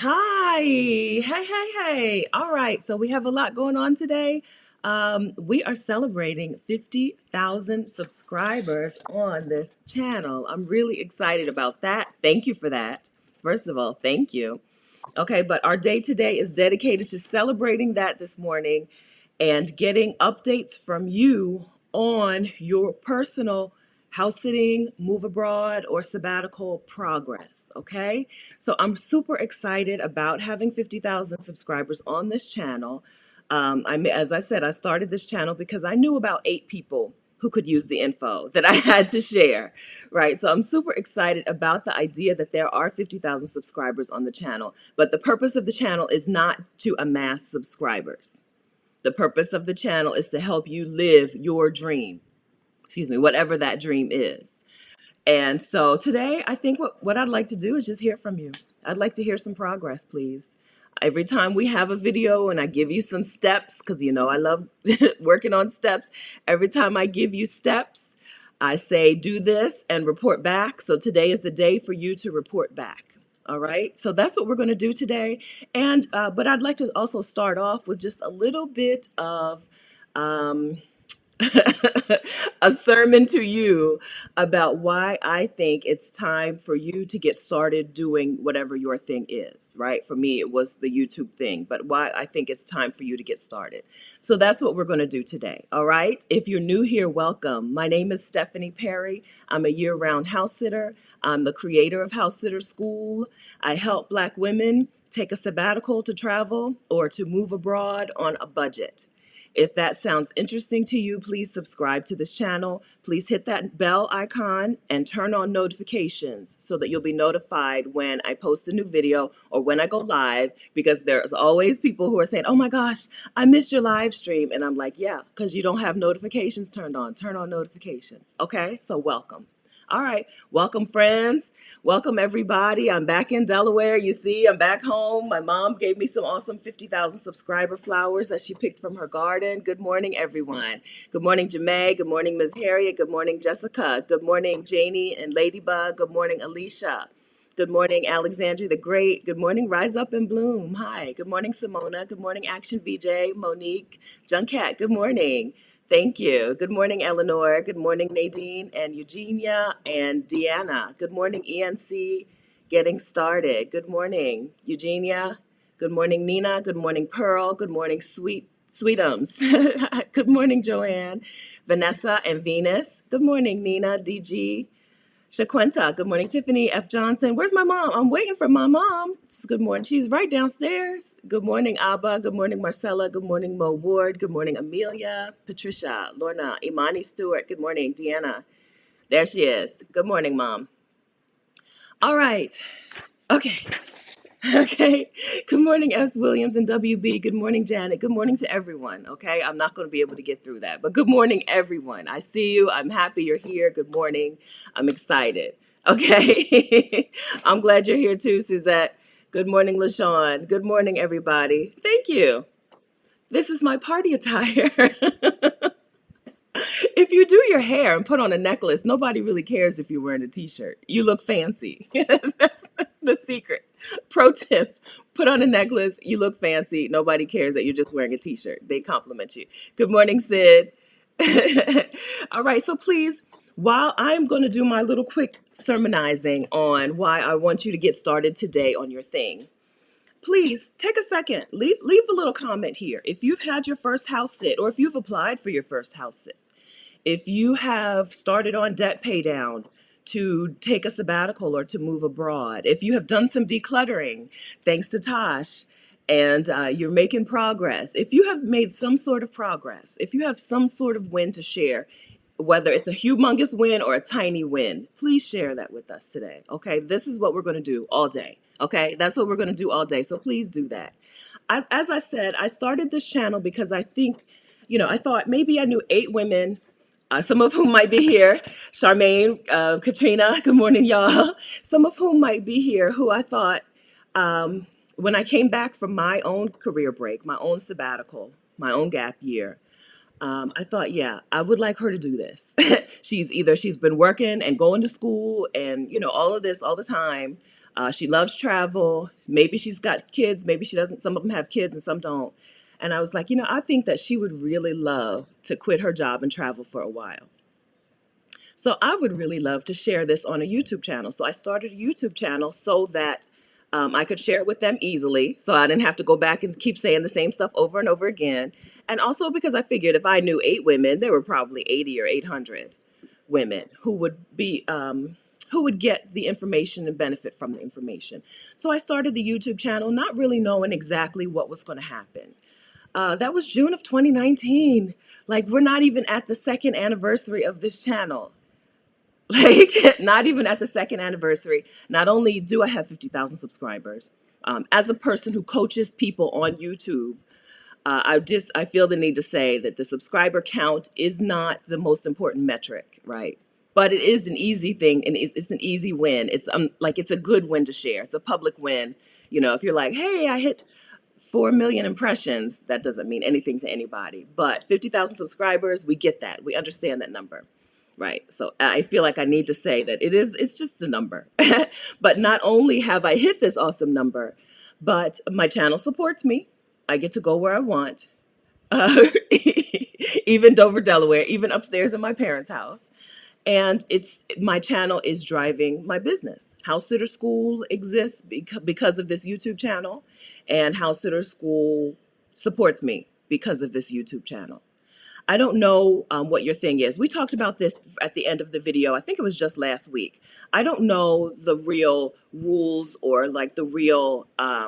Hi. Hey. All right. So we have a lot going on today. We are celebrating 50,000 subscribers on this channel. I'm really excited about that. Thank you for that. First of all, thank you. Okay, but our day today is dedicated to celebrating that this morning and getting updates from you on your personal house sitting, move abroad, or sabbatical progress. Okay, so I'm super excited about having 50,000 subscribers on this channel. As I said, I started this channel because I knew about 8 people who could use the info that I had to share, right? So I'm super excited about the idea that there are 50,000 subscribers on the channel, but the purpose of the channel is not to amass subscribers. The purpose of the channel is to help you live your dream, excuse me, whatever that dream is. And so today, I think what I'd like to do is just hear from you. I'd like to hear some progress, please. Every time we have a video and I give you some steps, because you know I love working on steps, every time I give you steps, I say do this and report back. So today is the day for you to report back. All right. So that's what we're going to do today. And but I'd like to also start off with just a little bit of um, a sermon to you about why I think it's time for you to get started doing whatever your thing is, right? For me, it was the YouTube thing, but why I think it's time for you to get started. So that's what we're going to do today, all right? If you're new here, welcome. My name is Stephanie Perry. I'm a year-round house sitter. I'm the creator of House Sitter School. I help Black women take a sabbatical to travel or to move abroad on a budget. If that sounds interesting to you, please subscribe to this channel. Please hit that bell icon and turn on notifications so that you'll be notified when I post a new video or when I go live, because there's always people who are saying, oh my gosh, I missed your live stream. And I'm like, yeah, because you don't have notifications turned on. Turn on notifications. Okay, so welcome. All right. Welcome, friends. Welcome, everybody. I'm back in Delaware. You see, I'm back home. My mom gave me some awesome 50,000 subscriber flowers that she picked from her garden. Good morning, everyone. Good morning, Jamae. Good morning, Ms. Harriet. Good morning, Jessica. Good morning, Janie and Ladybug. Good morning, Alicia. Good morning, Alexandria the Great. Good morning, Rise Up and Bloom. Hi. Good morning, Simona. Good morning, Action VJ, Monique, Juncat. Good morning. Thank you. Good morning, Eleanor. Good morning, Nadine and Eugenia and Deanna. Good morning, ENC. Getting started. Good morning, Eugenia. Good morning, Nina. Good morning, Pearl. Good morning, Sweetums. Good morning, Joanne, Vanessa, and Venus. Good morning, Nina, DG. Shaquenta, good morning. Tiffany F. Johnson, where's my mom? I'm waiting for my mom. Good morning. She's right downstairs. Good morning, Abba. Good morning, Marcella. Good morning, Mo Ward. Good morning, Amelia, Patricia, Lorna, Imani Stewart. Good morning, Deanna. There she is. Good morning, Mom. All right. Okay. Okay. Good morning, S. Williams and WB. Good morning, Janet. Good morning to everyone. Okay. I'm not going to be able to get through that, but good morning, everyone. I see you. I'm happy you're here. Good morning. I'm excited. Okay. I'm glad you're here too, Suzette. Good morning, LaShawn. Good morning, everybody. Thank you. This is my party attire. If you do your hair and put on a necklace, nobody really cares if you're wearing a t-shirt. You look fancy. That's the secret. Pro tip, put on a necklace, you look fancy. Nobody cares that you're just wearing a t-shirt. They compliment you. Good morning, Sid. All right, so please, while I'm going to do my little quick sermonizing on why I want you to get started today on your thing, please take a second. Leave a little comment here. If you've had your first house sit or if you've applied for your first house sit, if you have started on debt pay down to take a sabbatical or to move abroad, if you have done some decluttering, thanks to Tosh, and you're making progress, if you have made some sort of progress, if you have some sort of win to share, whether it's a humongous win or a tiny win, please share that with us today. Okay, this is what we're going to do all day. Okay, that's what we're going to do all day. So please do that. As I said, I started this channel because I think, I thought maybe I knew 8 women, some of whom might be here. Charmaine, Katrina, good morning, y'all. Some of whom might be here who I thought, when I came back from my own career break, my own sabbatical, my own gap year, I thought, yeah, I would like her to do this. She's been working and going to school and, all of this all the time. She loves travel. Maybe she's got kids, maybe she doesn't. Some of them have kids and some don't. And I was like, I think that she would really love to quit her job and travel for a while. So I would really love to share this on a YouTube channel. So I started a YouTube channel so that I could share it with them easily. So I didn't have to go back and keep saying the same stuff over and over again. And also because I figured if I knew 8 women, there were probably 80 or 800 women who would get the information and benefit from the information. So I started the YouTube channel, not really knowing exactly what was going to happen. That was June of 2019. Like, we're not even at the second anniversary of this channel. Like, not even at the second anniversary. Not only do I have 50,000 subscribers, as a person who coaches people on YouTube, I feel the need to say that the subscriber count is not the most important metric, right? But it is an easy thing, and it's an easy win. It's like, it's a good win to share. It's a public win. If you're like, hey, I hit 4 million impressions, that doesn't mean anything to anybody. But 50,000 subscribers, we get that. We understand that number. Right. So I feel like I need to say that it's just a number. But not only have I hit this awesome number, but my channel supports me. I get to go where I want, uh, even Dover, Delaware, even upstairs in my parents' house. And my channel is driving my business. House Sitter School exists because of this YouTube channel, and House Sitter School supports me because of this YouTube channel. I don't know what your thing is. We talked about this at the end of the video. I think it was just last week. I don't know the real rules, or like the real, I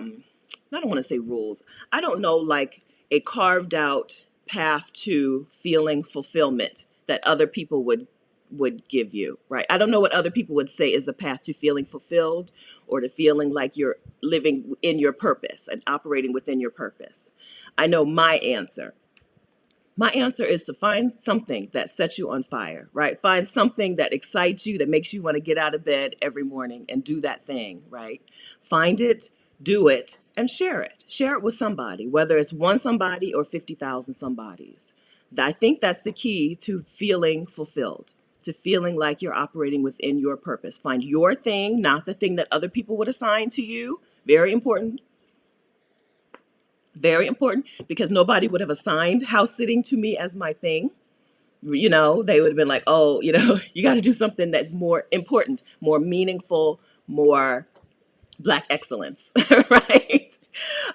don't want to say rules. I don't know like a carved out path to feeling fulfillment that other people would give you, right? I don't know what other people would say is the path to feeling fulfilled, or to feeling like you're living in your purpose and operating within your purpose. I know my answer. My answer is to find something that sets you on fire, right? Find something that excites you, that makes you want to get out of bed every morning and do that thing, right? Find it, do it, and share it. Share it with somebody, whether it's one somebody or 50,000 somebodies. I think that's the key to feeling fulfilled, to feeling like you're operating within your purpose. Find your thing, not the thing that other people would assign to you. Very important. Very important, because nobody would have assigned house sitting to me as my thing. They would have been like, oh, you got to do something that's more important, more meaningful, more Black excellence, right?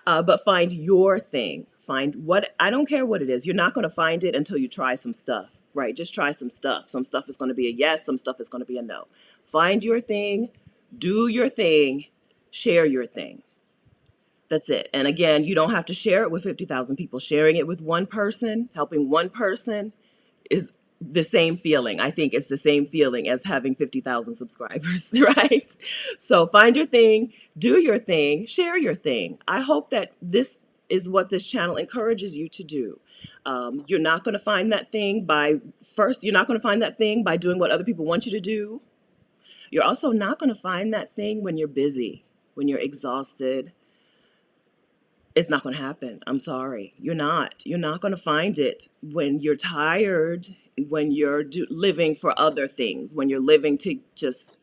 But find your thing. Find what, I don't care what it is. You're not going to find it until you try some stuff, right? Just try some stuff. Some stuff is going to be a yes, some stuff is going to be a no. Find your thing, do your thing, share your thing. That's it. And again, you don't have to share it with 50,000 people. Sharing it with one person, helping one person, is the same feeling. I think it's the same feeling as having 50,000 subscribers, right? So find your thing, do your thing, share your thing. I hope that this is what this channel encourages you to do. You're not going to find that thing you're not going to find that thing by doing what other people want you to do. You're also not going to find that thing when you're busy, when you're exhausted. It's not going to happen. I'm sorry. You're not. You're not going to find it when you're tired, when you're living for other things, when you're living to just,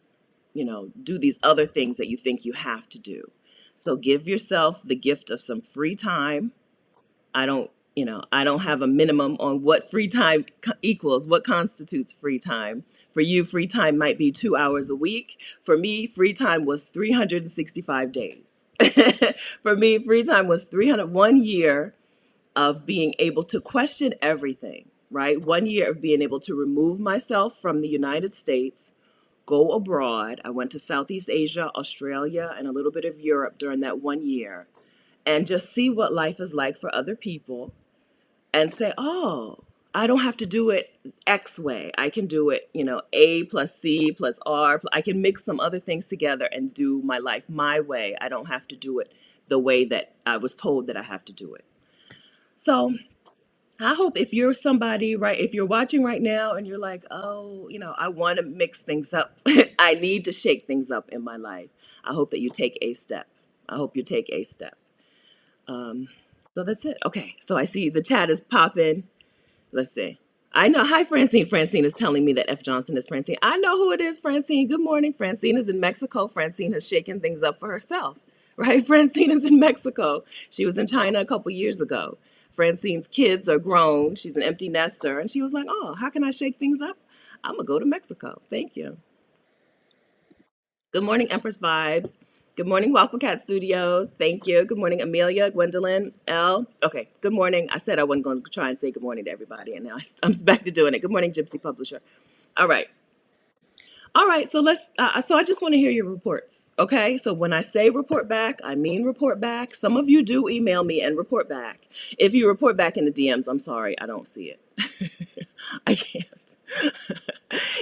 do these other things that you think you have to do. So give yourself the gift of some free time. I don't have a minimum on what free time equals, what constitutes free time. For you, free time might be 2 hours a week. For me, free time was 365 days. For me, free time was 1 year of being able to question everything, right? 1 year of being able to remove myself from the United States, go abroad. I went to Southeast Asia, Australia, and a little bit of Europe during that 1 year, and just see what life is like for other people, and say, oh, I don't have to do it X way. I can do it, A plus C plus R. I can mix some other things together and do my life my way. I don't have to do it the way that I was told that I have to do it. So I hope if you're somebody, right, if you're watching right now and you're like, oh, I want to mix things up. I need to shake things up in my life. I hope that you take a step. I hope you take a step. So that's it. Okay. So I see the chat is popping. Let's see. I know. Hi, Francine. Francine is telling me that F. Johnson is Francine. I know who it is, Francine. Good morning. Francine is in Mexico. Francine has shaken things up for herself, right? Francine is in Mexico. She was in China a couple years ago. Francine's kids are grown. She's an empty nester. And she was like, oh, how can I shake things up? I'm going to go to Mexico. Thank you. Good morning, Empress Vibes. Good morning, Waffle Cat Studios. Thank you. Good morning, Amelia, Gwendolyn, L. Okay, good morning. I said I wasn't going to try and say good morning to everybody, and now I'm back to doing it. Good morning, Gypsy Publisher. All right. All right, so so I just want to hear your reports. Okay, so when I say report back, I mean report back. Some of you do email me and report back. If you report back in the DMs, I'm sorry, I don't see it. I can't.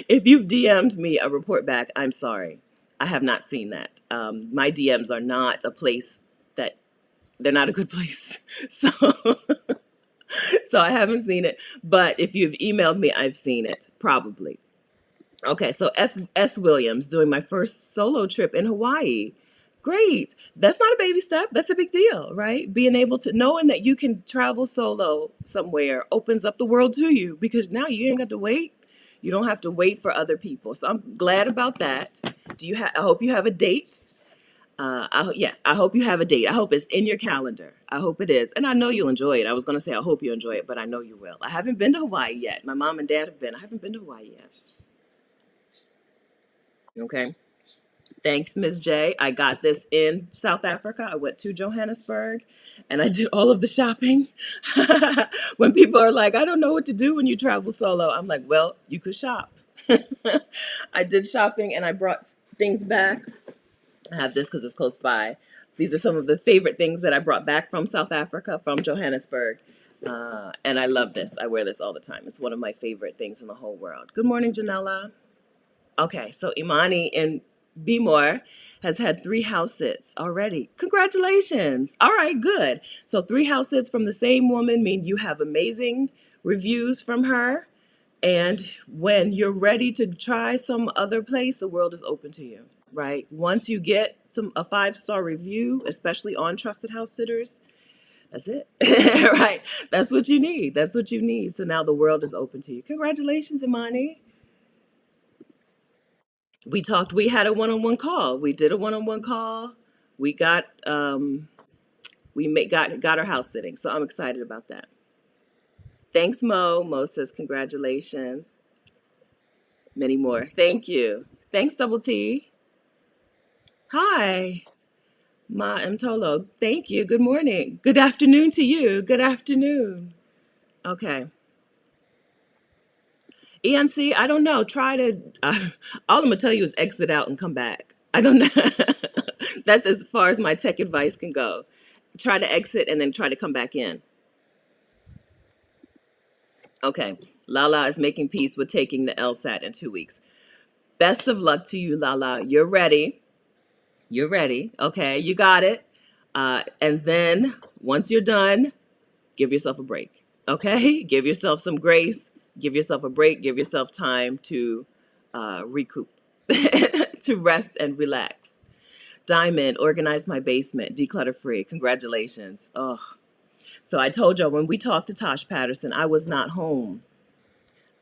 If you've DM'd me a report back, I'm sorry. I have not seen that. My DMs are not a place that they're not a good place. So, so I haven't seen it. But if you've emailed me, I've seen it, probably. Okay, so F.S. Williams doing my first solo trip in Hawaii. Great. That's not a baby step. That's a big deal, right? Being able to, knowing that you can travel solo somewhere opens up the world to you because now you ain't got to wait. You don't have to wait for other people. So I'm glad about that. I hope you have a date. Yeah, I hope you have a date. I hope it's in your calendar. I hope it is. And I know you'll enjoy it. I was going to say, I hope you enjoy it, but I know you will. I haven't been to Hawaii yet. My mom and dad have been. I haven't been to Hawaii yet. Okay. Thanks, Ms. J. I got this in South Africa. I went to Johannesburg and I did all of the shopping. When people are like, I don't know what to do when you travel solo, I'm like, well, you could shop. I did shopping and I brought things back. I have this because it's close by. These are some of the favorite things that I brought back from South Africa, from Johannesburg. And I love this. I wear this all the time. It's one of my favorite things in the whole world. Good morning, Janella. Okay, so Imani in Bmore has had 3 house sits already. Congratulations. All right, good. So 3 house sits from the same woman mean you have amazing reviews from her. And when you're ready to try some other place, the world is open to you, right? Once you get a 5-star review, especially on Trusted House Sitters, that's it, right? That's what you need. That's what you need. So now the world is open to you. Congratulations, Imani. We had a one-on-one call. We did a one-on-one call. We got got our house sitting. So I'm excited about that. Thanks, Mo. Mo says congratulations. Many more. Thank you. Thanks, Double T. Hi, Ma Mtolo. Thank you. Good morning. Good afternoon to you. Good afternoon. Okay. ENC, I don't know. Try to, all I'm going to tell you is exit out and come back. I don't know. That's as far as my tech advice can go. Try to exit and then try to come back in. Okay. Lala is making peace with taking the LSAT in 2 weeks. Best of luck to you, Lala. You're ready. You're ready. Okay. You got it. And then once you're done, give yourself a break. Okay? Give yourself some grace. Give yourself a break. Give yourself time to recoup, to rest and relax. Diamond, organize my basement, declutter free. Congratulations. Oh, so I told y'all when we talked to Tosh Patterson, I was not home.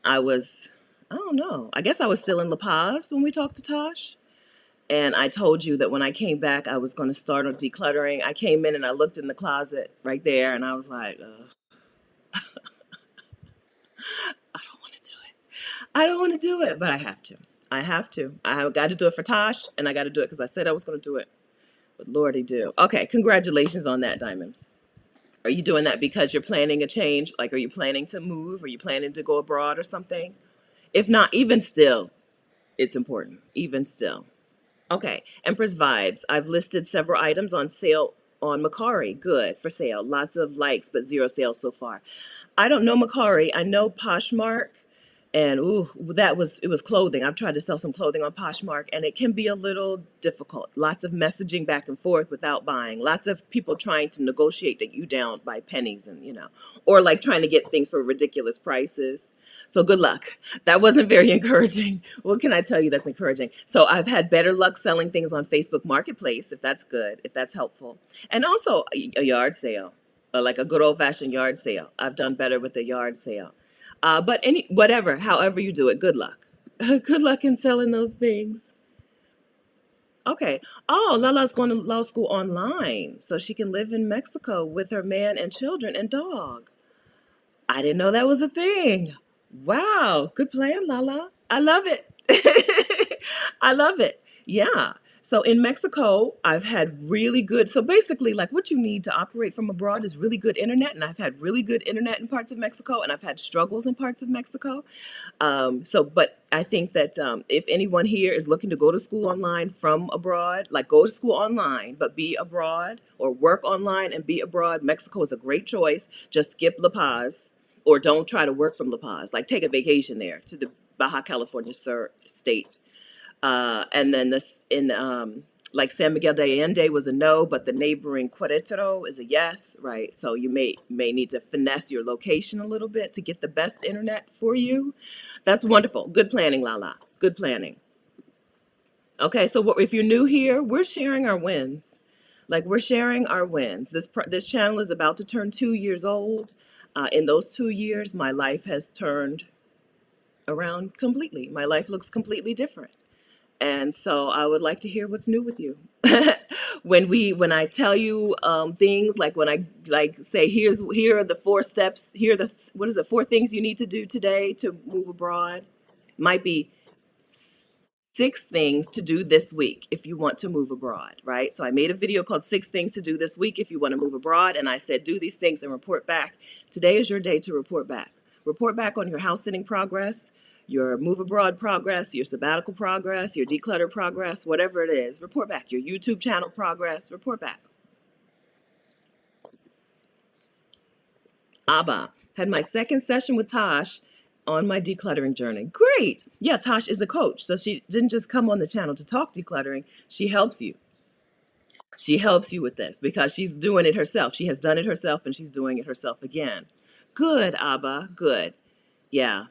I don't know. I guess I was still in La Paz when we talked to Tosh. And I told you that when I came back, I was going to start on decluttering. I came in and I looked in the closet right there and I was like, I don't want to do it. I don't want to do it, but I have to. I have to. I have got to do it for Tosh and I got to do it because I said I was going to do it. But Lordy do. Okay, congratulations on that, Diamond. Are you doing that because you're planning a change? Like, are you planning to move? Are you planning to go abroad or something? If not, even still, it's important. Even still. Okay, Empress Vibes. I've listed several items on sale on Macari. Good, for sale. Lots of likes, but zero sales so far. I don't know Macari. I know Poshmark. And ooh, it was clothing. I've tried to sell some clothing on Poshmark and it can be a little difficult. Lots of messaging back and forth without buying. Lots of people trying to negotiate you down by pennies and, or like trying to get things for ridiculous prices. So good luck. That wasn't very encouraging. What can I tell you that's encouraging? So I've had better luck selling things on Facebook Marketplace, if that's good, if that's helpful. And also a yard sale, like a good old fashioned yard sale. I've done better with the yard sale. But whatever, however you do it, good luck. Good luck in selling those things. Okay. Oh, Lala's going to law school online so she can live in Mexico with her man and children and dog. I didn't know that was a thing. Wow. Good plan, Lala. I love it. I love it. Yeah. So in Mexico, I've had really good. So basically, like what you need to operate from abroad is really good internet. And I've had really good internet in parts of Mexico, and I've had struggles in parts of Mexico. But I think that if anyone here is looking to go to school online from abroad, like go to school online, but be abroad or work online and be abroad, Mexico is a great choice. Just skip La Paz or don't try to work from La Paz. Like take a vacation there to the Baja California state. And then this in like San Miguel de Allende was a no, but the neighboring Querétaro is a yes, right? So you may need to finesse your location a little bit to get the best internet for you. That's wonderful. Good planning, Lala. Good planning. Okay, so if you're new here, we're sharing our wins. Like we're sharing our wins. This channel is about to turn 2 years old. In those 2 years, my life has turned around completely. My life looks completely different. And so I would like to hear what's new with you. When I tell you things like when I like say here are the 4 steps, here are the what is it 4 things you need to do today to move abroad, might be 6 things to do this week if you want to move abroad, right? So I made a video called 6 things to do this week if you want to move abroad, and I said do these things and report back. Today is your day to report back. Report back on your house sitting progress, your move abroad progress, your sabbatical progress, your declutter progress, whatever it is. Report back. Your YouTube channel progress. Report back. Abba, had my second session with Tosh on my decluttering journey. Great. Yeah, Tosh is a coach. So she didn't just come on the channel to talk decluttering. She helps you. She helps you with this because she's doing it herself. She has done it herself and she's doing it herself again. Good, Abba. Good. Yeah.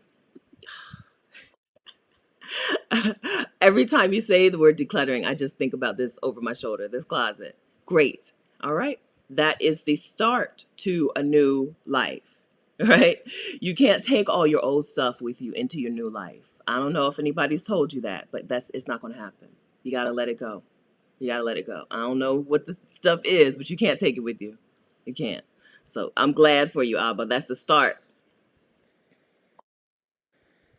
Every time you say the word decluttering, I just think about this over my shoulder, this closet. Great. All right. That is the start to a new life, right? You can't take all your old stuff with you into your new life. I don't know if anybody's told you that, but it's not going to happen. You got to let it go. You got to let it go. I don't know what the stuff is, but you can't take it with you. You can't. So I'm glad for you, Abba. That's the start.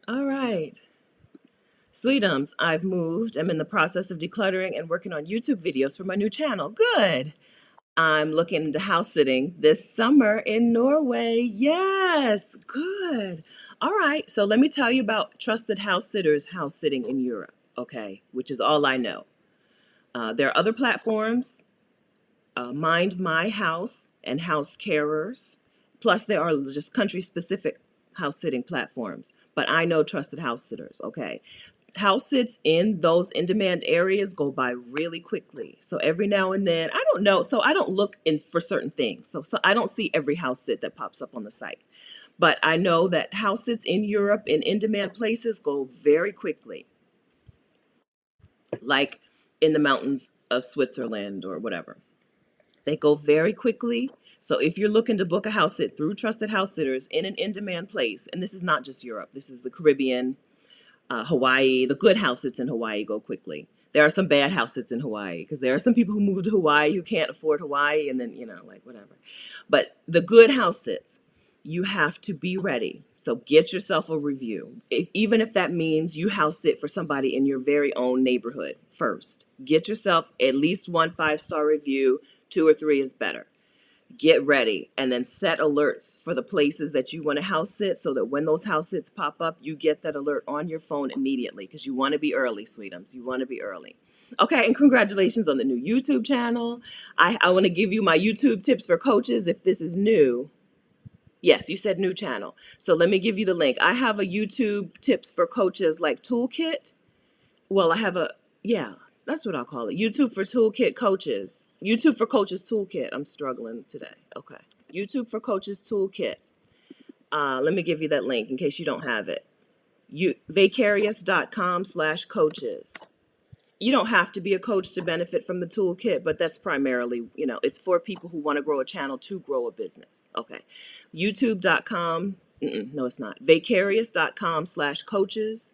All right. Sweetums, I've moved. I'm in the process of decluttering and working on YouTube videos for my new channel. Good. I'm looking into house sitting this summer in Norway. Yes, good. All right, so let me tell you about trusted house sitters house sitting in Europe, okay, which is all I know. There are other platforms, Mind My House and House Carers. Plus, there are just country specific house sitting platforms. But I know trusted house sitters, okay? House sits in those in demand areas go by really quickly. So every now and then, I don't know. So I don't look in for certain things. So I don't see every house sit that pops up on the site. But I know that house sits in Europe in demand places go very quickly, like in the mountains of Switzerland or whatever. They go very quickly. So if you're looking to book a house sit through trusted house sitters in an in demand place, and this is not just Europe, this is the Caribbean, Hawaii, the good house sits in Hawaii go quickly. There are some bad house sits in Hawaii because there are some people who move to Hawaii who can't afford Hawaii and then, like whatever. But the good house sits, you have to be ready. So get yourself a review. Even if that means you house sit for somebody in your very own neighborhood first. Get yourself at least 1 5-star review. 2 or 3 is better. Get ready and then set alerts for the places that you want to house sit so that when those house sits pop up, you get that alert on your phone immediately because you want to be early, sweetums. You want to be early. Okay, and congratulations on the new YouTube channel. I want to give you my YouTube tips for coaches if this is new. Yes, you said new channel. So let me give you the link. I have a YouTube tips for coaches like toolkit. Well, I have yeah, that's what I'll call it. YouTube for toolkit coaches. YouTube for coaches toolkit. I'm struggling today. Okay. YouTube for coaches toolkit. Let me give you that link in case you don't have it. Vicarious.com/coaches. You don't have to be a coach to benefit from the toolkit, but that's primarily, it's for people who want to grow a channel to grow a business. Okay. YouTube.com No, it's not. Vicarious.com/coaches.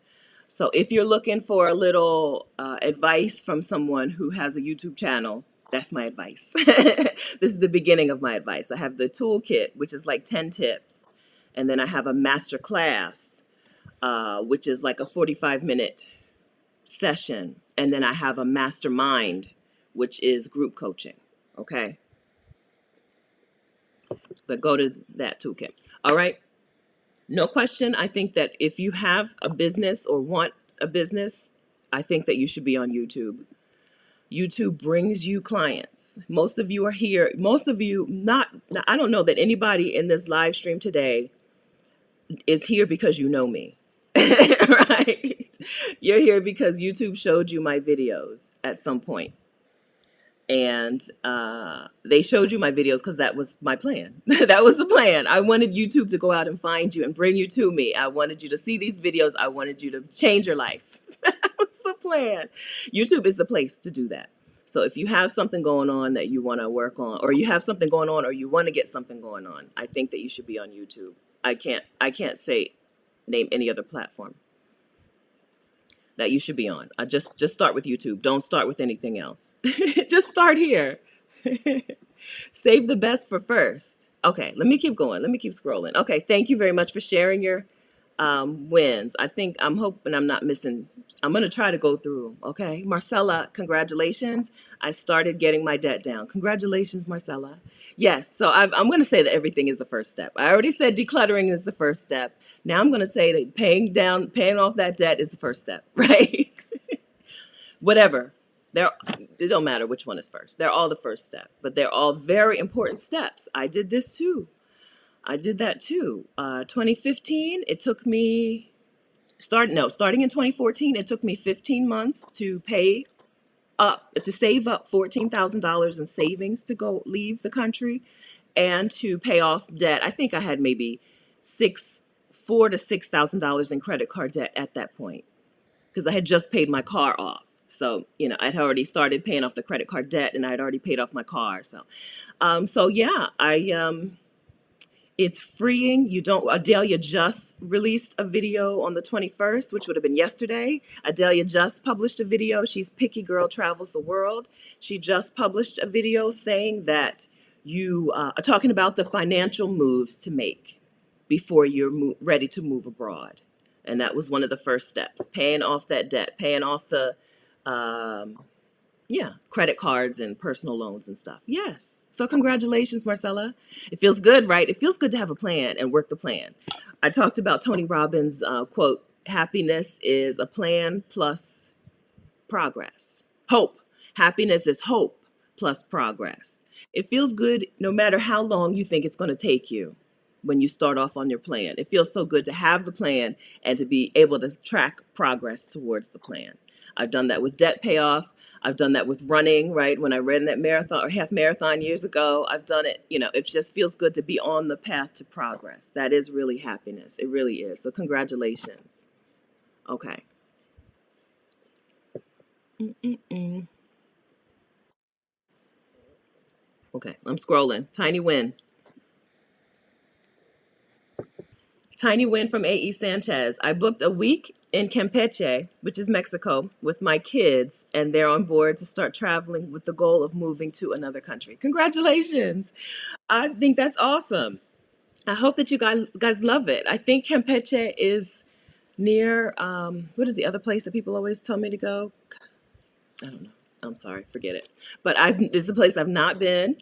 So if you're looking for a little advice from someone who has a YouTube channel, that's my advice. This is the beginning of my advice. I have the toolkit, which is like 10 tips. And then I have a master class, which is like a 45-minute session. And then I have a mastermind, which is group coaching. Okay. But go to that toolkit. All right. No question. I think that if you have a business or want a business, I think that you should be on YouTube. YouTube brings you clients. Most of you are here. Most of you, not, I don't know that anybody in this live stream today is here because you know me, right? You're here because YouTube showed you my videos at some point. And they showed you my videos because that was my plan. That was the plan. I wanted YouTube to go out and find you and bring you to me. I wanted you to see these videos. I wanted you to change your life. That was the plan. YouTube is the place to do that. So if you have something going on that you want to work on, or you have something going on, or you want to get something going on, I think that you should be on YouTube. I can't say name any other platform that you should be on. Just start with YouTube. Don't start with anything else. Just start here. Save the best for first. Okay, let me keep going. Let me keep scrolling. Okay, thank you very much for sharing your wins. I'm hoping I'm not missing. I'm going to try to go through. Okay, Marcella, congratulations. I started getting my debt down. Congratulations, Marcella. Yes, so I'm going to say that everything is the first step. I already said decluttering is the first step. Now I'm going to say that paying off that debt is the first step, right? Whatever. It don't matter which one is first. They're all the first step, but they're all very important steps. I did this too. I did that too. 2015, it took me starting in 2014, it took me 15 months to save up $14,000 in savings to go leave the country and to pay off debt. I think I had maybe $4,000 to $6,000 in credit card debt at that point because I had just paid my car off. So, I'd already started paying off the credit card debt and I'd already paid off my car. So yeah, it's freeing. Adelia just released a video on the 21st, which would have been yesterday. Adelia just published a video. She's Picky Girl Travels the World. She just published a video saying that you are talking about the financial moves to make before you're ready to move abroad. And that was one of the first steps, paying off that debt, paying off the credit cards and personal loans and stuff. Yes. So congratulations, Marcella. It feels good, right? It feels good to have a plan and work the plan. I talked about Tony Robbins' quote, happiness is a plan plus progress. Hope. Happiness is hope plus progress. It feels good no matter how long you think it's going to take you when you start off on your plan. It feels so good to have the plan and to be able to track progress towards the plan. I've done that with debt payoff. I've done that with running, right? When I ran that marathon or half marathon years ago, I've done it. It just feels good to be on the path to progress. That is really happiness. It really is. So congratulations. Okay. Okay, I'm scrolling. Tiny win. Tiny win from A.E. Sanchez. I booked a week in Campeche, which is Mexico, with my kids, and they're on board to start traveling with the goal of moving to another country. Congratulations. I think that's awesome. I hope that you guys love it. I think Campeche is near, what is the other place that people always tell me to go? I don't know. I'm sorry, forget it. But this is a place I've not been.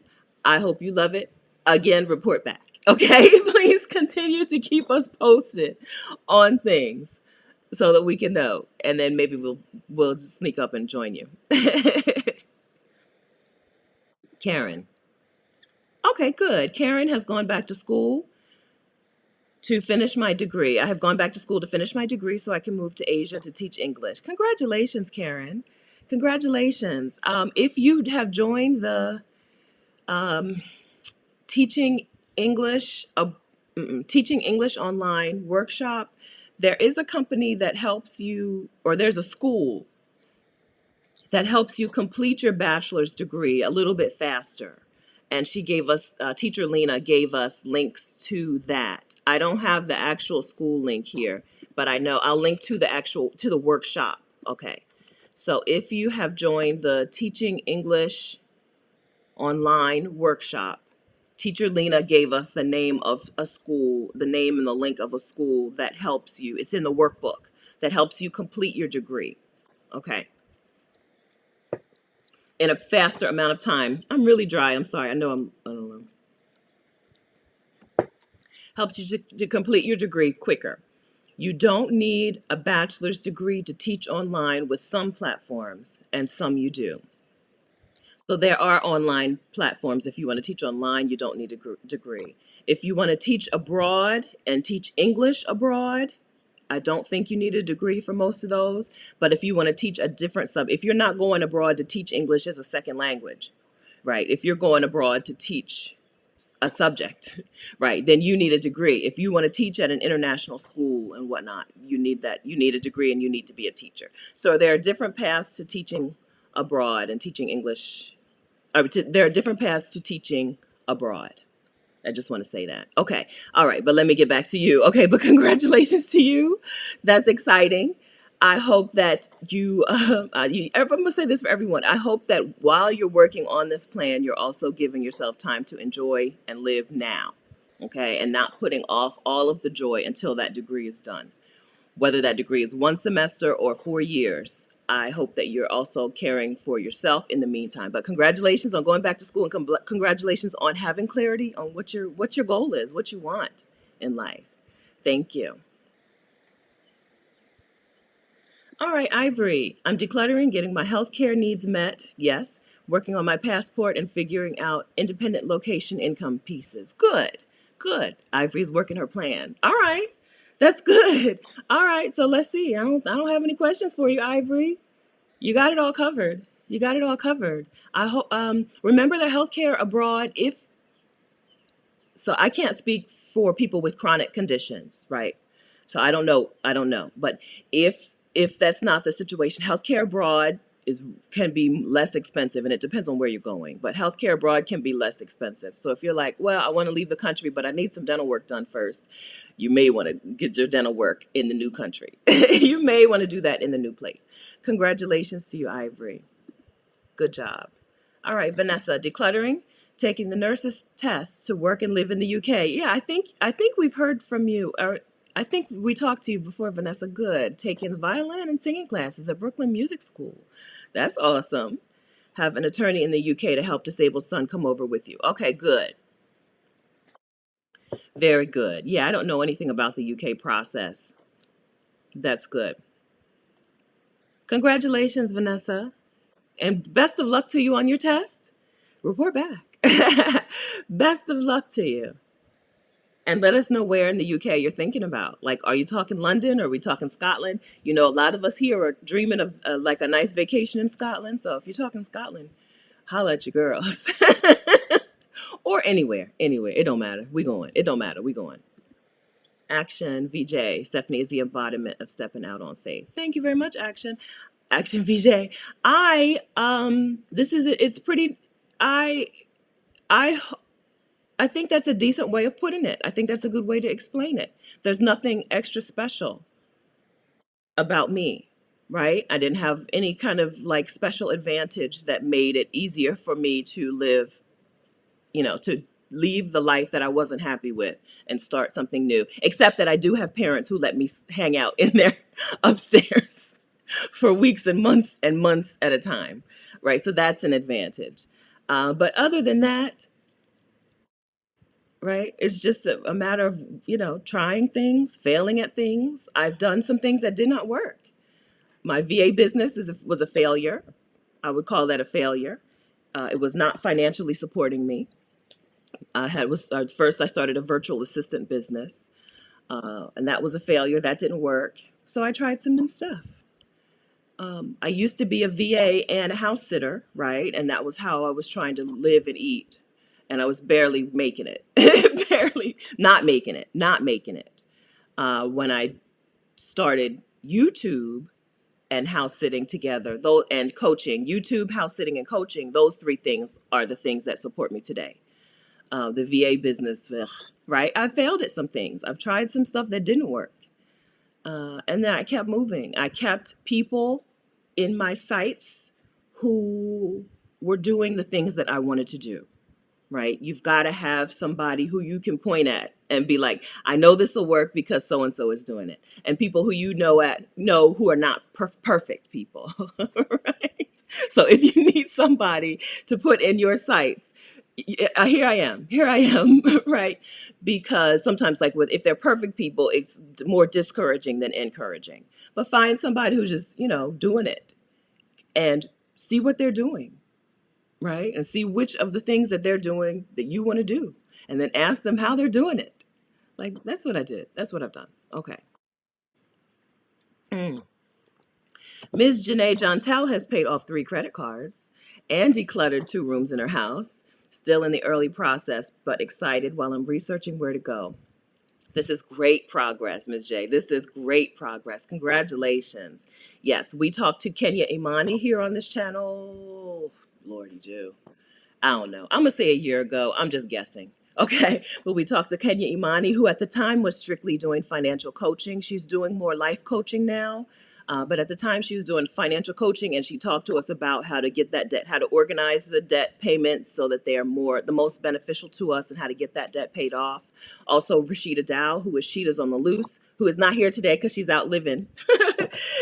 I hope you love it. Again, report back. Okay, please continue to keep us posted on things so that we can know, and then maybe we'll just sneak up and join you. Karen. Okay, good. Karen has gone back to school to finish my degree. I have gone back to school to finish my degree so I can move to Asia to teach English. Congratulations, Karen. Congratulations. If you have joined the teaching English online workshop, there is a company that helps you, or there's a school that helps you complete your bachelor's degree a little bit faster. And she gave us, teacher Lena gave us links to that. I don't have the actual school link here, but I know I'll link to the workshop. Okay. So if you have joined the Teaching English online workshop, Teacher Lena gave us the name of a school, the name and the link of a school that helps you. It's in the workbook that helps you complete your degree. Okay. In a faster amount of time. I'm really dry. I'm sorry. I don't know. Helps you to complete your degree quicker. You don't need a bachelor's degree to teach online with some platforms, and some you do. So there are online platforms. If you want to teach online, you don't need a degree. If you want to teach abroad and teach English abroad, I don't think you need a degree for most of those. But if you want to teach a different if you're not going abroad to teach English as a second language, right? If you're going abroad to teach a subject, right, then you need a degree. If you want to teach at an international school and whatnot, you need that. You need a degree and you need to be a teacher. So there are different paths to teaching abroad and teaching English. There are different paths to teaching abroad. I just want to say that. Okay. All right. But let me get back to you. Okay. But congratulations to you. That's exciting. I hope that I'm going to say this for everyone. I hope that while you're working on this plan, you're also giving yourself time to enjoy and live now. Okay. And not putting off all of the joy until that degree is done. Whether that degree is 1 semester or 4 years, I hope that you're also caring for yourself in the meantime. But congratulations on going back to school, and congratulations on having clarity on what your goal is, what you want in life. Thank you. All right, Ivory. I'm decluttering, getting my healthcare needs met. Yes. Working on my passport and figuring out independent location income pieces. Good. Good. Ivory's working her plan. All right. That's good. All right. So let's see. I don't have any questions for you, Ivory. You got it all covered. You got it all covered. I hope remember the healthcare abroad. If so, I can't speak for people with chronic conditions, right? So I don't know. I don't know. But if that's not the situation, healthcare abroad can be less expensive, and it depends on where you're going. But healthcare abroad can be less expensive. So if you're like, well, I want to leave the country, but I need some dental work done first, you may want to get your dental work in the new country. You may want to do that in the new place. Congratulations to you, Ivory. Good job. All right, Vanessa, decluttering, taking the nurse's test to work and live in the UK. Yeah, I think we've heard from you. Or I think we talked to you before, Vanessa. Good. Taking violin and singing classes at Brooklyn Music School. That's awesome. Have an attorney in the UK to help disabled son come over with you. Okay, good. Very good. Yeah, I don't know anything about the UK process. That's good. Congratulations, Vanessa. And best of luck to you on your test. Report back. Best of luck to you. And let us know where in the UK you're thinking about. Like, are you talking London? Or are we talking Scotland? You know, a lot of us here are dreaming of like a nice vacation in Scotland. So if you're talking Scotland, holla at your girls. Or anywhere, anywhere. It don't matter. We going. It don't matter. We going. Action VJ. Stephanie is the embodiment of stepping out on faith. Thank you very much, Action. Action VJ. This is it's pretty. I I I think that's a decent way of putting it. I think that's a good way to explain it. There's nothing extra special about me, right? I didn't have any kind of like special advantage that made it easier for me to live, to leave the life that I wasn't happy with and start something new. Except that I do have parents who let me hang out in their upstairs for weeks and months at a time, right? So that's an advantage. But other than that, right, it's just a matter of, trying things, failing at things. I've done some things that did not work. My VA business was a failure. I would call that a failure. It was not financially supporting me. First I started a virtual assistant business, and that was a failure. That didn't work. So I tried some new stuff. I used to be a VA and a house sitter, right? And that was how I was trying to live and eat. And I was barely making it, barely not making it, not making it. When I started YouTube and house sitting together, though, and coaching, YouTube, house sitting, and coaching, those three things are the things that support me today. The VA business, ugh, right? I failed at some things. I've tried some stuff that didn't work. And then I kept moving. I kept people in my sights who were doing the things that I wanted to do, right? You've got to have somebody who you can point at and be like, I know this will work because so and so is doing it. And people who you know who are not perfect people, right? So if you need somebody to put in your sights, here I am, right? Because sometimes, like with if they're perfect people, it's more discouraging than encouraging. But find somebody who's just doing it and see what they're doing, right? And see which of the things that they're doing that you want to do, and then ask them how they're doing it. Like that's what I did. That's what I've done. Okay. Ms. Janae Jontel has paid off 3 credit cards and decluttered 2 rooms in her house. Still in the early process, but excited while I'm researching where to go. This is great progress, Ms. J. This is great progress. Congratulations. Yes, we talked to Kenya Imani here on this channel. Lordy Jew. I don't know. I'm going to say a year ago. I'm just guessing. Okay. But we talked to Kenya Imani, who at the time was strictly doing financial coaching. She's doing more life coaching now. But at the time, she was doing financial coaching, and she talked to us about how to get that debt, how to organize the debt payments so that they are the most beneficial to us, and how to get that debt paid off. Also, Rashida Dow, who is Sheeta's on the Loose, who is not here today because she's out living.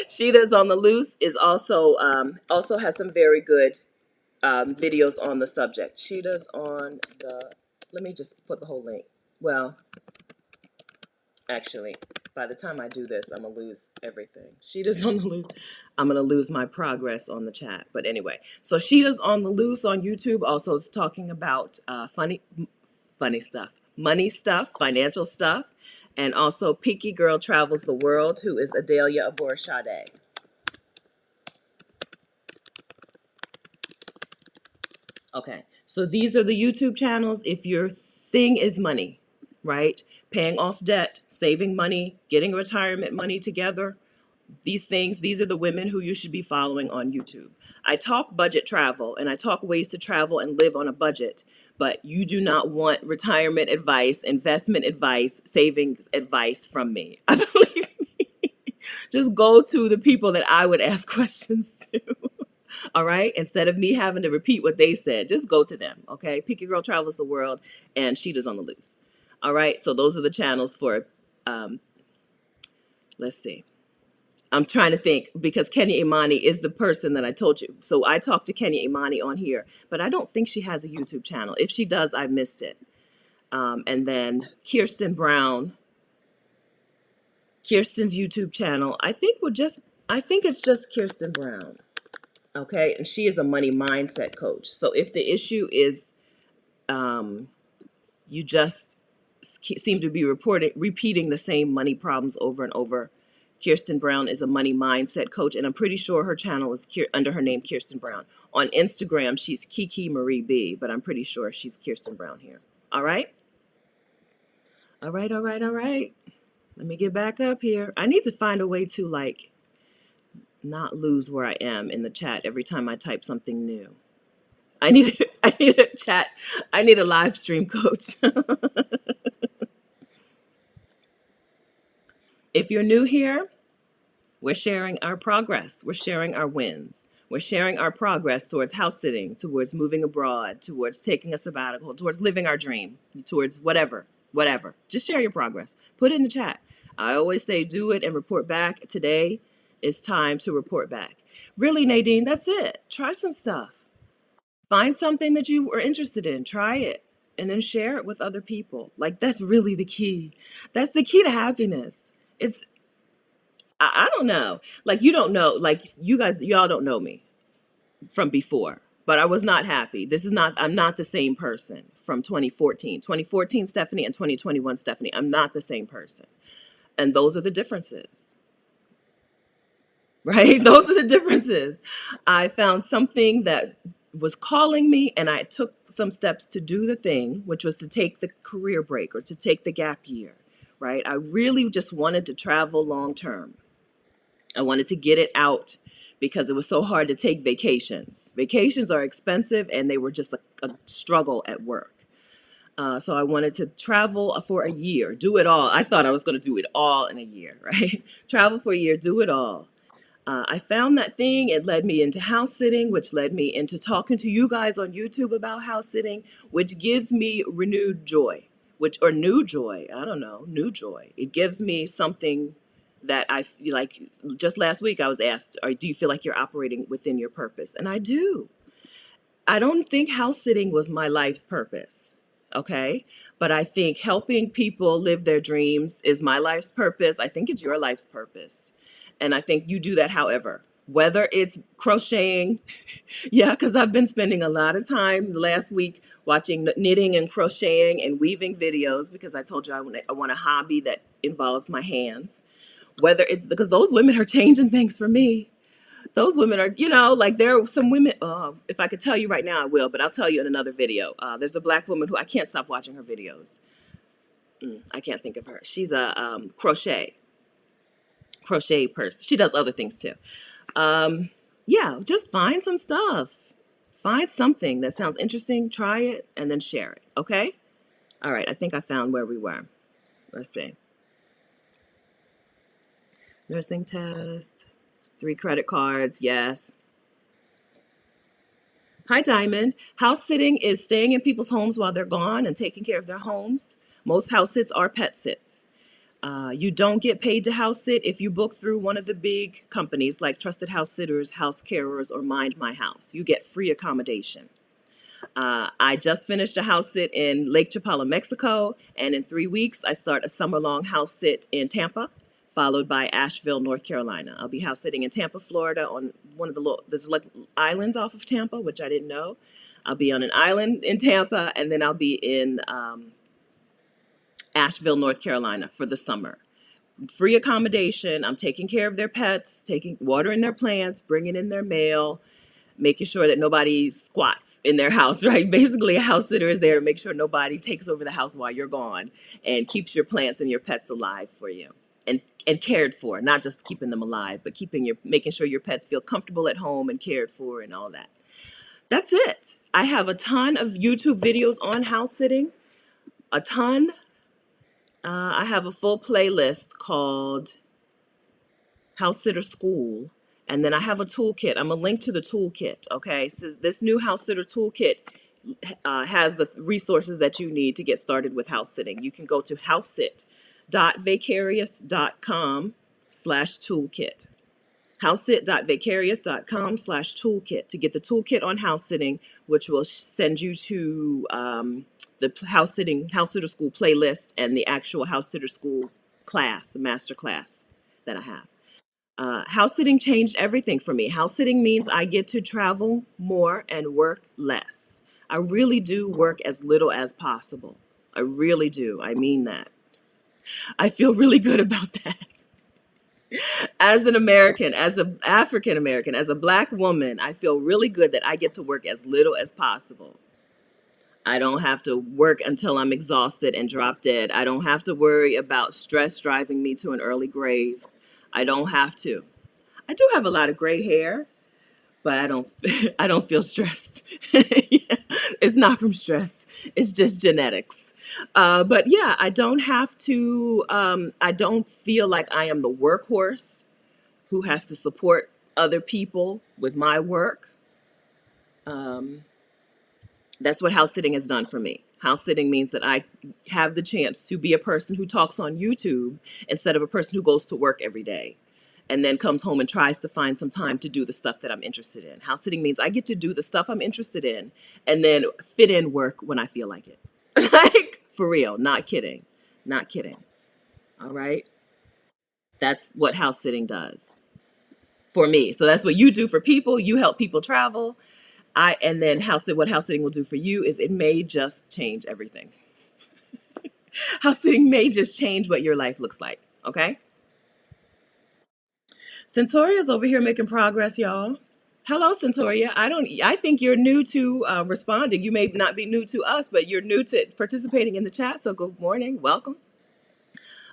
Sheeta's on the Loose is also has some very good videos on the subject. Sheeta's on the. Let me just put the whole link. Well, actually, by the time I do this, I'm gonna lose everything. Sheeta's on the loose. I'm gonna lose my progress on the chat. But anyway, so Sheeta's on the loose on YouTube. Also, is talking about funny stuff, money stuff, financial stuff, and also Peaky Girl Travels the World, who is Adelia Aborshade. Okay, so these are the YouTube channels. If your thing is money, right? Paying off debt, saving money, getting retirement money together, these are the women who you should be following on YouTube. I talk budget travel and I talk ways to travel and live on a budget, but you do not want retirement advice, investment advice, savings advice from me. I believe me. Just go to the people that I would ask questions to. All right. Instead of me having to repeat what they said, just go to them. Okay. Peaky Girl Travels the World and Sheeta's on the Loose. All right. So those are the channels for, let's see. I'm trying to think because Kenya Imani is the person that I told you. So I talked to Kenya Imani on here, but I don't think she has a YouTube channel. If she does, I missed it. And then Kirsten Brown, Kirsten's YouTube channel, I think it's just Kirsten Brown. Okay, and she is a money mindset coach. So if the issue is you just seem to be repeating the same money problems over and over, Kirsten Brown is a money mindset coach, and I'm pretty sure her channel is under her name, Kirsten Brown. On Instagram, she's Kiki Marie B, but I'm pretty sure she's Kirsten Brown here. All right? All right, all right, all right. Let me get back up here. I need to find a way to not lose where I am in the chat every time I type something new. I need a chat. I need a live stream coach. If you're new here, we're sharing our progress. We're sharing our wins. We're sharing our progress towards house sitting, towards moving abroad, towards taking a sabbatical, towards living our dream, towards whatever. Just share your progress. Put it in the chat. I always say do it and report back. Today is time to report back. Really, Nadine, that's it. Try some stuff. Find something that you are interested in. Try it. And then share it with other people. Like, that's really the key. That's the key to happiness. I don't know. Like, you don't know. Like, y'all don't know me from before. But I was not happy. I'm not the same person from 2014. 2014 Stephanie and 2021 Stephanie. I'm not the same person. And those are the differences. Right? Those are the differences. I found something that was calling me, and I took some steps to do the thing, which was to take the career break or to take the gap year, right? I really just wanted to travel long term. I wanted to get it out because it was so hard to take vacations. Vacations are expensive, and they were just a struggle at work. So I wanted to travel for a year, do it all. I thought I was going to do it all in a year, right? Travel for a year, do it all. I found that thing. It led me into house sitting, which led me into talking to you guys on YouTube about house sitting, which gives me renewed joy, or new joy. I don't know, new joy. It gives me something that I feel like. Just last week, I was asked, do you feel like you're operating within your purpose? And I do. I don't think house sitting was my life's purpose. Okay. But I think helping people live their dreams is my life's purpose. I think it's your life's purpose. And I think you do that however, whether it's crocheting. Yeah, because I've been spending a lot of time the last week watching knitting and crocheting and weaving videos because I told you I want a hobby that involves my hands. Whether it's because those women are changing things for me. Those women are, like there are some women, if I could tell you right now, I will, but I'll tell you in another video. There's a black woman who I can't stop watching her videos. I can't think of her. She's a crochet person. She does other things too. Yeah, just find some stuff. Find something that sounds interesting, try it, and then share it, okay? All right, I think I found where we were. Let's see. Nursing test. 3 credit cards, yes. Hi, Diamond. House sitting is staying in people's homes while they're gone and taking care of their homes. Most house sits are pet sits. You don't get paid to house sit if you book through one of the big companies like Trusted House Sitters, House Carers, or Mind My House. You get free accommodation. I just finished a house sit in Lake Chapala, Mexico, and in 3 weeks I start a summer-long house sit in Tampa, followed by Asheville, North Carolina. I'll be house sitting in Tampa, Florida on one of there's like islands off of Tampa, which I didn't know. I'll be on an island in Tampa, and then I'll be in Asheville, North Carolina for the summer. Free accommodation. I'm taking care of their pets, watering their plants, bringing in their mail, making sure that nobody squats in their house, right? Basically, a house sitter is there to make sure nobody takes over the house while you're gone and keeps your plants and your pets alive for you and cared for, not just keeping them alive, but making sure your pets feel comfortable at home and cared for and all that. That's it. I have a ton of YouTube videos on house sitting, a ton. I have a full playlist called House Sitter School. And then I have a toolkit. I'm going to link to the toolkit, okay? So this new house sitter toolkit has the resources that you need to get started with house sitting. You can go to housesit.vicarious.com/toolkit. housesit.vicarious.com/toolkit to get the toolkit on house sitting, which will send you to the house sitter school playlist and the actual house sitter school class, the master class that I have. House sitting changed everything for me. House sitting means I get to travel more and work less. I really do work as little as possible. I really do. I mean that. I feel really good about that. As an American, as an African American, as a Black woman, I feel really good that I get to work as little as possible. I don't have to work until I'm exhausted and drop dead. I don't have to worry about stress driving me to an early grave. I don't have to. I do have a lot of gray hair, but I don't I don't feel stressed. Yeah, it's not from stress. It's just genetics. But yeah, I don't have to I don't feel like I am the workhorse who has to support other people with my work. That's what house sitting has done for me. House sitting means that I have the chance to be a person who talks on YouTube instead of a person who goes to work every day and then comes home and tries to find some time to do the stuff that I'm interested in. House sitting means I get to do the stuff I'm interested in and then fit in work when I feel like it. Like, for real, not kidding. Not kidding. All right? That's what house sitting does for me. So that's what you do for people. You help people travel. And then what house sitting will do for you is it may just change everything. House sitting may just change what your life looks like. Okay. Centoria's over here making progress, y'all. Hello, Centoria. I think you're new to responding. You may not be new to us, but you're new to participating in the chat. So good morning. Welcome.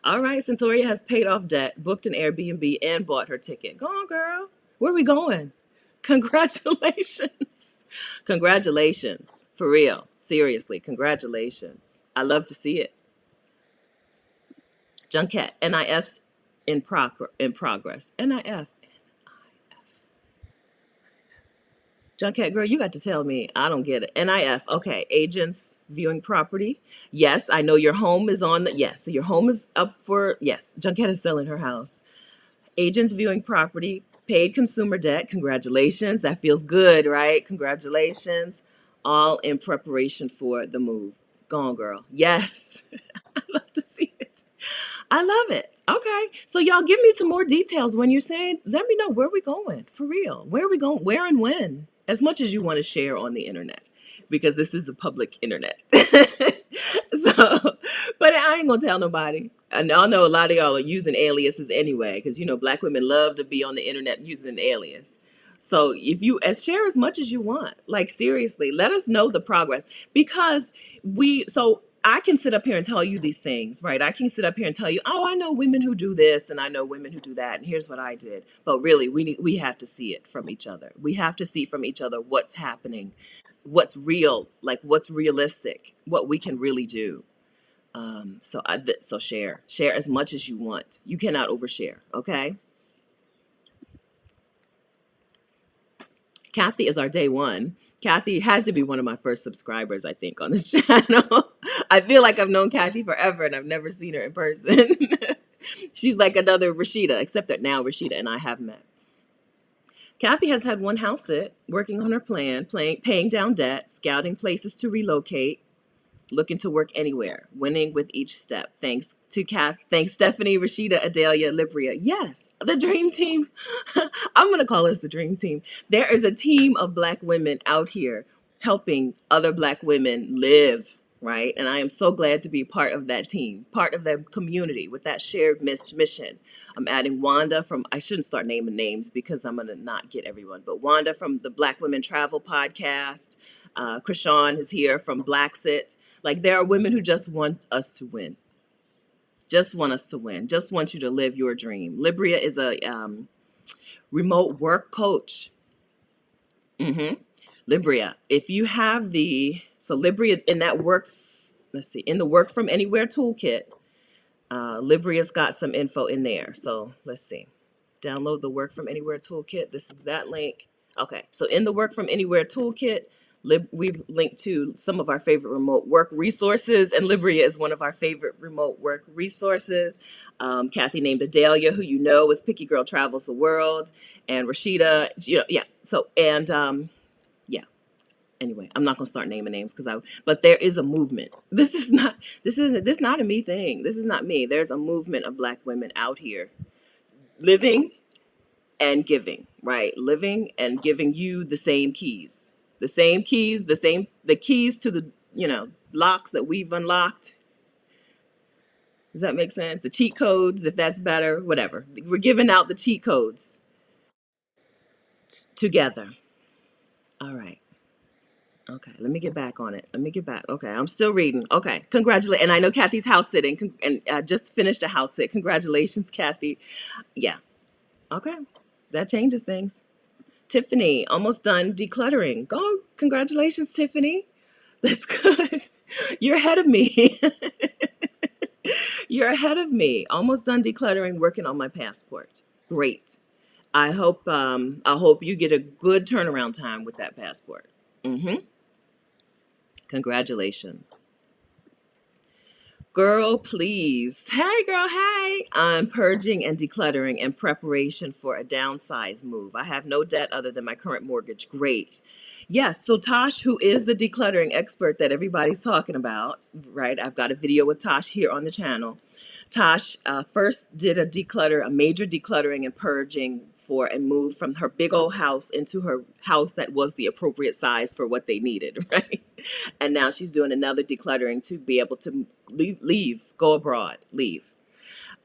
All right. Centoria has paid off debt, booked an Airbnb, and bought her ticket. Go on, girl. Where are we going? Congratulations. Congratulations. For real. Seriously, congratulations. I love to see it. Junket, NIF's in progress. NIF. Junket girl, you got to tell me. I don't get it. NIF. Okay. Agents viewing property. Yes, I know your home is on the yes. So your home is up for yes. Junket is selling her house. Agents viewing property, paid consumer debt. Congratulations. That feels good, right? Congratulations. All in preparation for the move. Go on, girl. Yes. I love to see it. I love it. Okay. So y'all give me some more details when you're saying, let me know where we going for real. Where are we going? Where and when? As much as you want to share on the internet, because this is a public internet. So, but I ain't gonna tell nobody. And I know a lot of y'all are using aliases anyway, because you know black women love to be on the internet using an alias. So if you share as much as you want, like seriously, let us know the progress because so I can sit up here and tell you these things, right? I can sit up here and tell you, oh, I know women who do this and I know women who do that, and here's what I did. But really, we have to see it from each other. We have to see from each other what's happening, what's real, like what's realistic, what we can really do. So share as much as you want. You cannot overshare, okay? Kathy is our day one. Kathy has to be one of my first subscribers, I think, on this channel. I feel like I've known Kathy forever and I've never seen her in person. She's like another Rashida, except that now Rashida and I have met. Kathy has had one house sit, working on her plan, paying down debt, scouting places to relocate, looking to work anywhere, winning with each step. Thanks to thanks Stephanie, Rashida, Adelia, Libria. Yes, the dream team. I'm gonna call us the dream team. There is a team of black women out here helping other black women live, right? And I am so glad to be part of that team, part of the community with that shared mission. I'm adding Wanda from, I shouldn't start naming names because I'm going to not get everyone, but Wanda from the Black Women Travel podcast. Krishan is here from Blacksit. Like there are women who just want us to win. Just want us to win. Just want you to live your dream. Libria is a remote work coach. Libria, if you have so Libria in that work, let's see, in the work from anywhere toolkit, Libria's got some info in there. So let's see. Download the Work From Anywhere toolkit. This is that link. Okay, so in the Work From Anywhere toolkit, we've linked to some of our favorite remote work resources, and Libria is one of our favorite remote work resources. Kathy named Adelia, who you know is Picky Girl Travels the World, and Rashida, yeah. So, and yeah. Anyway, I'm not gonna start naming names but there is a movement. This is not a me thing. This is not me. There's a movement of black women out here living and giving, right? Living and giving you the same keys. The keys to the, locks that we've unlocked. Does that make sense? The cheat codes, if that's better, whatever. We're giving out the cheat codes together. All right. Okay, let me get back on it. Let me get back. Okay, I'm still reading. Okay, congratulations. And I know Kathy's house sitting and just finished a house sit. Congratulations, Kathy. Yeah. Okay, that changes things. Tiffany, almost done decluttering. Go, congratulations, Tiffany. That's good. You're ahead of me. You're ahead of me. Almost done decluttering, working on my passport. Great. I hope you get a good turnaround time with that passport. Mm-hmm. Congratulations. Girl, please. Hey, girl, hey. I'm purging and decluttering in preparation for a downsize move. I have no debt other than my current mortgage. Great. Yes, so Tosh, who is the decluttering expert that everybody's talking about, right? I've got a video with Tosh here on the channel. Tosh first did a major decluttering and purging for a move from her big old house into her house that was the appropriate size for what they needed, right? And now she's doing another decluttering to be able to leave, go abroad, leave.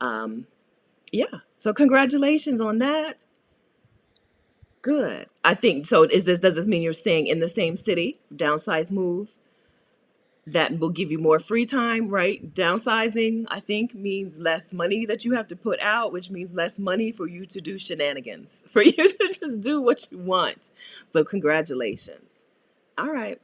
Yeah. So congratulations on that. Good. I think so. Does this mean you're staying in the same city? Downsize move that will give you more free time, right? Downsizing, I think, means less money that you have to put out, which means less money for you to do shenanigans, for you to just do what you want. So congratulations. All right.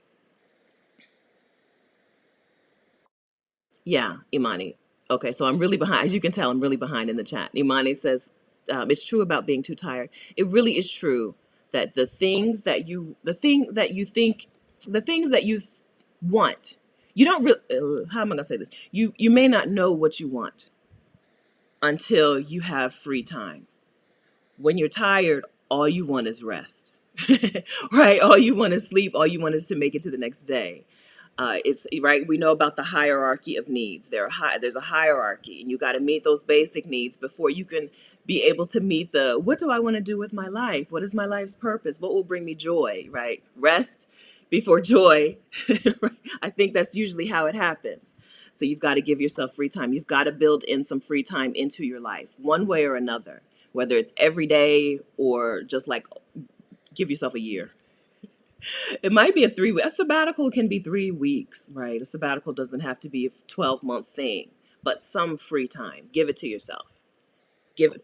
Yeah, Imani. Okay, so I'm really behind. As you can tell, I'm really behind in the chat. Imani says, it's true about being too tired. It really is true that the things that you want, you don't really, how am I going to say this? You may not know what you want until you have free time. When you're tired, all you want is rest, right? All you want is sleep. All you want is to make it to the next day. It's right. We know about the hierarchy of needs. There's a hierarchy, and you got to meet those basic needs before you can be able to meet the what do I want to do with my life? What is my life's purpose? What will bring me joy? Right? Rest before joy. Right? I think that's usually how it happens. So you've got to give yourself free time. You've got to build in some free time into your life, one way or another, whether it's every day or just like give yourself a year. It might be a sabbatical can be 3 weeks, right? A sabbatical doesn't have to be a 12-month thing, but some free time. Give it to yourself.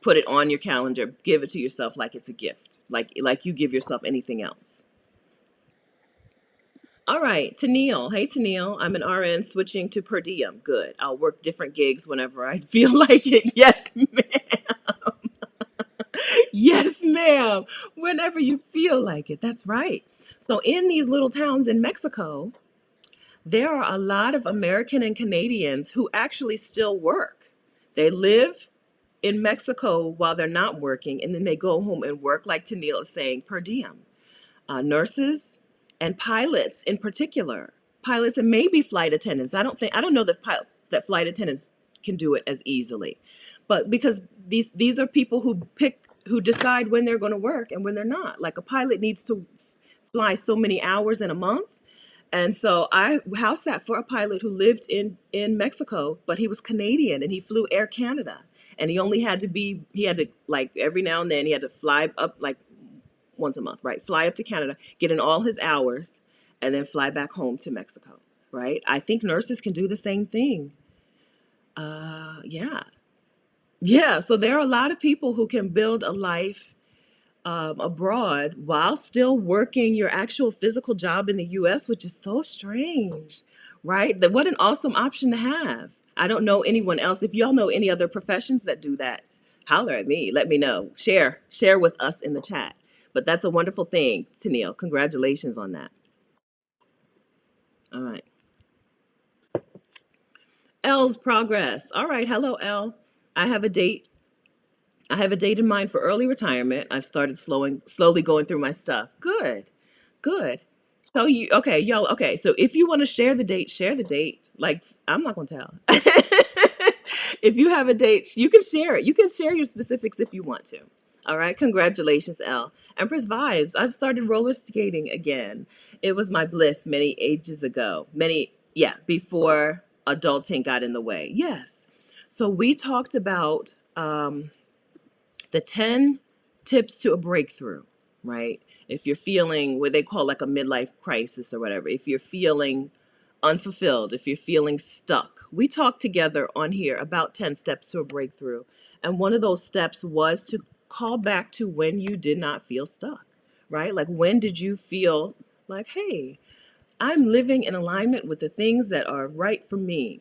Put it on your calendar. Give it to yourself like it's a gift, like you give yourself anything else. All right, Tennille. Hey, Tennille. I'm an RN switching to per diem. Good. I'll work different gigs whenever I feel like it. Yes, ma'am. Yes, ma'am. Whenever you feel like it. That's right. So in these little towns in Mexico, there are a lot of American and Canadians who actually still work. They live in Mexico while they're not working, and then they go home and work, like Tennille is saying, per diem. Nurses and pilots in particular, pilots and maybe flight attendants. I don't know that flight attendants can do it as easily, but because these are people who decide when they're going to work and when they're not. Like a pilot needs to fly so many hours in a month. And so I house sat for a pilot who lived in Mexico, but he was Canadian and he flew Air Canada. And he had to like every now and then he had to fly up like once a month, right? Fly up to Canada, get in all his hours, and then fly back home to Mexico, right? I think nurses can do the same thing. Yeah. Yeah. So there are a lot of people who can build a life abroad while still working your actual physical job in the US, which is so strange, right? What an awesome option to have. I don't know anyone else. If y'all know any other professions that do that, holler at me. Let me know. Share with us in the chat. But that's a wonderful thing, Tennille. Congratulations on that. All right. L's progress. All right. Hello, L. I have a date I have a date in mind for early retirement. I've started slowly going through my stuff. Good, good. So okay, y'all, okay. So if you want to share the date, share the date. Like, I'm not going to tell. If you have a date, you can share it. You can share your specifics if you want to. All right. Congratulations, Elle. Empress Vibes. I've started roller skating again. It was my bliss many ages ago. Yeah, before adulting got in the way. Yes. So we talked about the 10 tips to a breakthrough, right? If you're feeling what they call like a midlife crisis or whatever, if you're feeling unfulfilled, if you're feeling stuck, we talked together on here about 10 steps to a breakthrough. And one of those steps was to call back to when you did not feel stuck, right? Like, when did you feel like, hey, I'm living in alignment with the things that are right for me?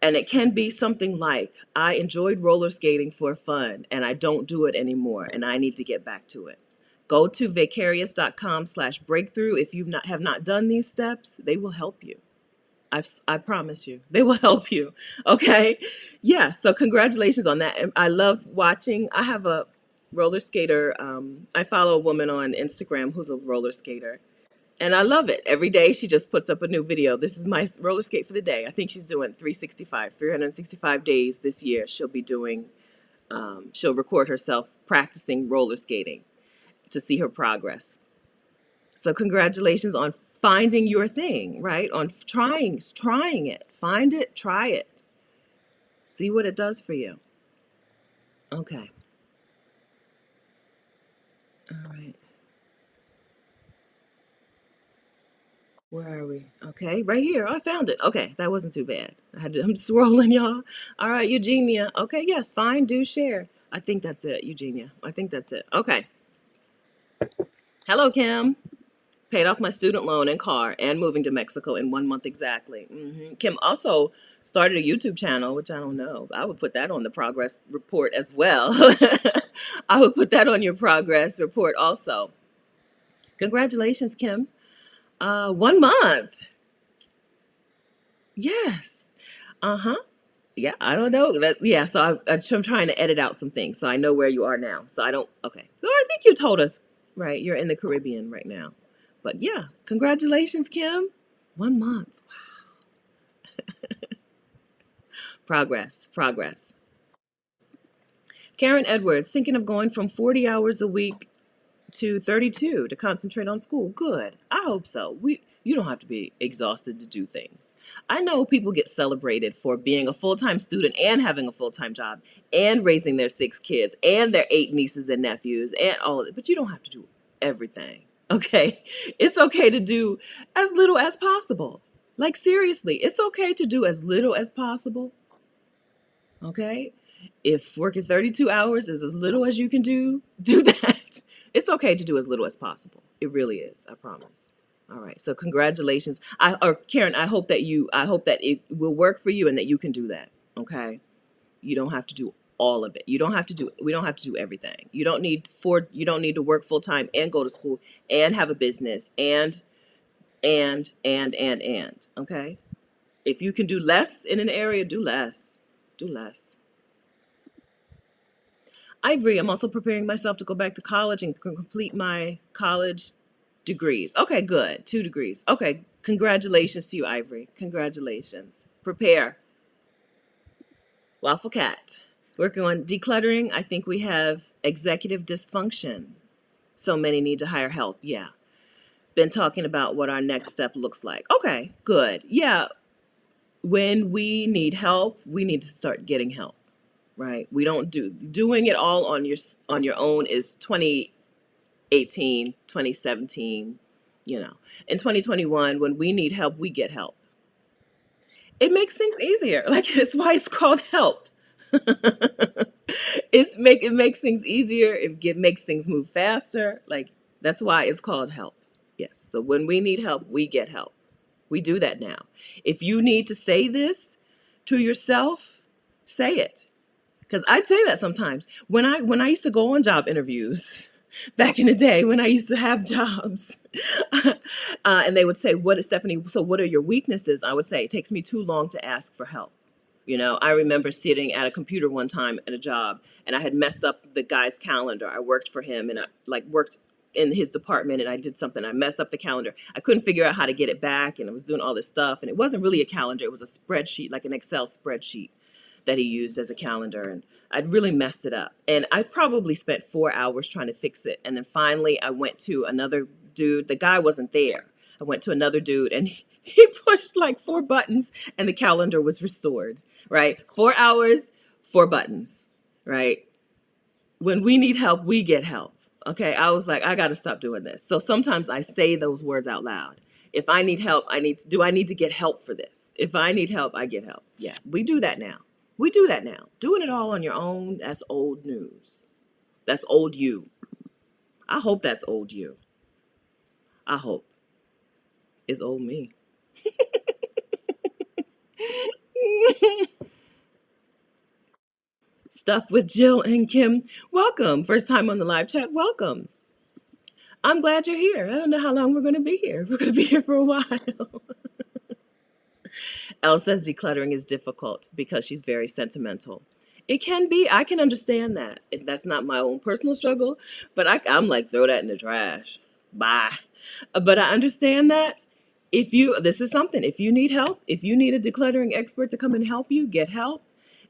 And it can be something like, I enjoyed roller skating for fun and I don't do it anymore and I need to get back to it. Go to vicarious.com/breakthrough. If you have not done these steps, they will help you. I promise you, they will help you. Okay. Yeah. So congratulations on that. And I love watching. I have a roller skater. I follow a woman on Instagram who's a roller skater. And I love it. Every day she just puts up a new video. This is my roller skate for the day. I think she's doing 365 days this year. She'll record herself practicing roller skating to see her progress. So congratulations on finding your thing, right? On trying it. Find it, try it. See what it does for you. Okay. All right. Where are we? Okay, right here. I found it. Okay, that wasn't too bad. I'm scrolling, y'all. All right, Eugenia. Okay, yes, fine, do share. I think that's it, Eugenia. I think that's it. Okay. Hello, Kim. Paid off my student loan and car and moving to Mexico in 1 month exactly. Kim also started a YouTube channel, which I don't know. I would put that on the progress report as well. I would put that on your progress report also. Congratulations, Kim. 1 month. Yes. Uh-huh. Yeah, I don't know. Yeah, so I'm trying to edit out some things so I know where you are now. So I don't, okay. So I think you told us, right? You're in the Caribbean right now. But yeah, congratulations, Kim. 1 month. Progress, progress. Karen Edwards, thinking of going from 40 hours a week to 32 to concentrate on school. Good. I hope so. You don't have to be exhausted to do things. I know people get celebrated for being a full-time student and having a full-time job and raising their 6 kids and their 8 nieces and nephews and all of it, but you don't have to do everything. Okay? It's okay to do as little as possible. Like seriously, it's okay to do as little as possible. Okay? If working 32 hours is as little as you can do that. It's okay to do as little as possible. It really is, I promise. All right. So congratulations. Karen, I hope that it will work for you and that you can do that. Okay? You don't have to do all of it. We don't have to do everything. You don't need to work full time and go to school and have a business and, okay? If you can do less in an area, do less. Do less. Ivory, I'm also preparing myself to go back to college and complete my college degrees. Okay, good. 2 degrees. Okay, congratulations to you, Ivory. Congratulations. Prepare. Waffle Cat. Working on decluttering. I think we have executive dysfunction. So many need to hire help. Yeah. Been talking about what our next step looks like. Okay, good. Yeah. When we need help, we need to start getting help. Right? We don't doing it all on your own is 2018, 2017, you know. In 2021, when we need help, we get help. It makes things easier. Like it's why it's called help. It makes things easier. Makes things move faster. Like that's why it's called help. Yes. So when we need help, we get help. We do that now. If you need to say this to yourself, say it. Because I'd say that sometimes when I used to go on job interviews back in the day when I used to have jobs, and they would say, "What is Stephanie? So what are your weaknesses?" I would say, "It takes me too long to ask for help." You know, I remember sitting at a computer one time at a job, and I had messed up the guy's calendar. I worked for him, and I worked in his department, and I did something. I messed up the calendar. I couldn't figure out how to get it back, and I was doing all this stuff, and it wasn't really a calendar. It was a spreadsheet, like an Excel spreadsheet that he used as a calendar, and I'd really messed it up. And I probably spent 4 hours trying to fix it. And then finally I went to another dude. The guy wasn't there. I went to another dude and he pushed like 4 buttons and the calendar was restored, right? 4 hours, 4 buttons, right? When we need help, we get help. Okay, I was like, I got to stop doing this. So sometimes I say those words out loud. If I need help, I need to get help for this? If I need help, I get help. Yeah, we do that now. We do that now. Doing it all on your own, that's old news. That's old you. I hope that's old you. I hope. It's old me. Stuff with Jill and Kim. Welcome. First time on the live chat. Welcome. I'm glad you're here. I don't know how long we're going to be here. We're going to be here for a while. Elle says decluttering is difficult because she's very sentimental. It can be. I can understand that. That's not my own personal struggle, but I'm like, throw that in the trash. Bye. But I understand that this is something, if you need help, if you need a decluttering expert to come and help you, get help.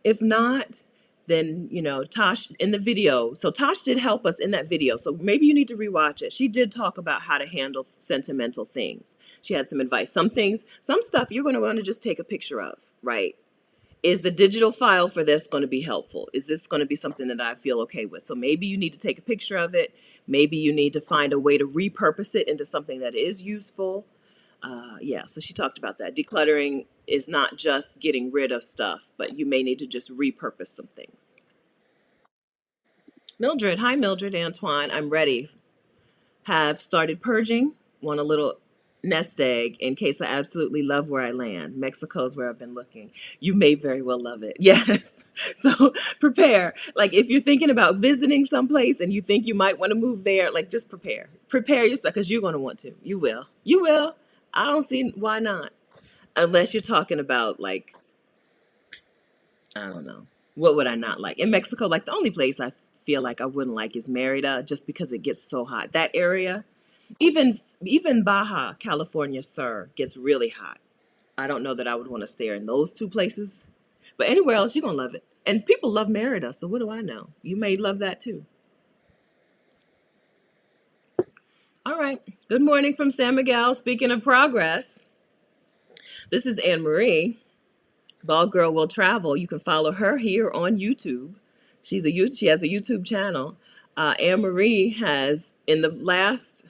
If not, then, Tosh in the video. So Tosh did help us in that video. So maybe you need to rewatch it. She did talk about how to handle sentimental things. She had some advice. Some stuff you're going to want to just take a picture of, right? Is the digital file for this going to be helpful? Is this going to be something that I feel okay with? So maybe you need to take a picture of it. Maybe you need to find a way to repurpose it into something that is useful. Yeah, so she talked about that. Decluttering is not just getting rid of stuff, but you may need to just repurpose some things. Mildred, hi Mildred, Antoine, I'm ready. Have started purging. Want a little nest egg in case I absolutely love where I land. Mexico's where I've been looking. You may very well love it. Yes. So prepare. Like if you're thinking about visiting someplace and you think you might want to move there, like just prepare. Prepare yourself because you're going to want to. You will. You will. I don't see why not. Unless you're talking about like, I don't know. What would I not like? In Mexico, like the only place I feel like I wouldn't like is Merida just because it gets so hot. That area, even even Baja California, sir, gets really hot. I don't know that I would want to stay in those two places, but anywhere else you're gonna love it. And people love Merida, so what do I know? You may love that too. All right. Good morning from San Miguel. Speaking of progress, this is Anne Marie. Ball Girl Will Travel. You can follow her here on YouTube. She has a YouTube channel. Anne Marie has in the last,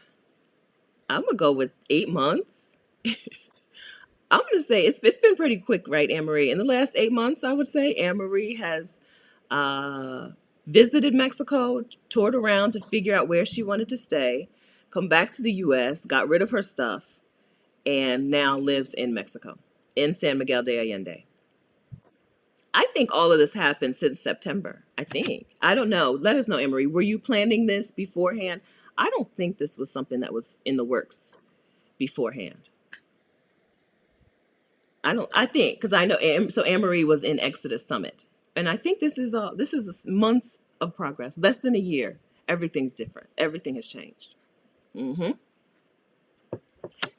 I'm gonna go with 8 months. I'm gonna say it's been pretty quick, right, Anne Marie? In the last 8 months, I would say Anne Marie has uh, visited Mexico, toured around to figure out where she wanted to stay, come back to the U.S., got rid of her stuff, and now lives in Mexico, in San Miguel de Allende. I think all of this happened since September. I think. I don't know. Let us know, Anne Marie. Were you planning this beforehand? I don't think this was something that was in the works beforehand. I don't. I think because I know. So Anne Marie was in Exodus Summit, and I think this is all. This is months of progress. Less than a year. Everything's different. Everything has changed. Hmm.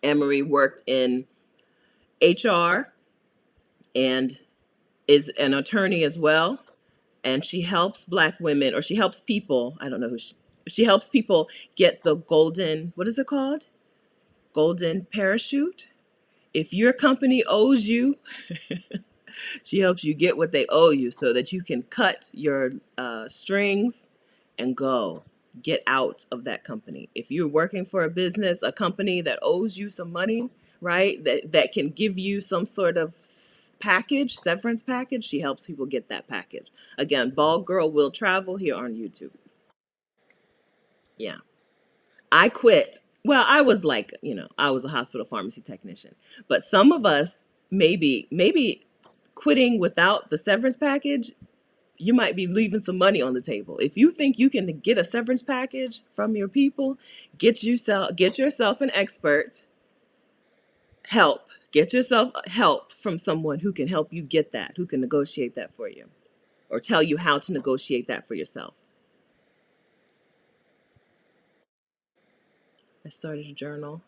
Anne Marie worked in HR and is an attorney as well, and she helps Black women, or she helps people. I don't know who she helps people get the golden. What is it called? Golden parachute. If your company owes you, she helps you get what they owe you so that you can cut your strings and go get out of that company. If you're working for a business, a company that owes you some money, right, that can give you some sort of package, severance package, she helps people get that package. Again, Bald Girl Will Travel here on YouTube. Yeah. I quit. Well, I was like, I was a hospital pharmacy technician. But some of us, maybe quitting without the severance package, you might be leaving some money on the table. If you think you can get a severance package from your people, get yourself an expert help. Get yourself help from someone who can help you get that, who can negotiate that for you or tell you how to negotiate that for yourself. I started a journal.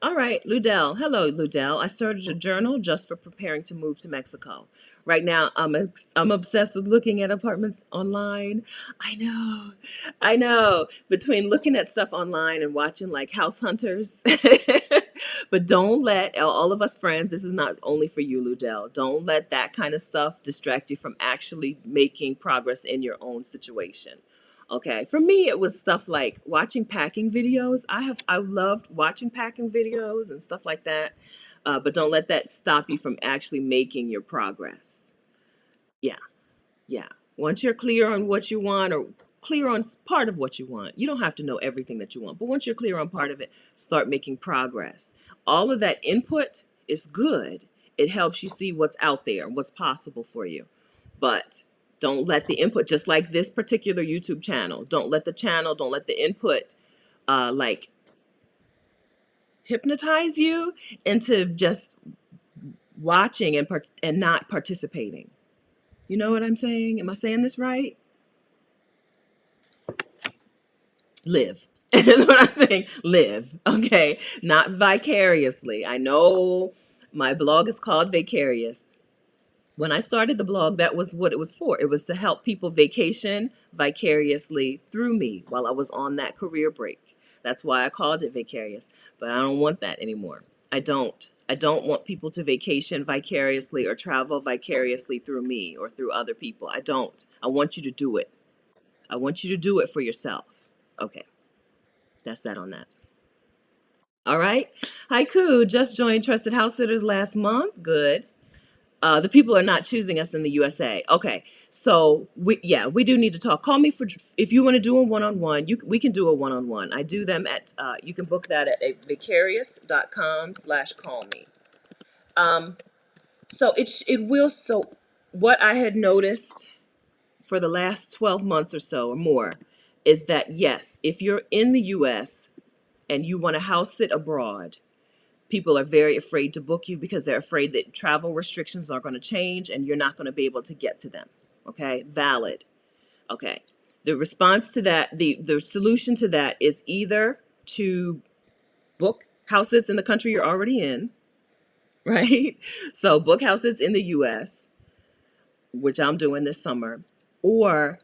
All right, Ludell. Hello, Ludell. I started a journal just for preparing to move to Mexico. Right now, I'm obsessed with looking at apartments online. I know, I know. Between looking at stuff online and watching like House Hunters, but don't let all of us friends. This is not only for you, Ludell. Don't let that kind of stuff distract you from actually making progress in your own situation. Okay, for me, it was stuff like watching packing videos. I loved watching packing videos and stuff like that. But don't let that stop you from actually making your progress. Yeah, yeah. Once you're clear on what you want or clear on part of what you want, you don't have to know everything that you want. But once you're clear on part of it, start making progress. All of that input is good. It helps you see what's out there and what's possible for you. But don't let the input, just like this particular YouTube channel, don't let the input like hypnotize you into just watching and not participating. You know what I'm saying? Am I saying this right? Live. That's what I'm saying. Live. Okay. Not vicariously. I know my blog is called Vicarious. When I started the blog, that was what it was for. It was to help people vacation vicariously through me while I was on that career break. That's why I called it Vicarious. But I don't want that anymore. I don't. I don't want people to vacation vicariously or travel vicariously through me or through other people. I don't. I want you to do it. I want you to do it for yourself. Okay. That's that on that. All right. Haiku just joined Trusted House Sitters last month. Good. The people are not choosing us in the USA. Okay, So we do need to talk. Call me for if you want to do a one-on-one. We can do a one-on-one. I do them at you can book that at vicarious.com/call me. Um, so it will. So what I had noticed for the last 12 months or so or more is that yes, if you're in the U.S. and you want to house sit abroad, people are very afraid to book you because they're afraid that travel restrictions are going to change and you're not going to be able to get to them. Okay, valid. Okay. The response to that, the solution to that is either to book house sits in the country you're already in, right? So book house sits in the US, which I'm doing this summer, or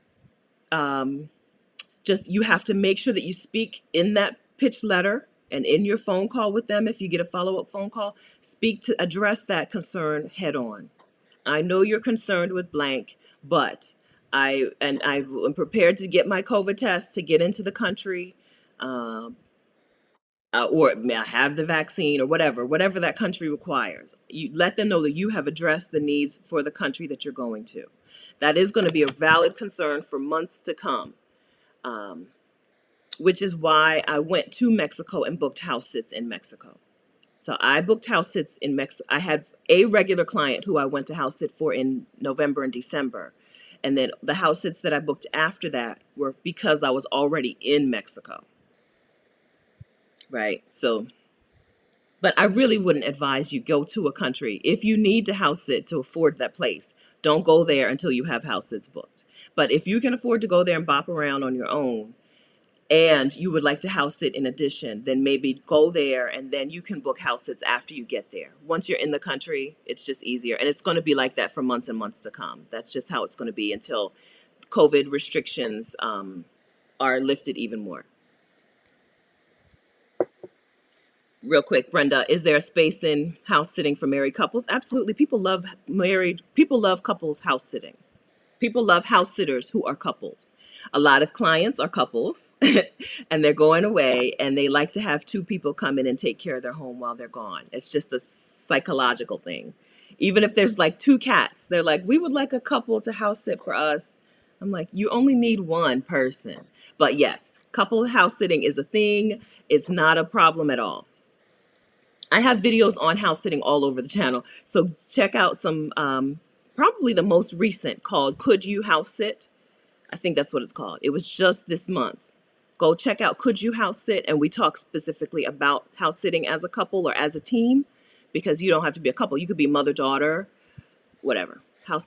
just you have to make sure that you speak in that pitch letter and in your phone call with them. If you get a follow-up phone call, speak to address that concern head on. I know you're concerned with blank, but I am prepared to get my COVID test to get into the country, um, or have the vaccine or whatever that country requires. You let them know that you have addressed the needs for the country that you're going to. That is going to be a valid concern for months to come, which is why I went to Mexico and booked house sits in Mexico. So I booked house sits in Mexico. I had a regular client who I went to house sit for in November and December. And then the house sits that I booked after that were because I was already in Mexico. Right. So, but I really wouldn't advise you go to a country. If you need to house sit to afford that place, don't go there until you have house sits booked. But if you can afford to go there and bop around on your own, and you would like to house sit in addition, then maybe go there and then you can book house sits after you get there. Once you're in the country, it's just easier. And it's going to be like that for months and months to come. That's just how it's going to be until COVID restrictions are lifted even more. Real quick, Brenda, is there a space in house sitting for married couples? Absolutely. People love couples house sitting. People love house sitters who are couples. A lot of clients are couples and they're going away and they like to have two people come in and take care of their home while they're gone. It's just a psychological thing. Even if there's like two cats, they're like, we would like a couple to house sit for us. I'm like, you only need one person. But yes, couple house sitting is a thing. It's not a problem at all. I have videos on house sitting all over the channel. So check out some, probably the most recent called Could You House Sit? I think that's what it's called. It was just this month. Go check out Could You House Sit? And we talk specifically about house sitting as a couple or as a team, because you don't have to be a couple. You could be mother, daughter, whatever.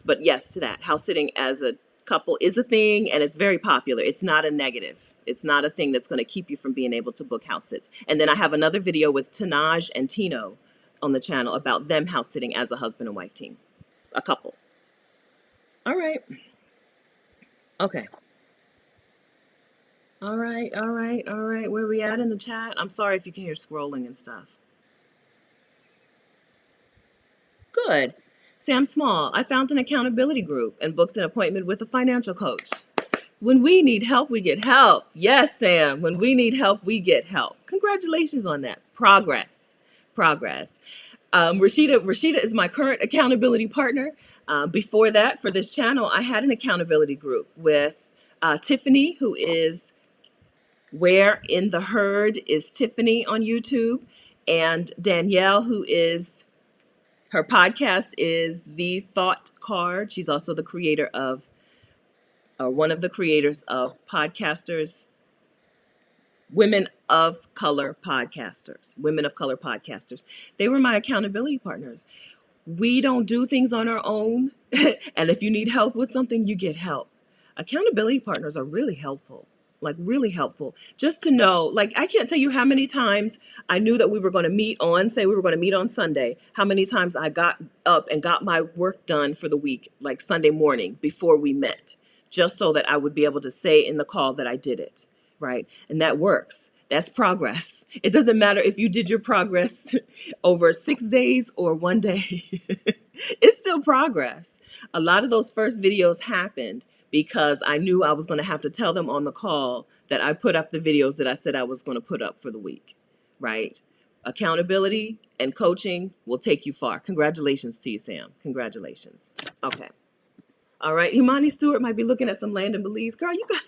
But yes, to that. House sitting as a couple is a thing and it's very popular. It's not a negative. It's not a thing that's going to keep you from being able to book house sits. And then I have another video with Tanaj and Tino on the channel about them house sitting as a husband and wife team, a couple. All right. Okay. All right. Where we at in the chat? I'm sorry if you can hear scrolling and stuff. Good. Sam Small, I found an accountability group and booked an appointment with a financial coach. When we need help, we get help. Yes, Sam. When we need help, we get help. Congratulations on that. Progress. Rashida is my current accountability partner. Before that, for this channel, I had an accountability group with Tiffany, who is Where in the Herd is Tiffany on YouTube, and Danielle, her podcast is The Thought Card. She's also the creator of, one of the creators of podcasters, Women of Color Podcasters. They were my accountability partners. We don't do things on our own. And if you need help with something, you get help. Accountability partners are really helpful. Like really helpful. Just to know, like I can't tell you how many times I knew that we were going to meet on Sunday, how many times I got up and got my work done for the week, like Sunday morning before we met, just so that I would be able to say in the call that I did it, right? And that works. That's progress. It doesn't matter if you did your progress over 6 days or 1 day. It's still progress. A lot of those first videos happened because I knew I was going to have to tell them on the call that I put up the videos that I said I was going to put up for the week, right? Accountability and coaching will take you far. Congratulations to you, Sam. Congratulations. Okay. All right, Imani Stewart might be looking at some land in Belize. Girl, you got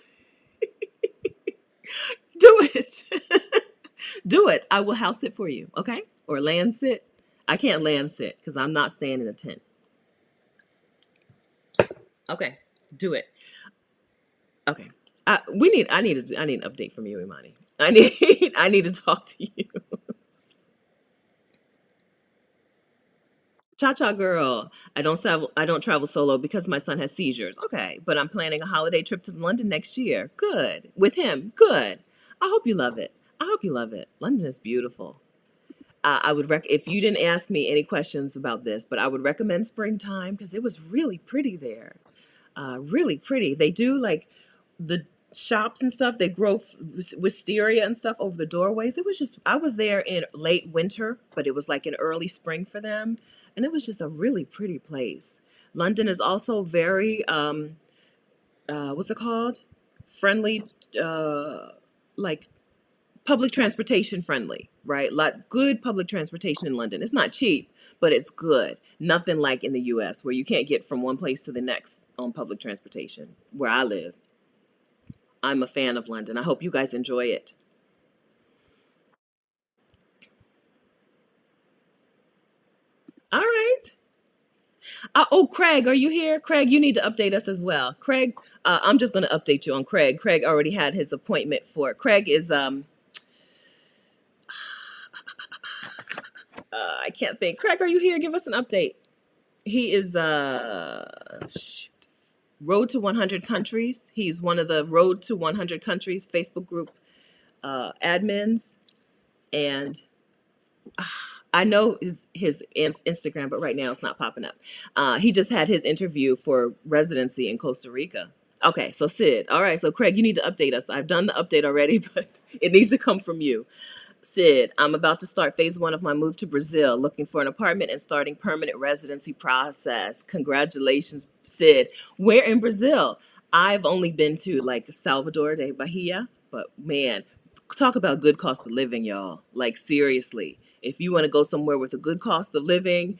do it. Do it. I will house sit for you, okay? Or land sit. I can't land sit because I'm not staying in a tent. Okay, do it. Okay. I need an update from you, Imani. I need to talk to you. Cha cha girl. I don't travel solo because my son has seizures. Okay, but I'm planning a holiday trip to London next year. Good. With him. Good. I hope you love it. I hope you love it. London is beautiful. I would if you didn't ask me any questions about this, but I would recommend springtime because it was really pretty there. Really pretty. They do like the shops and stuff. They grow wisteria and stuff over the doorways. It was just I was there in late winter, but it was like an early spring for them, and it was just a really pretty place. London is also very what's it called? Friendly, like public transportation friendly, right? Lot good public transportation in London. It's not cheap, but it's good. Nothing like in the US where you can't get from one place to the next on public transportation where I live. I'm a fan of London. I hope you guys enjoy it. All right. Oh, Craig, are you here? Craig, you need to update us as well. Craig, I'm just going to update you on Craig. Craig already had his appointment for. Craig is I can't think. Craig, are you here? Give us an update. He is shoot, Road to 100 Countries. He's one of the Road to 100 Countries Facebook group admins, and I know his Instagram, but right now it's not popping up. He just had his interview for residency in Costa Rica. Okay, so Sid. All right, so Craig, you need to update us. I've done the update already, but it needs to come from you. Sid, I'm about to start phase one of my move to Brazil, looking for an apartment and starting permanent residency process. Congratulations, Sid. Where in Brazil? I've only been to like Salvador de Bahia, but man, talk about good cost of living, y'all. Like seriously, if you want to go somewhere with a good cost of living,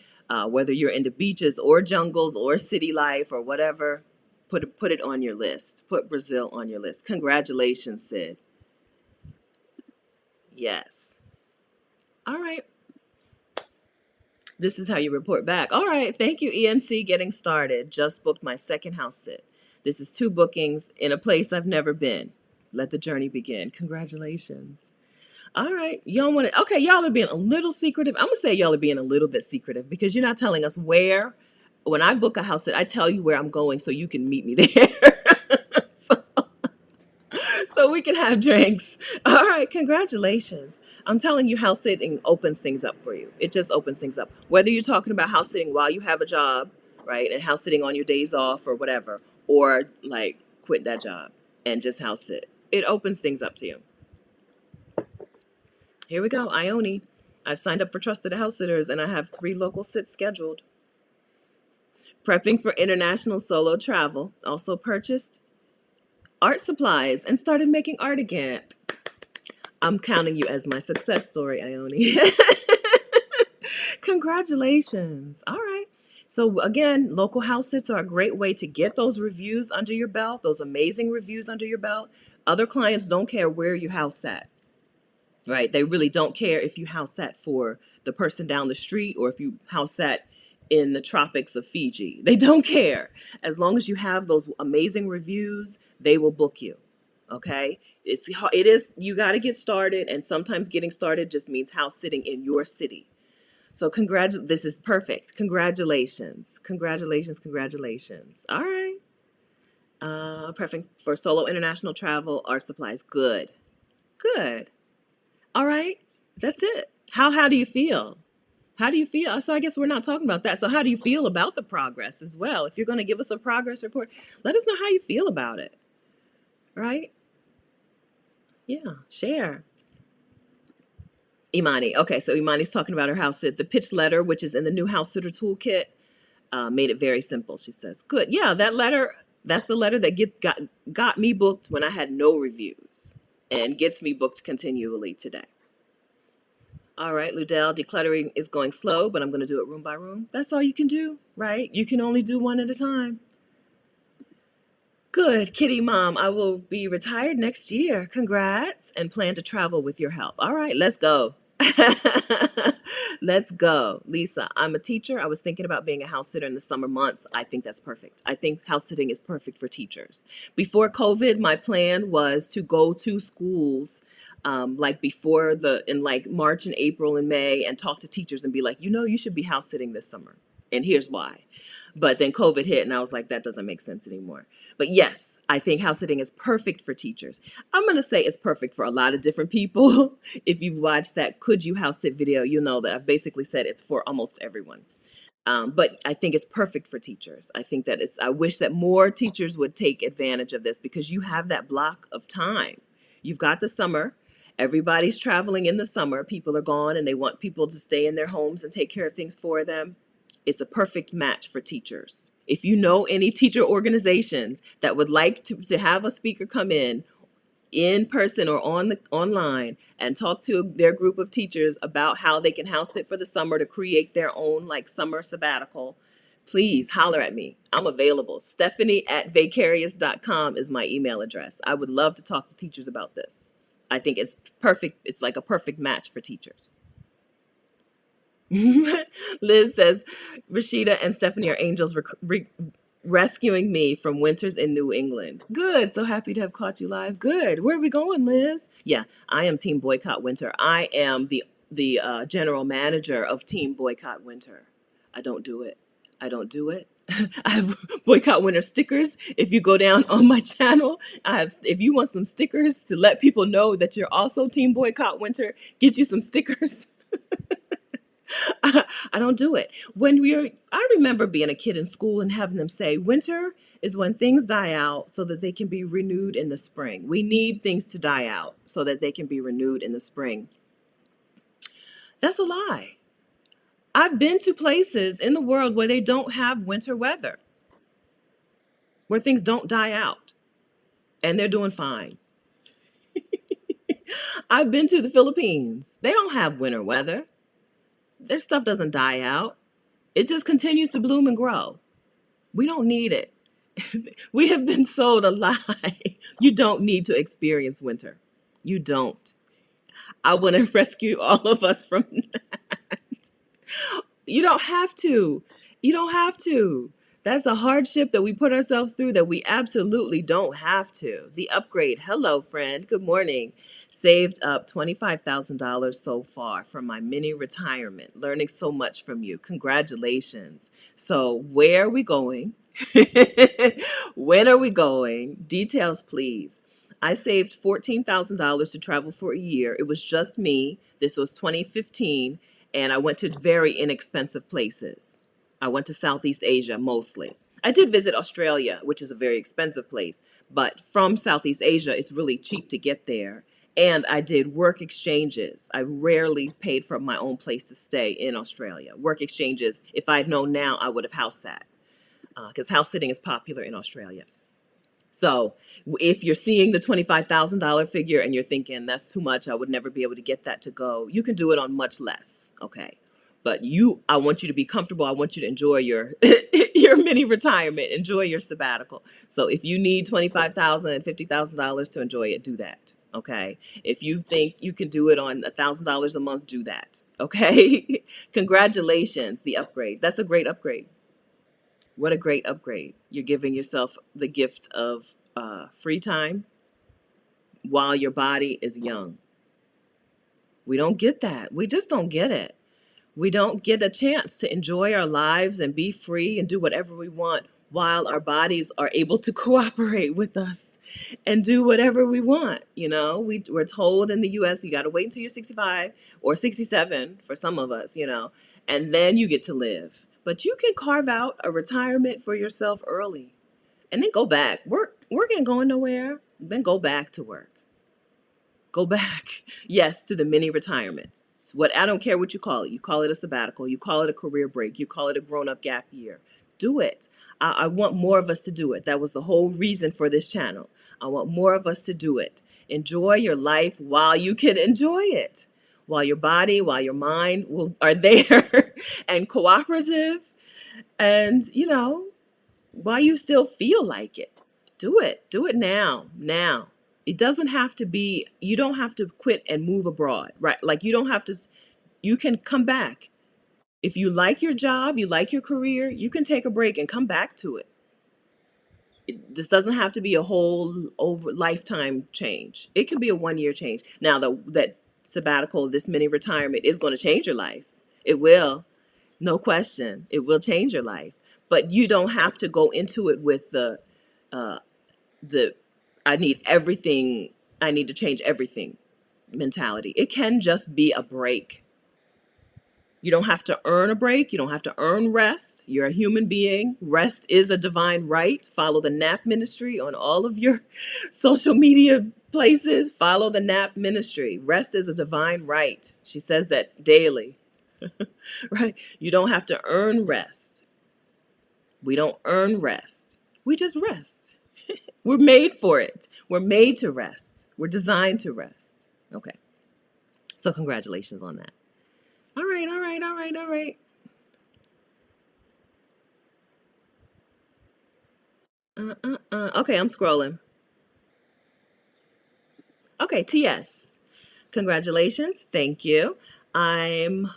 whether you're into beaches or jungles or city life or whatever, put it on your list. Put Brazil on your list. Congratulations, Sid. Yes. All right. This is how you report back. All right. Thank you, ENC. Getting started. Just booked my second house sit. This is two bookings in a place I've never been. Let the journey begin. Congratulations. All right. Y'all want to, okay, y'all are being a little secretive. I'm going to say y'all are being a little bit secretive because you're not telling us where. When I book a house sit, I tell you where I'm going so you can meet me there. So we can have drinks. All right, congratulations. I'm telling you, house sitting opens things up for you. It just opens things up. Whether you're talking about house sitting while you have a job, right, and house sitting on your days off or whatever, or like quit that job and just house sit, it opens things up to you. Here we go, Ione. I've signed up for trusted house sitters and I have 3 local sits scheduled. Prepping for international solo travel. Also purchased art supplies and started making art again. I'm counting you as my success story, Ione. Congratulations. All right. So again, local house sits are a great way to get those reviews under your belt, those amazing reviews under your belt. Other clients don't care where you house at, right? They really don't care if you house sat for the person down the street or if you house sat in the tropics of Fiji. They don't care. As long as you have those amazing reviews, they will book you. Okay? It is you got to get started, and sometimes getting started just means house sitting in your city. So this is perfect. Congratulations. Congratulations, congratulations. All right. Prepping for solo international travel, art supplies. Good. Good. All right. That's it. How do you feel? How do you feel? So I guess we're not talking about that. So how do you feel about the progress as well? If you're going to give us a progress report, let us know how you feel about it. Right? Yeah. Share. Imani. Okay, so Imani's talking about her house sit. The pitch letter, which is in the new house sitter toolkit, made it very simple. She says, "Good, yeah, that letter. That's the letter that got me booked when I had no reviews, and gets me booked continually today." All right, Ludell, decluttering is going slow, but I'm going to do it room by room. That's all you can do, right? You can only do one at a time. Good, kitty mom. I will be retired next year. Congrats, and plan to travel with your help. All right, let's go. Let's go. Lisa, I'm a teacher. I was thinking about being a house sitter in the summer months. I think that's perfect. I think house sitting is perfect for teachers. Before COVID, my plan was to go to schools like before in like March and April and May and talk to teachers and be like, you should be house sitting this summer. And here's why. But then COVID hit and I was like, that doesn't make sense anymore. But yes, I think house sitting is perfect for teachers. I'm going to say it's perfect for a lot of different people. If you've watched that Could You House Sit video, you'll know that I've basically said it's for almost everyone. But I think it's perfect for teachers. I think that I wish that more teachers would take advantage of this because you have that block of time. You've got the summer. Everybody's traveling in the summer. People are gone and they want people to stay in their homes and take care of things for them. It's a perfect match for teachers. If you know any teacher organizations that would like to have a speaker come in person or online and talk to their group of teachers about how they can house sit for the summer to create their own like summer sabbatical, please holler at me. I'm available. Stephanie@vicarious.com is my email address. I would love to talk to teachers about this. I think it's perfect. It's like a perfect match for teachers. Liz says, Rashida and Stephanie are angels rescuing me from winters in New England. Good. So happy to have caught you live. Good. Where are we going, Liz? Yeah, I am Team Boycott Winter. I am the general manager of Team Boycott Winter. I don't do it. I don't do it. I have Boycott Winter stickers. If you go down on my channel, if you want some stickers to let people know that you're also Team Boycott Winter, get you some stickers. I don't do it. I remember being a kid in school and having them say, winter is when things die out so that they can be renewed in the spring. We need things to die out so that they can be renewed in the spring. That's a lie. I've been to places in the world where they don't have winter weather, where things don't die out, and they're doing fine. I've been to the Philippines. They don't have winter weather. Their stuff doesn't die out. It just continues to bloom and grow. We don't need it. We have been sold a lie. You don't need to experience winter. You don't. I want to rescue all of us from that. You don't have to. You don't have to. That's a hardship that we put ourselves through that we absolutely don't have to. The upgrade. Hello, friend. Good morning. Saved up $25,000 so far for my mini retirement. Learning so much from you. Congratulations. So where are we going? When are we going? Details, please. I saved $14,000 to travel for a year. It was just me. This was 2015, and I went to very inexpensive places. I went to Southeast Asia mostly. I did visit Australia, which is a very expensive place, but from Southeast Asia, it's really cheap to get there. And I did work exchanges. I rarely paid for my own place to stay in Australia. Work exchanges, if I'd known now, I would have house sat because house sitting is popular in Australia. So if you're seeing the $25,000 figure and you're thinking that's too much, I would never be able to get that to go, you can do it on much less, okay? But I want you to be comfortable. I want you to enjoy your your mini retirement, enjoy your sabbatical. So if you need $25,000 and $50,000 to enjoy it, do that, okay? If you think you can do it on $1,000 a month, do that, okay? Congratulations, the upgrade. That's a great upgrade. What a great upgrade. You're giving yourself the gift of free time while your body is young. We don't get that. We just don't get it. We don't get a chance to enjoy our lives and be free and do whatever we want while our bodies are able to cooperate with us and do whatever we want. You know, we're told in the US, you got to wait until you're 65 or 67 for some of us, and then you get to live. But you can carve out a retirement for yourself early and then go back. Work ain't going nowhere. Then go back to work. Go back, yes, to the mini retirements. I don't care what you call it. You call it a sabbatical. You call it a career break. You call it a grown-up gap year. Do it. I want more of us to do it. That was the whole reason for this channel. I want more of us to do it. Enjoy your life while you can enjoy it. While your body, while your mind are there and cooperative. And, while you still feel like it. Do it. Do it now. Now. It doesn't have to be, you don't have to quit and move abroad, right? Like you don't have to, you can come back. If you like your job, you like your career, you can take a break and come back to it. This doesn't have to be a whole over lifetime change. It can be a 1 year change. Now, that sabbatical, this mini retirement is going to change your life. It will, no question. It will change your life. But you don't have to go into it with the I need everything, I need to change everything mentality. It can just be a break. You don't have to earn a break. You don't have to earn rest. You're a human being. Rest is a divine right. Follow the nap ministry on all of your social media places. Follow the nap ministry. Rest is a divine right. She says that daily, right? You don't have to earn rest. We don't earn rest. We just rest. We're made for it. We're made to rest. We're designed to rest. Okay. So congratulations on that. All right, all right, all right, all right. Okay, I'm scrolling. Okay, TS. Congratulations. Thank you. I'm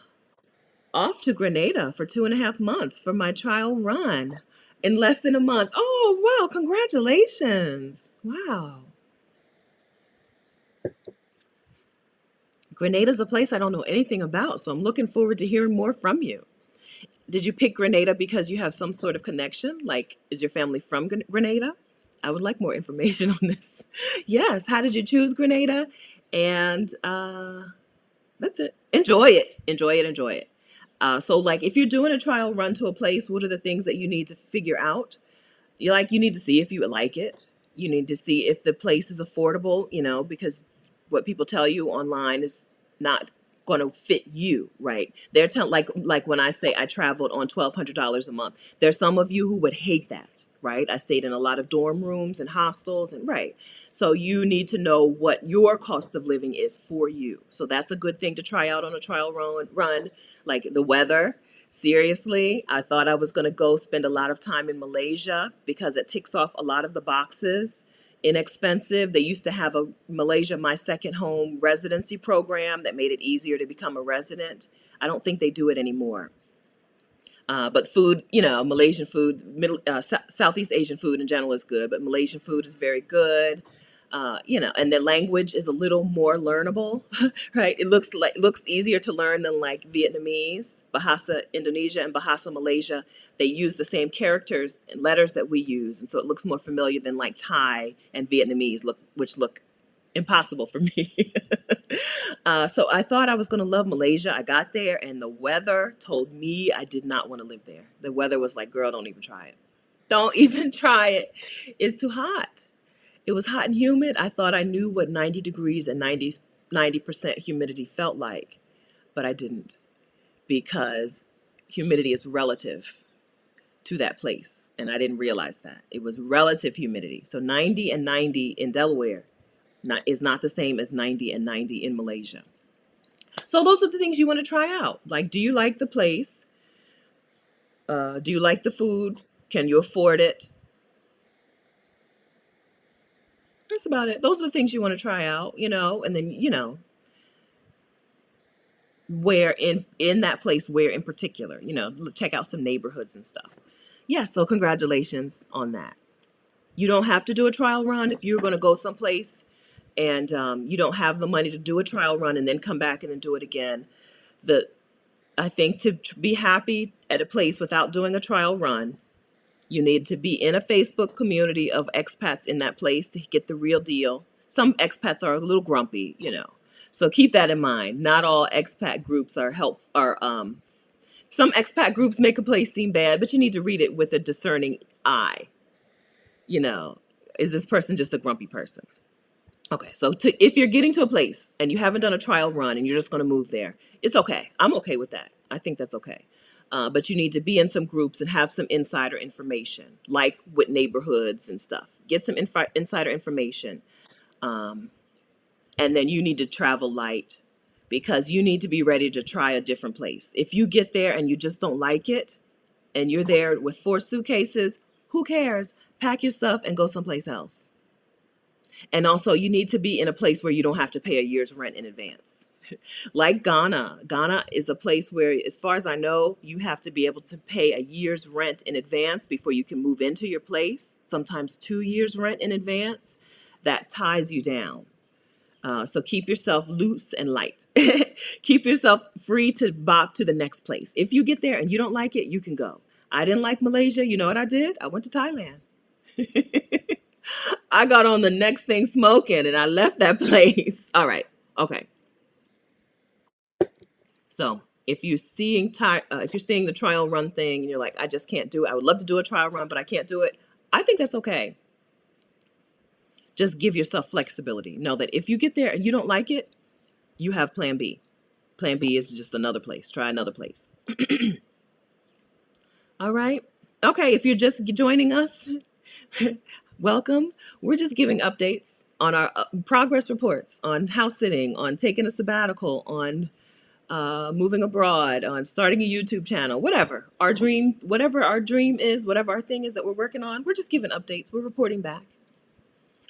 off to Grenada for 2.5 months for my trial run in less than a month. Oh, wow. Congratulations. Wow. Grenada's a place I don't know anything about, so I'm looking forward to hearing more from you. Did you pick Grenada because you have some sort of connection? Like, is your family from Grenada? I would like more information on this. Yes. How did you choose Grenada? And that's it. Enjoy it. Enjoy it. Enjoy it. So, like, if you're doing a trial run to a place, what are the things that you need to figure out? You need to see if you like it. You need to see if the place is affordable, because what people tell you online is not going to fit you, right? They're telling, like when I say I traveled on $1,200 a month, there's some of you who would hate that, right? I stayed in a lot of dorm rooms and hostels, and right. So you need to know what your cost of living is for you. So that's a good thing to try out on a trial run, like the weather. Seriously, I thought I was going to go spend a lot of time in Malaysia because it ticks off a lot of the boxes. Inexpensive. They used to have a Malaysia My Second Home residency program that made it easier to become a resident. I don't think they do it anymore. But food, Malaysian food, Southeast Asian food in general is good, but Malaysian food is very good. And the language is a little more learnable, right? It looks easier to learn than like Vietnamese, Bahasa Indonesia, and Bahasa Malaysia. They use the same characters and letters that we use, and so it looks more familiar than like Thai and Vietnamese, which look impossible for me. So I thought I was going to love Malaysia. I got there, and the weather told me I did not want to live there. The weather was like, girl, don't even try it. Don't even try it. It's too hot. It was hot and humid. I thought I knew what 90 degrees and 90% humidity felt like, but I didn't, because humidity is relative to that place. And I didn't realize that. It was relative humidity. So 90 and 90 in Delaware is not the same as 90 and 90 in Malaysia. So those are the things you want to try out. Like, do you like the place? Do you like the food? Can you afford it? That's about it. Those are the things you want to try out, and then, where in that place, where in particular, check out some neighborhoods and stuff. Yeah, so congratulations on that. You don't have to do a trial run if you're going to go someplace and you don't have the money to do a trial run and then come back and then do it again. The I think to be happy at a place without doing a trial run, you need to be in a Facebook community of expats in that place to get the real deal. Some expats are a little grumpy. So keep that in mind. Not all expat groups are some expat groups make a place seem bad, but you need to read it with a discerning eye. You know, is this person just a grumpy person? Okay, so if you're getting to a place and you haven't done a trial run and you're just going to move there, it's okay. I'm okay with that. I think that's okay. But you need to be in some groups and have some insider information, like with neighborhoods and stuff. Get some insider information. And then you need to travel light because you need to be ready to try a different place. If you get there and you just don't like it and you're there with 4 suitcases, who cares? pack your stuff and go someplace else. And also, you need to be in a place where you don't have to pay a year's rent in advance. Like Ghana. Ghana is a place where, as far as I know, you have to be able to pay a year's rent in advance before you can move into your place, sometimes 2 years' rent in advance. That ties you down. So keep yourself loose and light. Keep yourself free to bop to the next place. If you get there and you don't like it, you can go. I didn't like Malaysia. You know what I did? I went to Thailand. I got on the next thing smoking and I left that place. All right. Okay. So if you're seeing the trial run thing and you're like, I just can't do it. I would love to do a trial run, but I can't do it. I think that's okay. Just give yourself flexibility. Know that if you get there and you don't like it, you have plan B. Plan B is just another place. Try another place. All right. Okay. If you're just joining us, welcome. We're just giving updates on our progress reports on house sitting, on taking a sabbatical, on moving abroad, on starting a YouTube channel, whatever our dream is, whatever our thing is that we're working on, we're just giving updates. We're reporting back.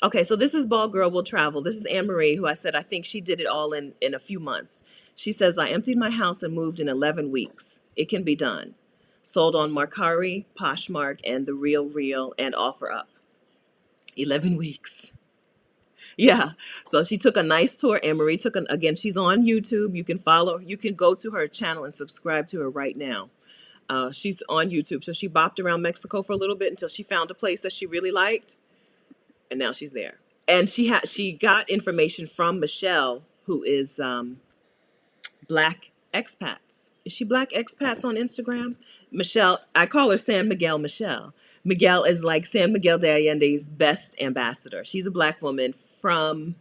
Okay, so this is Bald Girl Will Travel. This is Anne Marie, who I said I think she did it all in a few months. She says, I emptied my house and moved in 11 weeks. It can be done. Sold on Mercari, Poshmark, and The Real Real, and OfferUp. 11 weeks. Yeah. So she took a nice tour. Anne Marie again, she's on YouTube. You can go to her channel and subscribe to her right now. She's on YouTube. So she bopped around Mexico for a little bit until she found a place that she really liked. And now she's there. And she got information from Michelle, who is Black Expats. Is she Black Expats on Instagram? Michelle, I call her San Miguel Michelle. Miguel is like San Miguel de Allende's best ambassador. She's a Black woman from,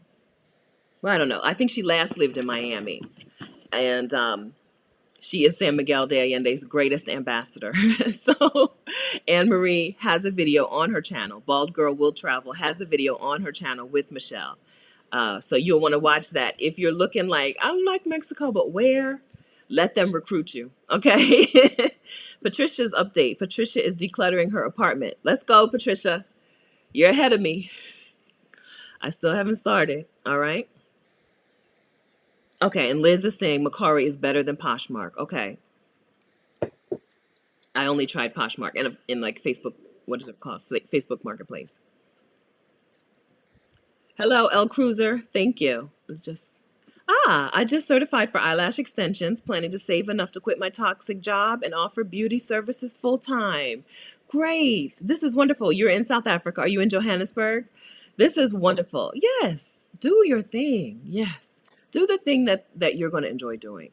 well, I don't know. I think she last lived in Miami. And she is San Miguel de Allende's greatest ambassador. So Anne Marie has a video on her channel. Bald Girl Will Travel has a video on her channel with Michelle. So you'll want to watch that. If you're looking like, I like Mexico, but where? Let them recruit you. Okay. Patricia's update. Patricia is decluttering her apartment. Let's go, Patricia. You're ahead of me. I still haven't started. All right. Okay. And Liz is saying Mercari is better than Poshmark. Okay. I only tried Poshmark and in like Facebook. What is it called? Facebook Marketplace. Hello, El Cruiser. Thank you. I just certified for eyelash extensions, planning to save enough to quit my toxic job and offer beauty services full time. Great. This is wonderful. You're in South Africa. Are you in Johannesburg? This is wonderful. Yes. Do your thing. Yes. Do the thing that you're going to enjoy doing.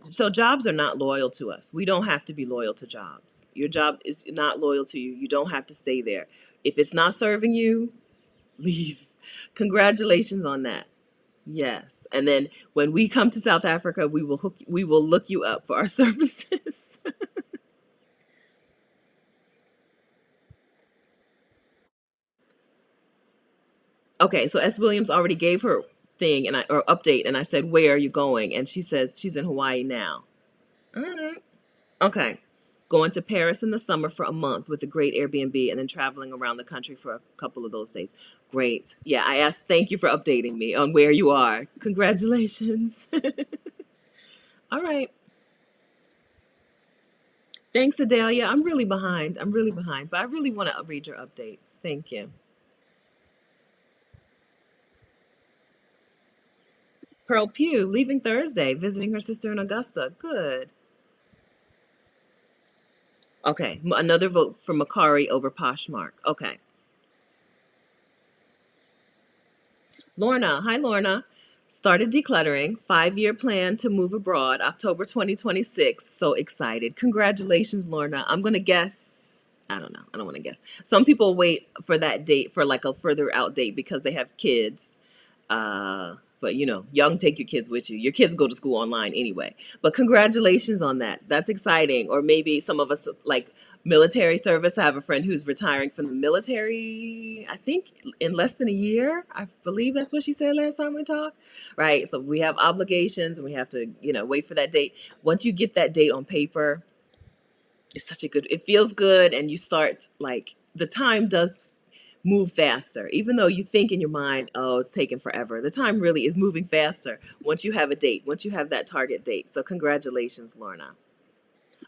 So jobs are not loyal to us. We don't have to be loyal to jobs. Your job is not loyal to you. You don't have to stay there. If it's not serving you, leave. Congratulations on that. Yes. And then when we come to South Africa, we will look you up for our services. Okay, so S. Williams already gave her thing or update, and I said, where are you going? And she says she's in Hawaii now. All right. Okay. Going to Paris in the summer for a month with a great Airbnb and then traveling around the country for a couple of those days. Great. Yeah, thank you for updating me on where you are. Congratulations. All right. Thanks, Adelia. I'm really behind. But I really want to read your updates. Thank you. Pearl Pugh, leaving Thursday, visiting her sister in Augusta. Good. Okay, another vote for Mercari over Poshmark. Okay. Lorna, hi Lorna. Started decluttering, 5-year plan to move abroad, October 2026. So excited. Congratulations, Lorna. I'm going to guess, I don't know. I don't want to guess. Some people wait for that date for like a further out date because they have kids. But y'all can take your kids with you. Your kids go to school online anyway. But congratulations on that. That's exciting. Or maybe some of us like military service. I have a friend who's retiring from the military, I think in less than a year. I believe that's what she said last time we talked. Right. So we have obligations and we have to, wait for that date. Once you get that date on paper, it feels good. And you start like the time does move faster. Even though you think in your mind, oh, it's taking forever, the time really is moving faster once you have a date, once you have that target date. So congratulations, Lorna.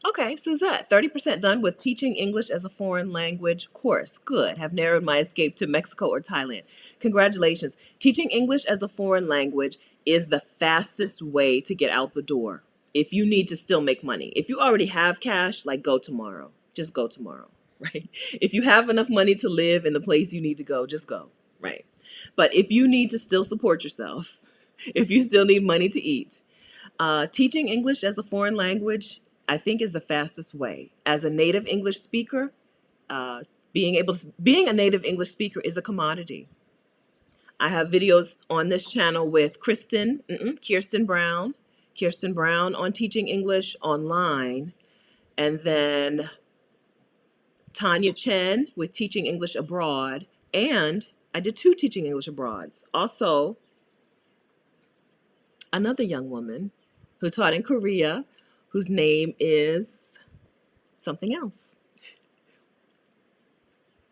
Okay, Suzette, 30% done with teaching English as a foreign language course. Good. Have narrowed my escape to Mexico or Thailand. Congratulations. Teaching English as a foreign language is the fastest way to get out the door. If you need to still make money. If you already have cash, like go tomorrow. Just go tomorrow, right? If you have enough money to live in the place you need to go, just go, right? But if you need to still support yourself, if you still need money to eat, teaching English as a foreign language, I think, is the fastest way. As a native English speaker, uh, being a native English speaker is a commodity. I have videos on this channel with Kirsten Brown on teaching English online, and then Tanya Chen with teaching English abroad, and I did two teaching English abroads. Also, another young woman who taught in Korea, whose name is something else.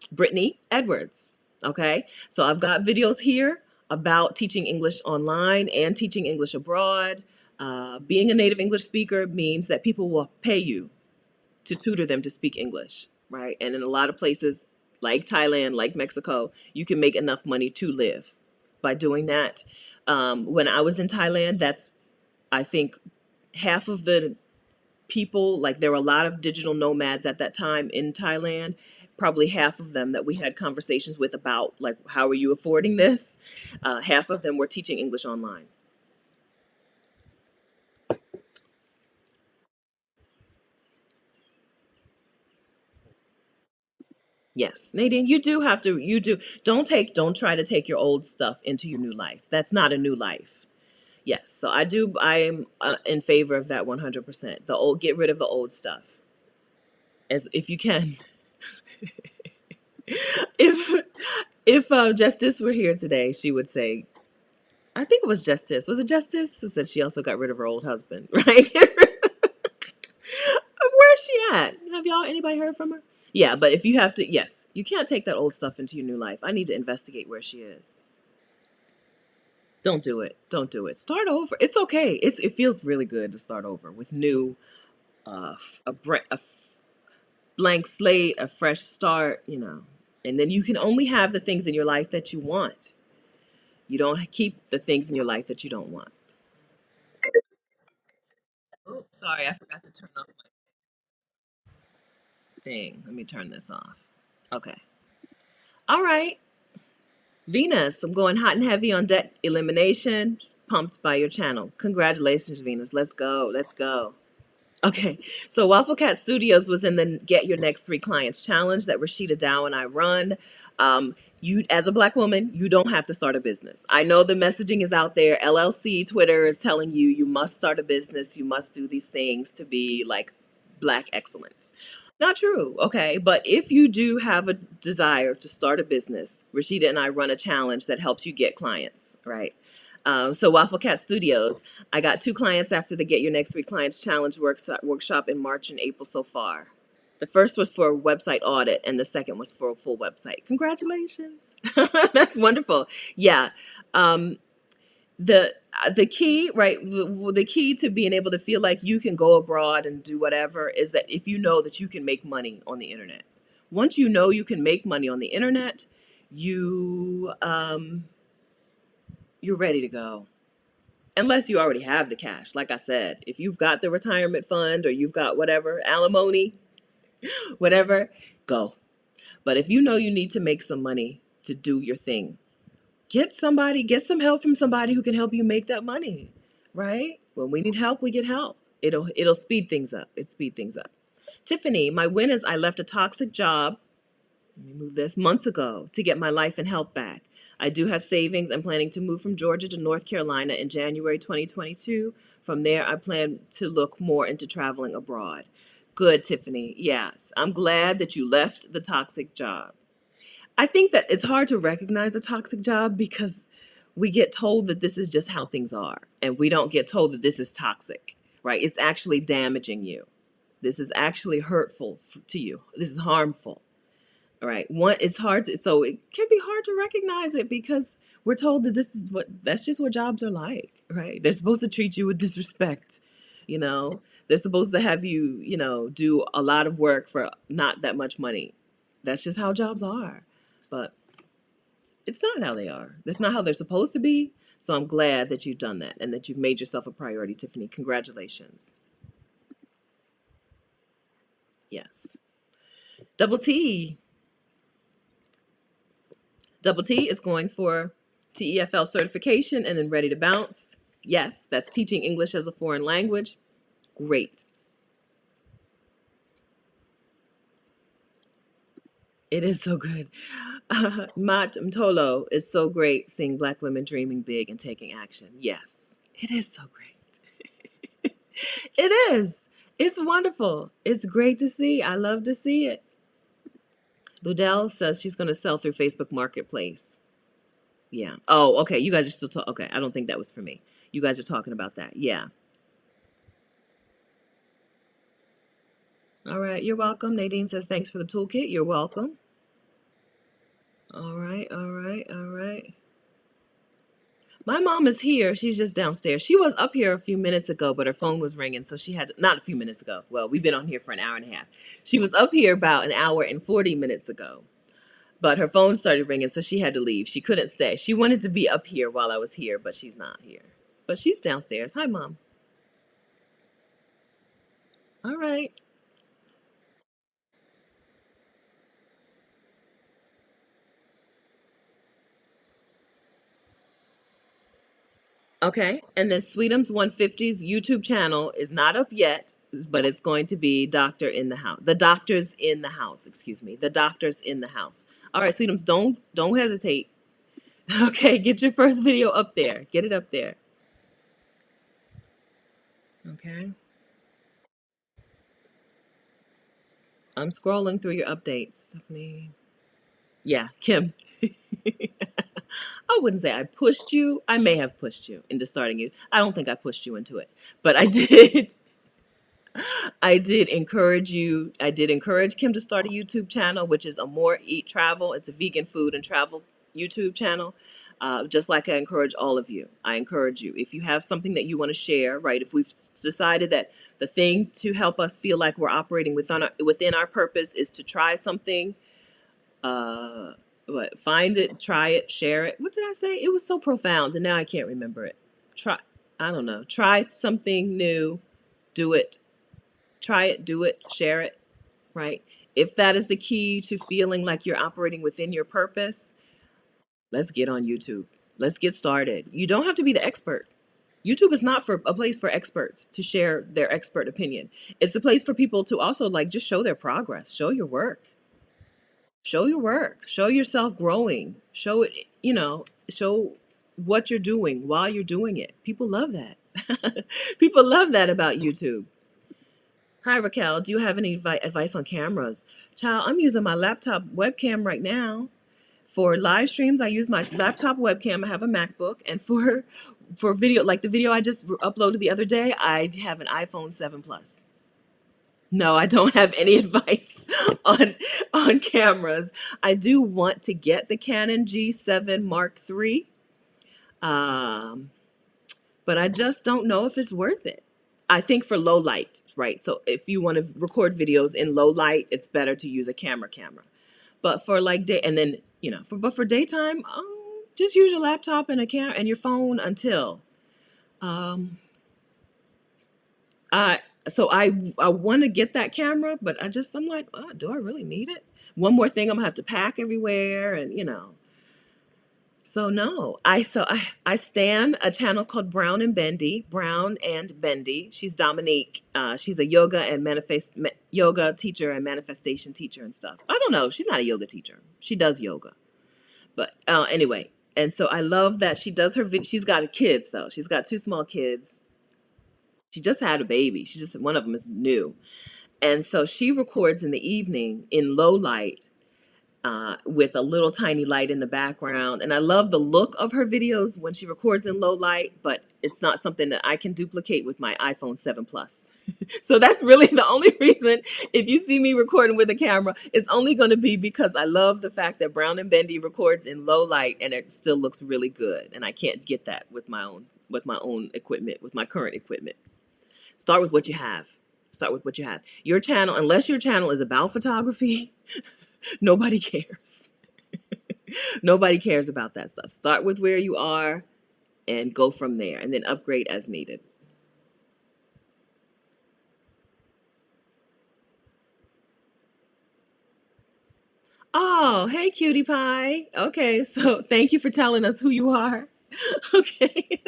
Brittany Edwards. Okay, so I've got videos here about teaching English online and teaching English abroad. Being a native English speaker means that people will pay you to tutor them to speak English, right? And in a lot of places like Thailand, like Mexico, you can make enough money to live by doing that. When I was in Thailand, that's, I think, half of the people, like there were a lot of digital nomads at that time in Thailand, probably half of them that we had conversations with about, like, how are you affording this? Half of them were teaching English online. Yes, Nadine, you do have to, don't try to take your old stuff into your new life. That's not a new life. Yes, so I am in favor of that 100%. The old, get rid of the old stuff as if you can. If Justice were here today, she would say, I think it was Justice. Was it Justice who said she also got rid of her old husband, right? Where's she at? Have y'all, anybody heard from her? Yeah, but if you have to, yes, you can't take that old stuff into your new life. I need to investigate where she is. Don't do it. Don't do it. Start over. It's okay. It feels really good to start over with new, uh, a blank slate, a fresh start, and then you can only have the things in your life that you want. You don't keep the things in your life that you don't want. Oh, sorry, I forgot to turn off my thing. Let me turn this off. Okay. All right. Venus, I'm going hot and heavy on debt elimination. Pumped by your channel. Congratulations, Venus. Let's go. Let's go. Okay, so Waffle Cat Studios was in the Get Your Next Three Clients challenge that Rashida Dow and I run. You, as a Black woman, you don't have to start a business. I know the messaging is out there. LLC, Twitter is telling you you must start a business, you must do these things to be like Black excellence. Not true, okay? But if you do have a desire to start a business, Rashida and I run a challenge that helps you get clients, right? So Waffle Cat Studios, I got two clients after the Get Your Next Three Clients Challenge workshop in March and April so far. The first was for a website audit, and the second was for a full website. Congratulations. That's wonderful. Yeah. Um, the key, right? The key to being able to feel like you can go abroad and do whatever is that if you know that you can make money on the internet. Once you know you can make money on the internet, you you're ready to go. Unless you already have the cash. Like I said, if you've got the retirement fund or you've got whatever, alimony, whatever, go. But if you know you need to make some money to do your thing, get some help from somebody who can help you make that money, right? When we need help, we get help. It'll speed things up. It speed things up. Tiffany, my win is I left a toxic job, let me move this, months ago to get my life and health back. I do have savings. I'm planning to move from Georgia to North Carolina in January 2022. From there, I plan to look more into traveling abroad. Good, Tiffany. Yes, I'm glad that you left the toxic job. I think that it's hard to recognize a toxic job because we get told that this is just how things are, and we don't get told that this is toxic, right? It's actually damaging you. This is actually hurtful to you. This is harmful, Right. One, it's hard to, so it can be hard to recognize it because we're told that this is what, that's just what jobs are like, right? They're supposed to treat you with disrespect, you know? They're supposed to have you, do a lot of work for not that much money. That's just how jobs are. But it's not how they are. That's not how they're supposed to be. So I'm glad that you've done that and that you've made yourself a priority, Tiffany. Congratulations. Yes. Double T. Double T is going for TEFL certification and then ready to bounce. Yes, that's teaching English as a foreign language. Great. It is so good. Mat Mtolo is so great seeing Black women dreaming big and taking action. Yes, it is so great. It is. It's wonderful. It's great to see. I love to see it. Ludell says she's going to sell through Facebook Marketplace. Yeah. Oh, okay. You guys are still talking. Okay. I don't think that was for me. You guys are talking about that. Yeah. All right. You're welcome. Nadine says thanks for the toolkit. You're welcome. All right. All right. All right. My mom is here. She's just downstairs. She was up here a few minutes ago, but her phone was ringing. So she had to, not a few minutes ago. Well, we've been on here for an hour and a half. She was up here about an hour and 40 minutes ago, but her phone started ringing. So she had to leave. She couldn't stay. She wanted to be up here while I was here, but she's not here. But she's downstairs. Hi, Mom. All right. Okay. And then Sweetums 150's YouTube channel is not up yet, but it's going to be Doctor in the House. The Doctor's in the House, excuse me. The Doctor's in the House. All right, Sweetums, don't hesitate. Okay, get your first video up there. Get it up there. Okay. I'm scrolling through your updates, Stephanie. Yeah, Kim. I wouldn't say I pushed you. I may have pushed you into starting you. I don't think I pushed you into it, but I did. I did encourage you. I did encourage Kim to start a YouTube channel, which is a More Eat Travel. It's a vegan food and travel YouTube channel. Just like I encourage all of you. I encourage you. If you have something that you want to share, right? If we've decided that the thing to help us feel like we're operating within our purpose is to try something, uh, find it, try it, share it. What did I say? It was so profound, and now I can't remember it. Try, I don't know. Try something new, do it. Try it, do it, share it, right? If that is the key to feeling like you're operating within your purpose, let's get on YouTube. Let's get started. You don't have to be the expert. YouTube is not for a place for experts to share their expert opinion. It's a place for people to also like just show their progress, show your work. Show your work. Show yourself growing. Show it, show what you're doing while you're doing it. People love that. People love that about YouTube. Hi, Raquel. Do you have any advice on cameras? Child, I'm using my laptop webcam right now. For live streams, I use my laptop webcam. I have a MacBook. And for video, like the video I just uploaded the other day, I have an iPhone 7 Plus. No, I don't have any advice on cameras. I do want to get the Canon G7 Mark III, um, but I just don't know if it's worth it. I think for low light, right? So if you want to record videos in low light, it's better to use a camera. But for like day, and then for daytime, just use your laptop and a camera and your phone until. Um, I so I want to get that camera, but I'm like, do I really need it? One more thing I'm gonna have to pack everywhere, and So no, I stan a channel called Brown and Bendy. Brown and Bendy. She's Dominique. She's a yoga teacher and manifestation teacher and stuff. I don't know. She's not a yoga teacher. She does yoga, but anyway. And so I love that she does her. She's got kids though. She's got two small kids. She just had a baby. One of them is new, and so she records in the evening in low light with a little tiny light in the background. And I love the look of her videos when she records in low light, but it's not something that I can duplicate with my iPhone 7 Plus. So that's really the only reason if you see me recording with a camera, it's only going to be because I love the fact that Brown and Bendy records in low light and it still looks really good. And I can't get that with my own equipment, with my current equipment. Start with what you have. Start with what you have. Your channel, unless your channel is about photography, nobody cares. Nobody cares about that stuff. Start with where you are and go from there and then upgrade as needed. Oh, hey, cutie pie. Okay, so thank you for telling us who you are. Okay.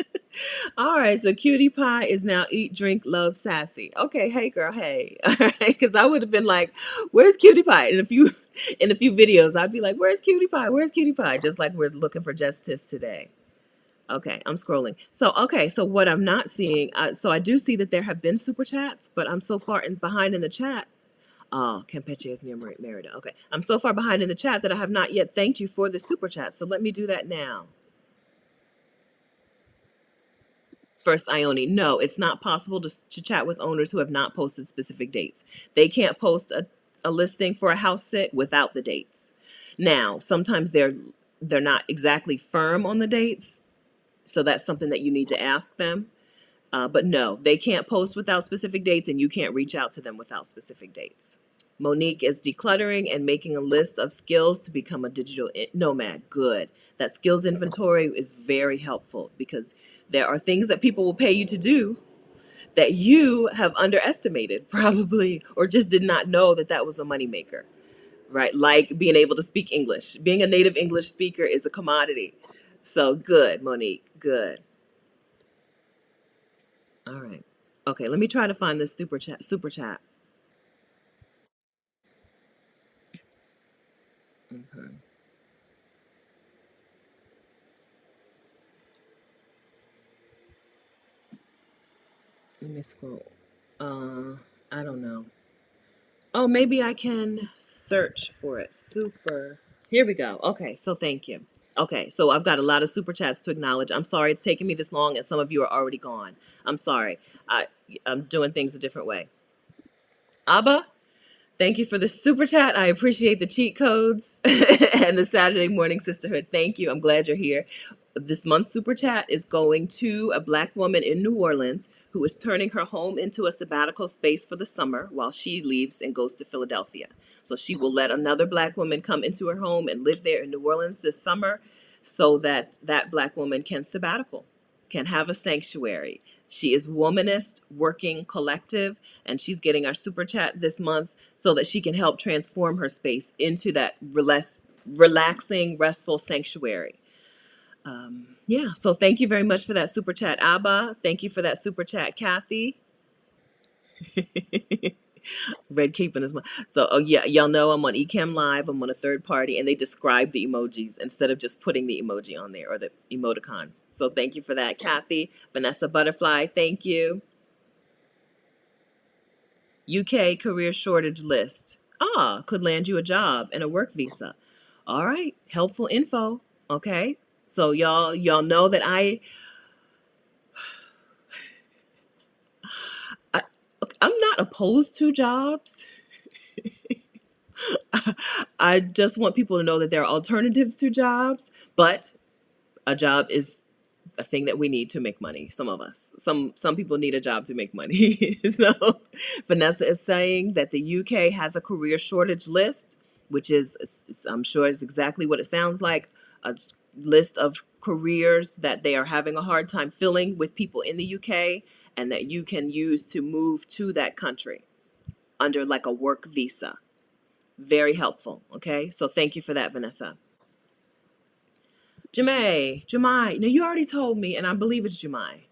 All right, so cutie pie is now eat, drink, love, sassy. Okay, hey girl, hey. All right, because I would have been like, "Where's cutie pie?" In a few videos, I'd be like, "Where's cutie pie? Where's cutie pie?" Just like we're looking for Justice today. Okay, I'm scrolling. So okay, so what I'm not seeing, so I do see that there have been super chats, but I'm so far behind in the chat. Oh, Campeche is near Merida. Okay, I'm so far behind in the chat that I have not yet thanked you for the super chat. So let me do that now. First, Ione, no, it's not possible to chat with owners who have not posted specific dates. They can't post a listing for a house sit without the dates. Now, sometimes they're not exactly firm on the dates, so that's something that you need to ask them. But no, they can't post without specific dates, and you can't reach out to them without specific dates. Monique is decluttering and making a list of skills to become a digital nomad. Good. That skills inventory is very helpful because there are things that people will pay you to do that you have underestimated probably or just did not know that that was a moneymaker, right? Like being able to speak English. Being a native English speaker is a commodity. So good, Monique. Good. All right. Okay, let me try to find this super chat. Super chat. Okay. Let me scroll. I don't know. Oh, maybe I can search for it. Super. Here we go. Okay, so thank you. Okay, so I've got a lot of super chats to acknowledge. I'm sorry it's taking me this long and some of you are already gone. I'm sorry. I, I'm doing things a different way. Abba, thank you for the super chat. I appreciate the cheat codes and the Saturday morning sisterhood. Thank you. I'm glad you're here. This month's super chat is going to a Black woman in New Orleans who is turning her home into a sabbatical space for the summer while she leaves and goes to Philadelphia. So she will let another Black woman come into her home and live there in New Orleans this summer so that that Black woman can sabbatical, can have a sanctuary. She is Womanist Working Collective, and she's getting our super chat this month so that she can help transform her space into that relaxing, restful sanctuary. Yeah, so thank you very much for that super chat, Abba. Thank you for that super chat, Kathy. Red Cape in his mouth. So, oh yeah, y'all know I'm on Ecamm Live. I'm on a third party, and they describe the emojis instead of just putting the emoji on there or the emoticons. So, thank you for that, Kathy. Vanessa Butterfly, thank you. UK career shortage list. Ah, could land you a job and a work visa. All right, helpful info. Okay, so y'all know that I I'm not opposed to jobs. I just want people to know that there are alternatives to jobs, but a job is a thing that we need to make money. Some of us, some people need a job to make money. So Vanessa is saying that the UK has a career shortage list, which is I'm sure is exactly what it sounds like, a list of careers that they are having a hard time filling with people in the UK and that you can use to move to that country under like a work visa. Very helpful. Okay. So thank you for that, Vanessa. Jemai. Now you already told me, and I believe it's Jemai.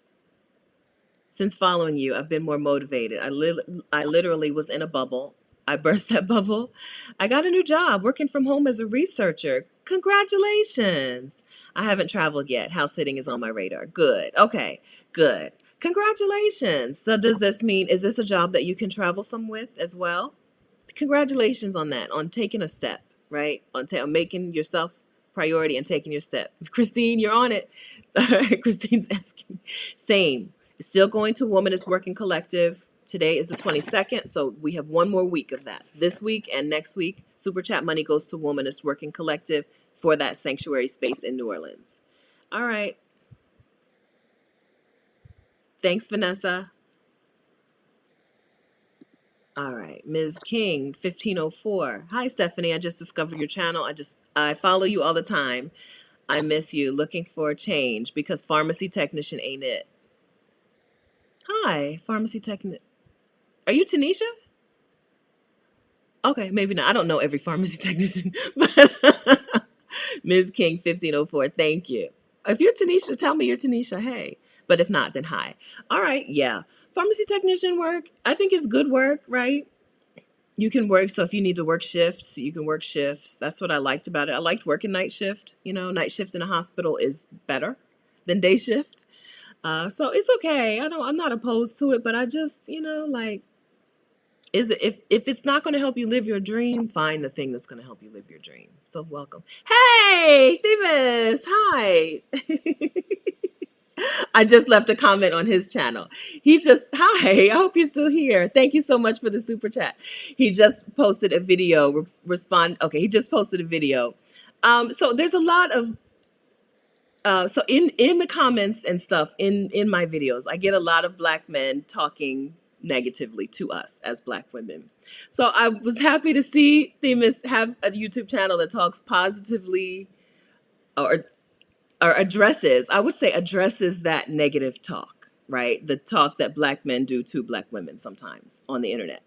Since following you, I've been more motivated. I literally was in a bubble. I burst that bubble. I got a new job working from home as a researcher. Congratulations. I haven't traveled yet. House sitting is on my radar. Good. Okay. Good. Congratulations. So does this mean, is this a job that you can travel some with as well? Congratulations on that, on taking a step, right? On making yourself priority and taking your step. Christine, you're on it. All right, Christine's asking. Same. Still going to Womanist Working Collective. Today is the 22nd, so we have one more week of that. This week and next week, Super Chat money goes to Womanist Working Collective for that sanctuary space in New Orleans. All right. Thanks, Vanessa. All right, Ms. King, 1504. Hi, Stephanie. I just discovered your channel. I follow you all the time. I miss you. Looking for a change because pharmacy technician ain't it. Hi, pharmacy technician. Are you Tanisha? Okay, maybe not. I don't know every pharmacy technician, but Ms. King, 1504. Thank you. If you're Tanisha, tell me you're Tanisha. Hey. But if not, then hi. All right, yeah. Pharmacy technician work, I think it's good work, right? You can work, so if you need to work shifts, you can work shifts. That's what I liked about it. I liked working night shift. You know, night shift in a hospital is better than day shift. So it's okay. I'm not opposed to it, but I just, like, is it if it's not going to help you live your dream, find the thing that's going to help you live your dream. So welcome. Hey, Themis. Hi. I just left a comment on his channel. Hi, I hope you're still here. Thank you so much for the super chat. He just posted a video, he just posted a video. So there's a lot of, so in the comments and stuff, in my videos, I get a lot of Black men talking negatively to us as Black women. So I was happy to see Themis have a YouTube channel that talks positively or I would say addresses that negative talk, right? The talk that Black men do to Black women sometimes on the internet.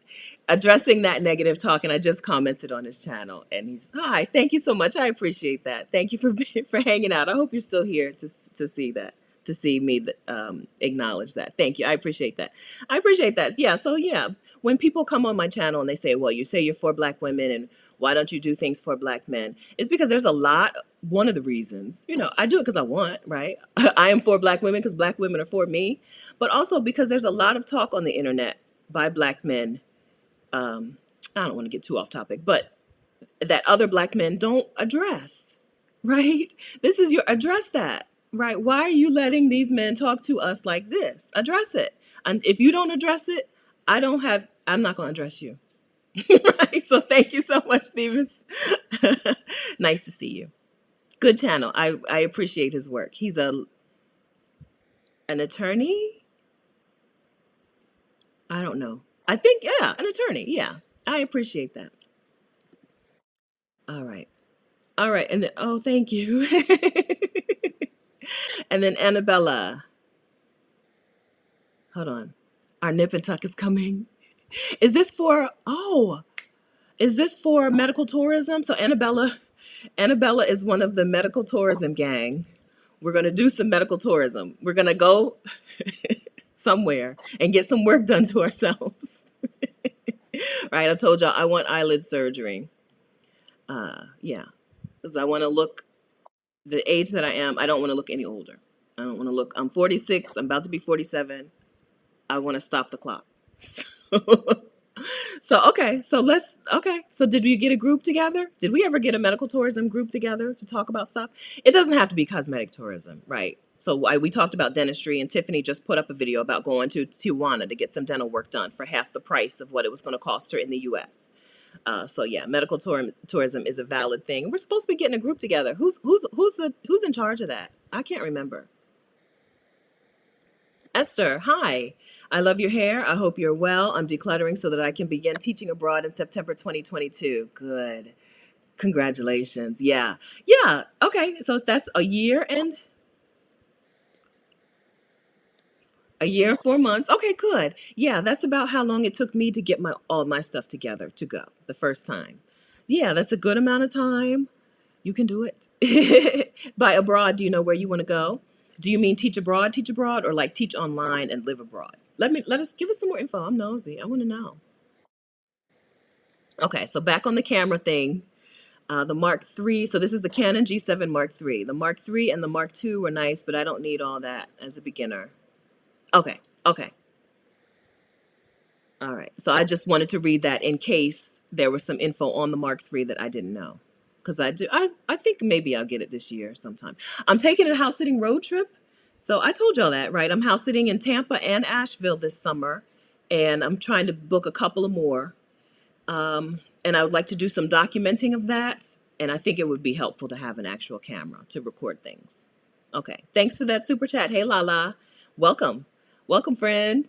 Addressing that negative talk, and I just commented on his channel, and hi, thank you so much. I appreciate that. Thank you for hanging out. I hope you're still here to see that, to see me acknowledge that. Thank you. I appreciate that. I appreciate that. Yeah. So yeah, when people come on my channel and they say, well, you say you're for Black women and why don't you do things for Black men? It's because there's a lot. One of the reasons, I do it because I want, right? I am for Black women because Black women are for me, but also because there's a lot of talk on the internet by Black men. I don't want to get too off topic, but that other Black men don't address, right? This is address that, right? Why are you letting these men talk to us like this? Address it. And if you don't address it, I'm not going to address you. Right? So thank you so much, Themis. Nice to see you. Good channel. I appreciate his work. He's an attorney. I don't know. I think, yeah, an attorney. Yeah. I appreciate that. All right. All right. And then, oh, thank you. And then Annabella. Hold on. Our nip and tuck is coming. Is this for, is this for medical tourism? So Annabella is one of the medical tourism gang. We're going to do some medical tourism. We're going to go somewhere and get some work done to ourselves. Right? I told y'all I want eyelid surgery. Yeah. Because I want to look the age that I am. I don't want to look any older. I don't want to look, I'm 46. I'm about to be 47. I want to stop the clock. Okay. So did we get a group together? Did we ever get a medical tourism group together to talk about stuff? It doesn't have to be cosmetic tourism, right? So we talked about dentistry, and Tiffany just put up a video about going to Tijuana to get some dental work done for half the price of what it was going to cost her in the U.S. So yeah, medical tourism is a valid thing. We're supposed to be getting a group together. Who's in charge of that? I can't remember. Esther, hi. I love your hair. I hope you're well. I'm decluttering so that I can begin teaching abroad in September 2022. Good. Congratulations. Yeah. Yeah. Okay. So that's a year and 4 months. Okay, good. Yeah, that's about how long it took me to get all my stuff together to go the first time. Yeah, that's a good amount of time. You can do it. By abroad, do you know where you want to go? Do you mean teach abroad, or like teach online and live abroad? Give us some more info. I'm nosy. I want to know. Okay, so back on the camera thing, the Mark III. So this is the Canon G7 Mark III. The Mark III and the Mark II were nice, but I don't need all that as a beginner. Okay, okay. All right. So I just wanted to read that in case there was some info on the Mark III that I didn't know. because I think maybe I'll get it this year sometime. I'm taking a house sitting road trip. So I told y'all that, right? I'm house sitting in Tampa and Asheville this summer, and I'm trying to book a couple of more. And I would like to do some documenting of that. And I think it would be helpful to have an actual camera to record things. Okay. Thanks for that super chat. Hey, Lala. Welcome. Welcome, friend.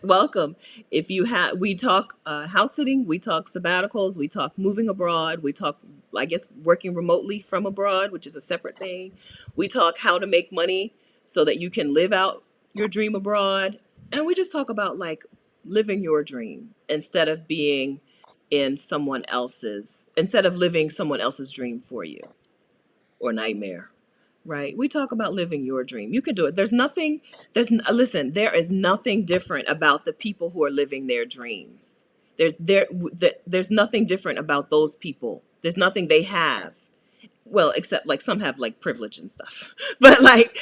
Welcome. If you have, we talk house sitting, we talk sabbaticals, we talk moving abroad, we talk, I guess, working remotely from abroad, which is a separate thing. We talk how to make money so that you can live out your dream abroad. And we just talk about like living your dream instead of being instead of living someone else's dream for you or nightmare, right? We talk about living your dream. You can do it. Listen, there is nothing different about the people who are living their dreams. There's nothing different about those people. There's nothing they have. Well, except like some have like privilege and stuff, but like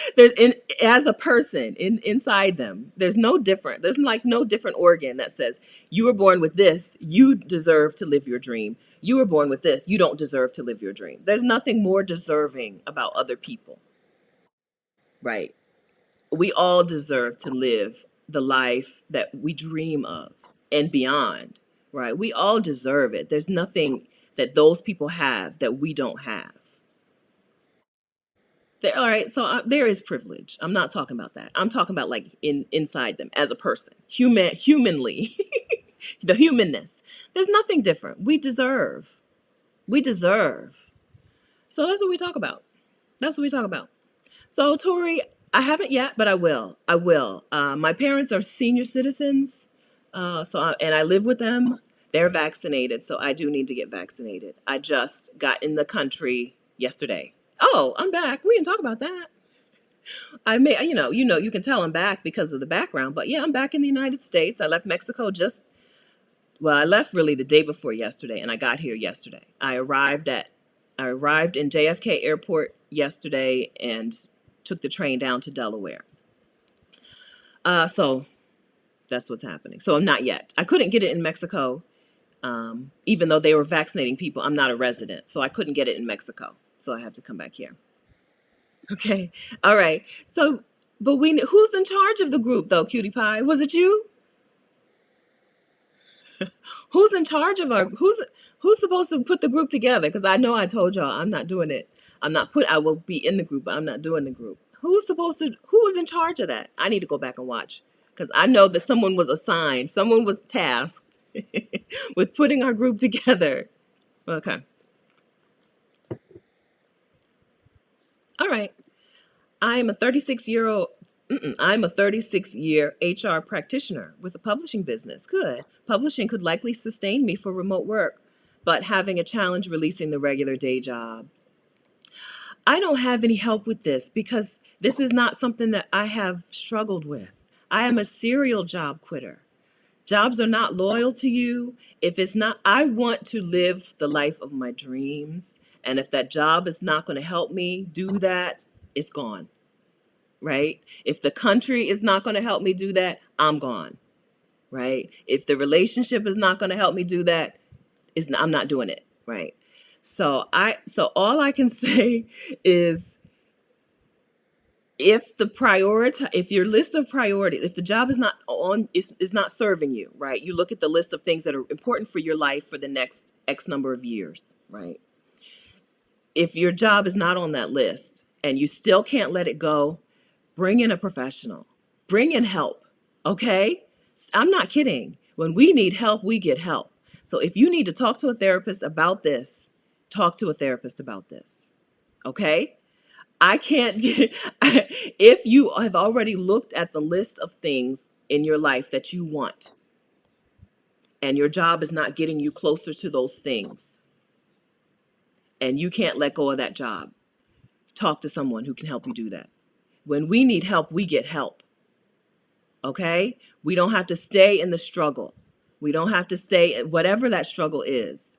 as a person inside them, there's like no different organ that says you were born with this, you deserve to live your dream. You were born with this, you don't deserve to live your dream. There's nothing more deserving about other people, right? We all deserve to live the life that we dream of and beyond, right? We all deserve it. There's nothing that those people have that we don't have. All right, so there is privilege. I'm not talking about that. I'm talking about like inside them as a person, humanly, the humanness. There's nothing different. We deserve. We deserve. So that's what we talk about. That's what we talk about. So Tori, I haven't yet, but I will. I will. My parents are senior citizens, and I live with them. They're vaccinated, so I do need to get vaccinated. I just got in the country yesterday. Oh, I'm back. We didn't talk about that. You can tell I'm back because of the background, but yeah, I'm back in the United States. I left Mexico I left really the day before yesterday, and I got here yesterday. I arrived in JFK Airport yesterday and took the train down to Delaware. So that's what's happening. So I'm not yet. I couldn't get it in Mexico, even though they were vaccinating people. I'm not a resident, so I couldn't get it in Mexico. So I have to come back here. Okay. All right. So, but who's in charge of the group though, Cutie Pie? Was it you? Who's in charge of who's supposed to put the group together? Because I know I told y'all I'm not doing it. I will be in the group, but I'm not doing the group. Who was in charge of that? I need to go back and watch because I know that someone was tasked with putting our group together. Okay. All right. I am a 36-year-old. I'm a 36-year HR practitioner with a publishing business. Good. Publishing could likely sustain me for remote work, but having a challenge releasing the regular day job. I don't have any help with this because this is not something that I have struggled with. I am a serial job quitter. Jobs are not loyal to you. If it's not, I want to live the life of my dreams. And if that job is not going to help me do that, it's gone. Right? If the country is not going to help me do that, I'm gone. Right? If the relationship is not going to help me do that, I'm not doing it. Right? So all I can say is if your list of priorities, if the job is not serving you, right? You look at the list of things that are important for your life for the next X number of years, right? If your job is not on that list and you still can't let it go, bring in a professional. Bring in help, okay? I'm not kidding. When we need help, we get help. So if you need to talk to a therapist about this, talk to a therapist about this, okay? If you have already looked at the list of things in your life that you want, and your job is not getting you closer to those things, and you can't let go of that job, talk to someone who can help you do that. When we need help, we get help. Okay? We don't have to stay in the struggle. We don't have to stay, whatever that struggle is,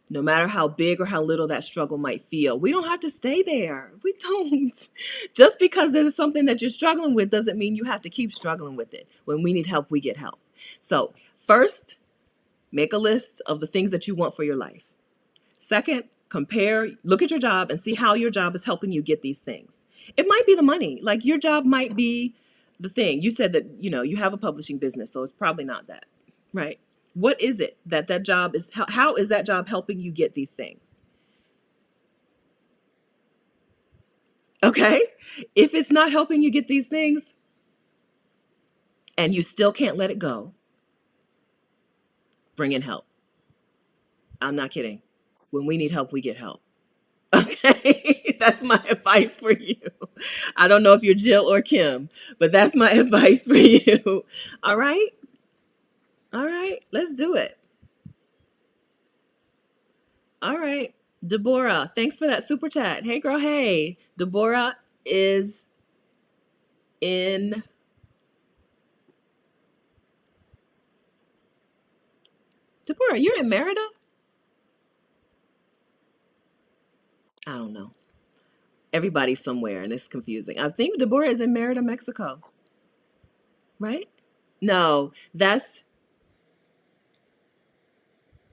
no matter how big or how little that struggle might feel. We don't have to stay there. We don't. Just because there's something that you're struggling with doesn't mean you have to keep struggling with it. When we need help, we get help. So first, make a list of the things that you want for your life. Second, Compare, look at your job and see how your job is helping you get these things. It might be the money. Like your job might be the thing. You said that, you have a publishing business, so it's probably not that, right? What is it that job is, how is that job helping you get these things? Okay. If it's not helping you get these things and you still can't let it go, bring in help. I'm not kidding. When we need help, we get help. Okay, that's my advice for you. I don't know if you're Jill or Kim, but that's my advice for you. All right? All right, let's do it. All right. Deborah, thanks for that super chat. Hey, girl, hey. Deborah is in. Deborah, you're in Merida? I don't know. Everybody's somewhere and it's confusing. I think Deborah is in Merida, Mexico, right? No, I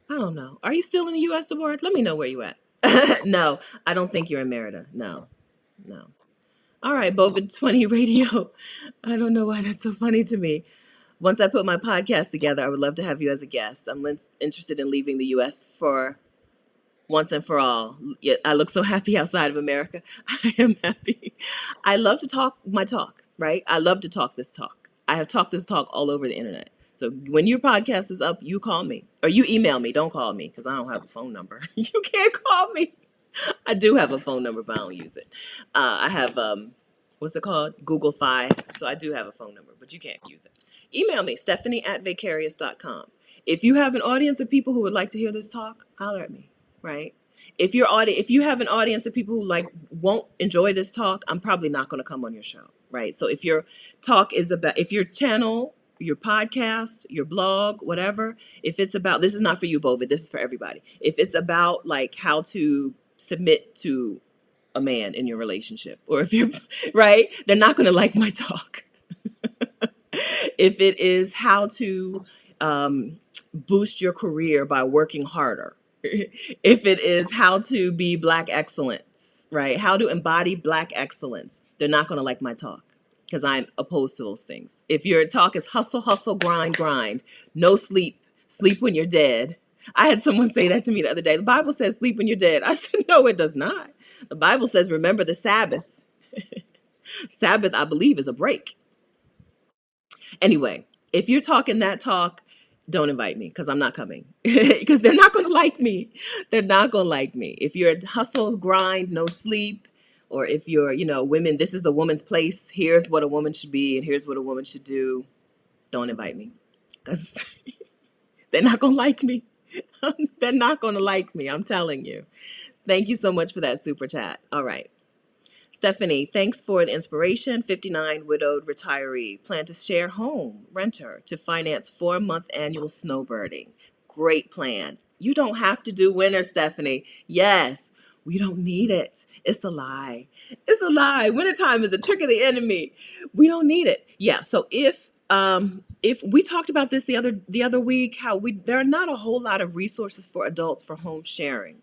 don't know. Are you still in the US, Deborah? Let me know where you at. No, I don't think you're in Merida. No, no. All right, Bovid 20 Radio. I don't know why that's so funny to me. Once I put my podcast together, I would love to have you as a guest. I'm interested in leaving the US for once and for all. Yet I look so happy outside of America. I am happy. I love to talk my talk, right? I love to talk this talk. I have talked this talk all over the internet. So when your podcast is up, you call me or you email me. Don't call me because I don't have a phone number. You can't call me. I do have a phone number, but I don't use it. I have what's it called? Google Fi. So I do have a phone number, but you can't use it. Email me, Stephanie@vicarious.com. If you have an audience of people who would like to hear this talk, holler at me, right? If you have an audience of people who won't enjoy this talk, I'm probably not going to come on your show, right? So if your talk is about, if your channel, your podcast, your blog, whatever, if it's about, this is not for you, Bovid, this is for everybody. If it's about how to submit to a man in your relationship, or if you're right, they're not going to like my talk. If it is how to boost your career by working harder, if it is how to be Black excellence, right? How to embody Black excellence, they're not going to like my talk because I'm opposed to those things. If your talk is hustle, hustle, grind, grind, no sleep, sleep when you're dead. I had someone say that to me the other day. The Bible says sleep when you're dead. I said, no, it does not. The Bible says remember the Sabbath. Sabbath, I believe, is a break. Anyway, if you're talking that talk, don't invite me because I'm not coming because they're not going to like me. They're not going to like me. If you're a hustle, grind, no sleep, or if you're, women, this is a woman's place. Here's what a woman should be and here's what a woman should do. Don't invite me because they're not going to like me. They're not going to like me. I'm telling you. Thank you so much for that super chat. All right. Stephanie, thanks for the inspiration. 59 widowed retiree. Plan to share home renter to finance 4-month annual snowbirding. Great plan. You don't have to do winter, Stephanie. Yes, we don't need it. It's a lie. It's a lie. Wintertime is a trick of the enemy. We don't need it. Yeah. So if we talked about this the other week, how there are not a whole lot of resources for adults for home sharing,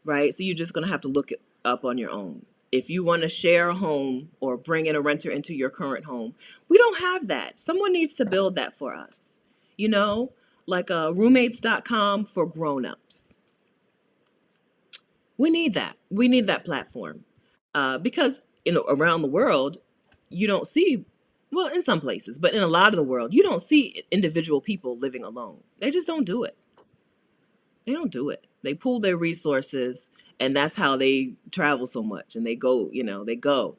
right? So you're just going to have to look it up on your own. If you want to share a home or bring in a renter into your current home, we don't have that. Someone needs to build that for us, like roommates.com for grown-ups. We need that. We need that platform because around the world, you don't see, well, in some places, but in a lot of the world, you don't see individual people living alone. They just don't do it. They don't do it. They pool their resources, and that's how they travel so much. And they go, they go.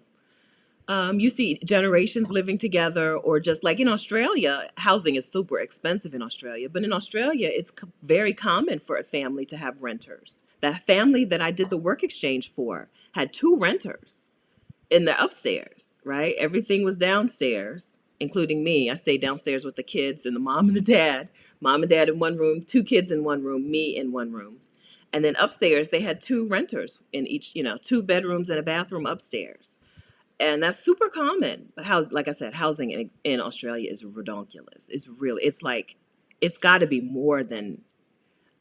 You see generations living together, or just like in Australia, housing is super expensive in Australia. But in Australia, it's very common for a family to have renters. That family that I did the work exchange for had 2 renters in the upstairs, right? Everything was downstairs, including me. I stayed downstairs with the kids and the mom and the dad. Mom and dad in one room, 2 kids in one room, me in one room. And then upstairs, they had 2 renters in each, 2 bedrooms and a bathroom upstairs. And that's super common. Like I said, housing in Australia is redonkulous. It's got to be more than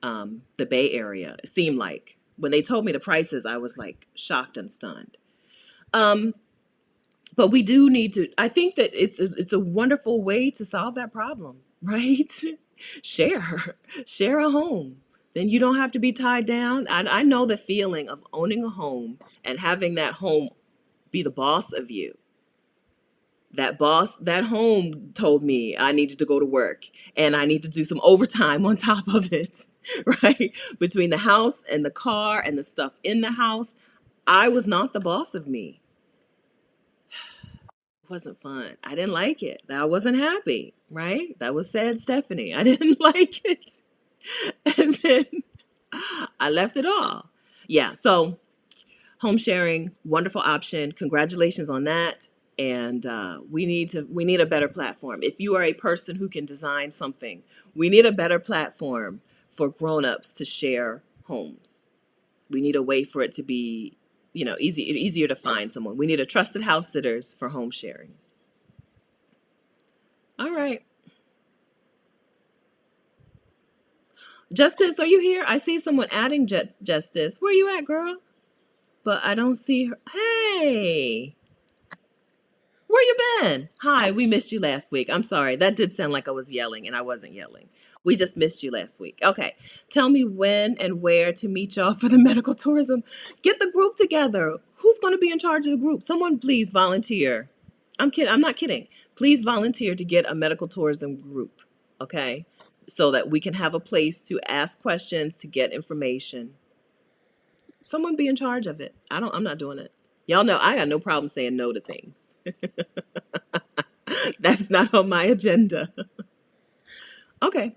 the Bay Area. It seemed like when they told me the prices, I was like shocked and stunned. Um, but we do need to. I think that it's a wonderful way to solve that problem, right? share, share a home. Then you don't have to be tied down. I know the feeling of owning a home and having that home be the boss of you. That home told me I needed to go to work and I need to do some overtime on top of it, right? Between the house and the car and the stuff in the house, I was not the boss of me. It wasn't fun. I didn't like it. I wasn't happy, right? That was sad, Stephanie. I didn't like it. And then I left it all. Yeah, so home sharing, wonderful option. Congratulations on that. And we need a better platform. If you are a person who can design something, we need a better platform for grown-ups to share homes. We need a way for it to be, easier to find someone. We need a trusted house sitters for home sharing. All right. Justice, are you here? I see someone adding Justice. Where you at, girl? But I don't see her. Hey. Where you been? Hi, we missed you last week. I'm sorry. That did sound like I was yelling, and I wasn't yelling. We just missed you last week. Okay. Tell me when and where to meet y'all for the medical tourism. Get the group together. Who's going to be in charge of the group? Someone please volunteer. I'm kidding. I'm not kidding. Please volunteer to get a medical tourism group. Okay. So that we can have a place to ask questions, to get information. Someone be in charge of it. I'm not doing it. Y'all know I got no problem saying no to things. That's not on my agenda. Okay.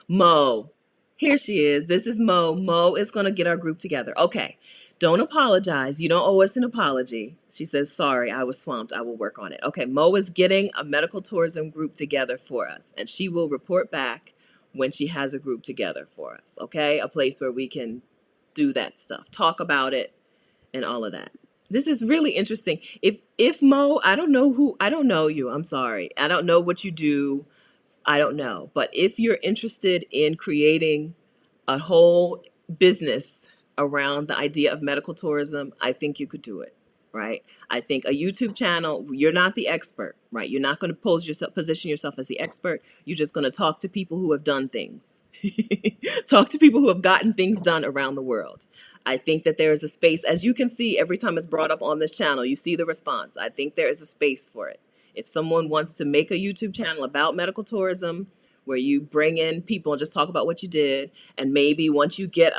Mo. Here she is. This is Mo. Mo is going to get our group together. Okay. Don't apologize. You don't owe us an apology. She says, sorry, I was swamped. I will work on it. Okay. Mo is getting a medical tourism group together for us, and she will report back when she has a group together for us. Okay. A place where we can do that stuff, talk about it, and all of that. This is really interesting. If Mo, I don't know you. I'm sorry. I don't know what you do. I don't know. But if you're interested in creating a whole business around the idea of medical tourism, I think you could do it, right? I think a YouTube channel, you're not the expert, right? You're not going to position yourself as the expert. You're just going to talk to people who have done things. Talk to people who have gotten things done around the world. I think that there is a space, as you can see, every time it's brought up on this channel, you see the response. I think there is a space for it. If someone wants to make a YouTube channel about medical tourism, where you bring in people and just talk about what you did, and maybe once you get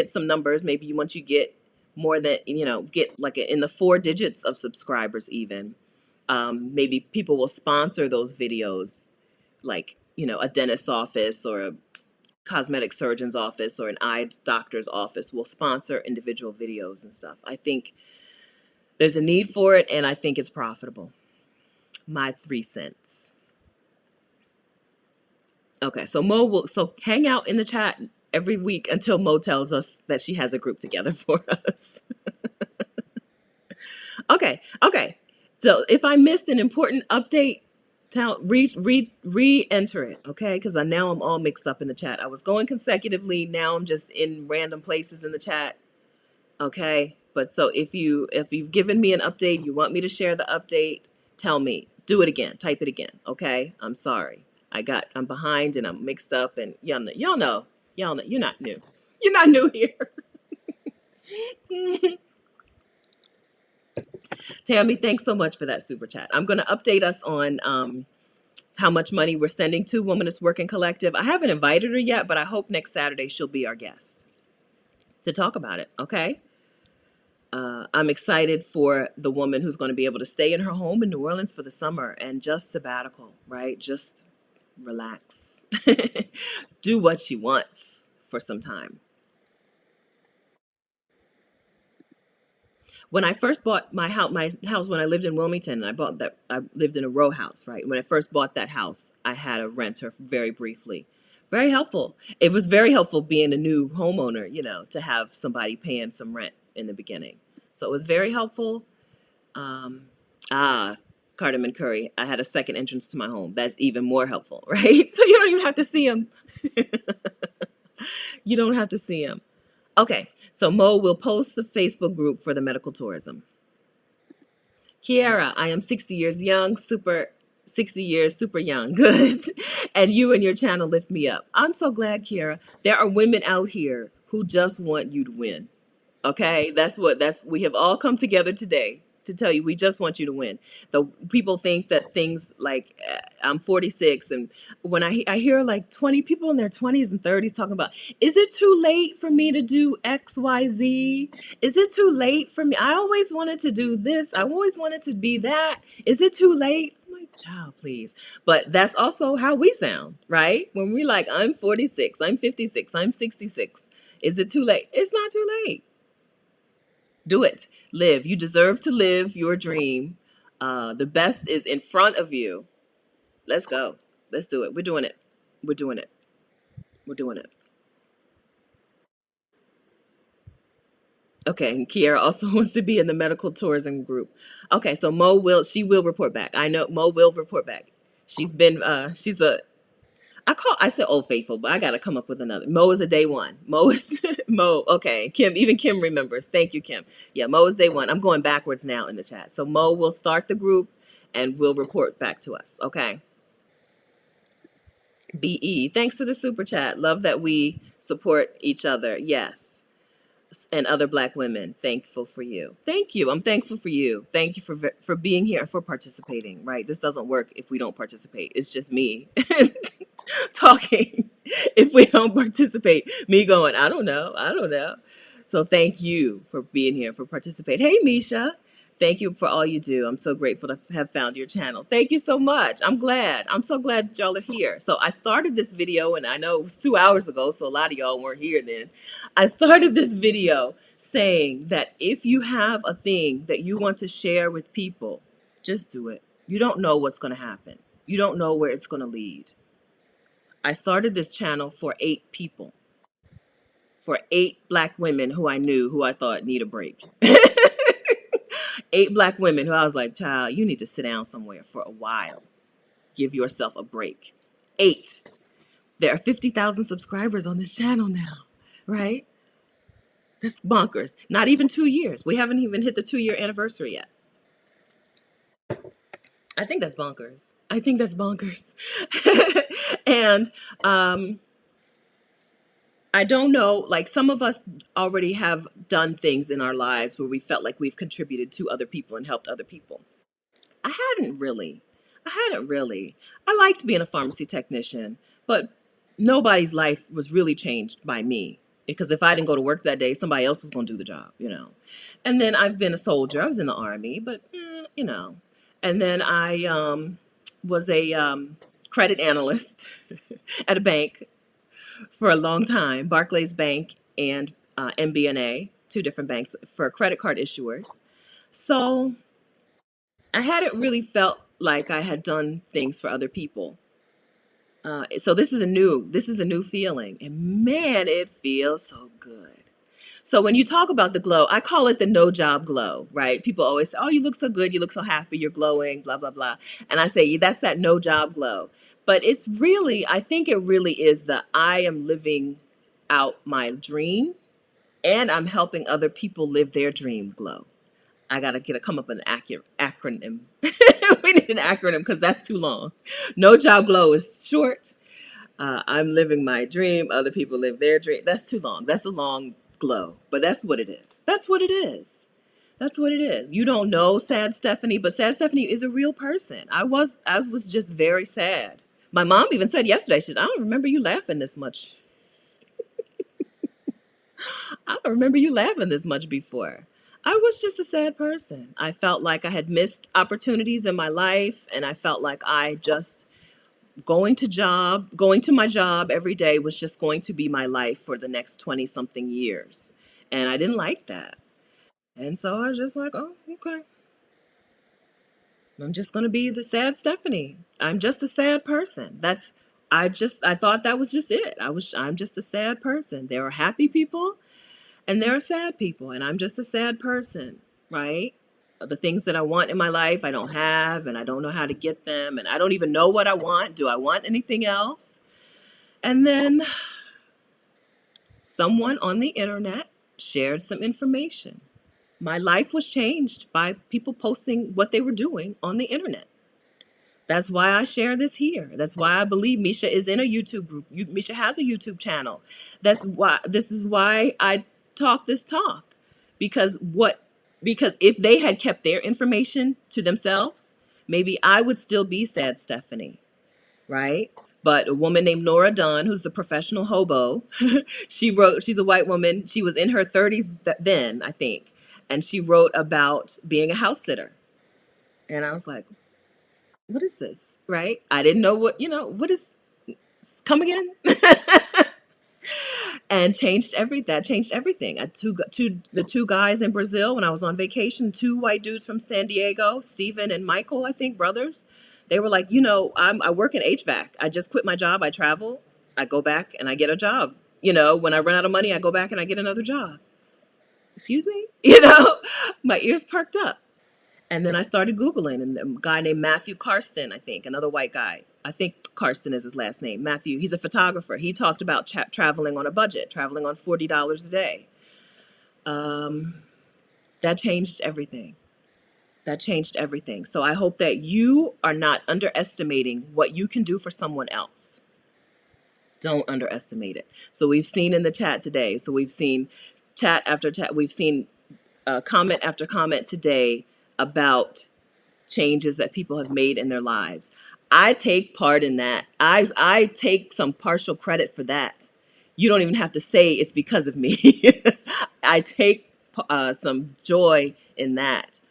some numbers, maybe once you get more than, get like in the 4 digits of subscribers even, maybe people will sponsor those videos, like, a dentist's office or a cosmetic surgeon's office or an eye doctor's office will sponsor individual videos and stuff. I think there's a need for it, and I think it's profitable. My 3 cents. Okay, so hang out in the chat every week until Mo tells us that she has a group together for us. Okay. So if I missed an important update, re-enter it, okay? Because now I'm all mixed up in the chat. I was going consecutively. Now I'm just in random places in the chat. Okay. But so if you've given me an update, you want me to share the update, tell me. Do it again. Type it again. Okay. I'm sorry. I'm behind and I'm mixed up, and y'all know. You're not new. You're not new here. Tammy, thanks so much for that super chat. I'm going to update us on how much money we're sending to Womanist Working Collective. I haven't invited her yet, but I hope next Saturday she'll be our guest to talk about it. Okay. I'm excited for the woman who's going to be able to stay in her home in New Orleans for the summer and just sabbatical, right? Just relax, do what she wants for some time. When I first bought my house when I lived in Wilmington, and I lived in a row house, right? When I first bought that house, I had a renter very briefly. Very helpful. It was very helpful being a new homeowner, to have somebody paying some rent in the beginning. So it was very helpful. Cardamom Curry, I had a second entrance to my home. That's even more helpful, right? So you don't even have to see him. You don't have to see him. Okay, so Mo will post the Facebook group for the medical tourism. Kiara, I am 60 years young, super 60 years, super young. Good. And you and your channel lift me up. I'm so glad, Kiara. There are women out here who just want you to win. Okay, that's we have all come together today to tell you we just want you to win. The people think that things like I'm 46, and when I hear like 20 people in their 20s and 30s talking about, is it too late for me to do XYZ? Is it too late for me? I always wanted to do this. I always wanted to be that. Is it too late? I'm like, child, please. But that's also how we sound, right? When we like, I'm 46, I'm 56, I'm 66. Is it too late? It's not too late. Do it. Live. You deserve to live your dream. The best is in front of you. Let's go. Let's do it. We're doing it. We're doing it. We're doing it. Okay, and Kiara also wants to be in the medical tourism group. Okay, so she will report back. I know Mo will report back. She's a, I said Old Faithful, but I got to come up with another. Mo is a day one. Mo is Mo. Okay, even Kim remembers. Thank you, Kim. Yeah, Mo is day one. I'm going backwards now in the chat. So Mo will start the group and will report back to us. Okay. BE, thanks for the super chat. Love that we support each other. Yes. And other Black women. Thankful for you. Thank you. I'm thankful for you. Thank you for being here and for participating. Right. This doesn't work if we don't participate. It's just me talking. If we don't participate, me going, I don't know. I don't know. So thank you for being here, for participating. Hey, Misha. Thank you for all you do. I'm so grateful to have found your channel. Thank you so much. I'm glad. I'm so glad that y'all are here. So I started this video, and I know it was 2 hours ago, so a lot of y'all weren't here then. I started this video saying that if you have a thing that you want to share with people, just do it. You don't know what's going to happen. You don't know where it's going to lead. I started this channel for 8 people, for 8 Black women who I knew, who I thought need a break. 8 Black women who I was like, child, you need to sit down somewhere for a while. Give yourself a break. 8. There are 50,000 subscribers on this channel now, right? That's bonkers. Not even 2 years. We haven't even hit the 2-year anniversary yet. I think that's bonkers. I think that's bonkers. And I don't know, like some of us already have done things in our lives where we felt like we've contributed to other people and helped other people. I hadn't really. I hadn't really. I liked being a pharmacy technician, but nobody's life was really changed by me. Because if I didn't go to work that day, somebody else was going to do the job, you know. And then I've been a soldier. I was in the Army, but, you know. And then I was a credit analyst at a bank for a long time, Barclays Bank and MBNA, 2 different banks for credit card issuers. So I hadn't really felt like I had done things for other people. So this is a new feeling, and man, it feels so good. So when you talk about the glow, I call it the no job glow, right? People always say, "Oh, you look so good, you look so happy, you're glowing, blah blah blah," and I say, "That's that no job glow." But it's really, I think it really is that I am living out my dream, and I'm helping other people live their dream glow. I gotta come up with an acronym. We need an acronym because that's too long. No job glow is short. I'm living my dream. Other people live their dream. That's too long. That's a long glow, but that's what it is. That's what it is. That's what it is. You don't know Sad Stephanie, but Sad Stephanie is a real person. I was just very sad. My mom even said yesterday, she said, I don't remember you laughing this much. I don't remember you laughing this much before. I was just a sad person. I felt like I had missed opportunities in my life, and I felt like I just going to my job every day was just going to be my life for the next 20 something years. And I didn't like that. And so I was just like, oh, okay. I'm just going to be the sad Stephanie. I'm just a sad person. I thought that was just it. I'm just a sad person. There are happy people and there are sad people, and I'm just a sad person, right? The things that I want in my life, I don't have, and I don't know how to get them, and I don't even know what I want. Do I want anything else? And then Someone on the internet shared some information. My life was changed by people posting what they were doing on the internet. That's why I share this here. That's why I believe Misha is in a YouTube group. Misha has a YouTube channel. This is why I talk this talk. Because because if they had kept their information to themselves, maybe I would still be sad Stephanie, right? But a woman named Nora Dunn, who's the professional hobo, she's a white woman. She was in her 30s then, I think. And she wrote about being a house sitter. And I was like, what is this? Right? I didn't know what is come again? And that changed everything. The two guys in Brazil when I was on vacation, two white dudes from San Diego, Stephen and Michael, I think brothers. They were like, I work in HVAC. I just quit my job. I travel. I go back and I get a job. When I run out of money, I go back and I get another job. Excuse me? My ears perked up. And then I started Googling, and a guy named Matthew Karsten, I think, another white guy. I think Karsten is his last name. Matthew, he's a photographer. He talked about traveling on a budget, traveling on $40 a day. That changed everything. That changed everything. So I hope that you are not underestimating what you can do for someone else. Don't underestimate it. So we've seen in the chat today. So we've seen chat after chat. We've seen comment after comment today about changes that people have made in their lives. I take part in that. I take some partial credit for that. You don't even have to say it's because of me. I take some joy in that.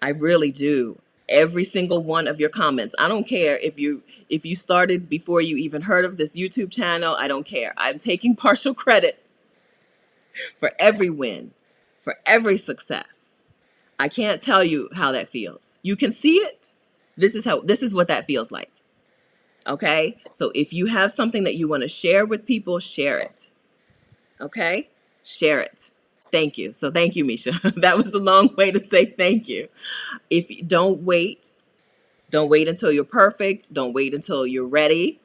I really do. Every single one of your comments. I don't care if you started before you even heard of this YouTube channel. I don't care. I'm taking partial credit for every win, for every success. I can't tell you how that feels. You can see it. This is what that feels like. Okay? So if you have something that you want to share with people, share it. Okay? Share it. Thank you. So thank you, Misha. That was a long way to say thank you. If you don't wait until you're perfect. Don't wait until you're ready.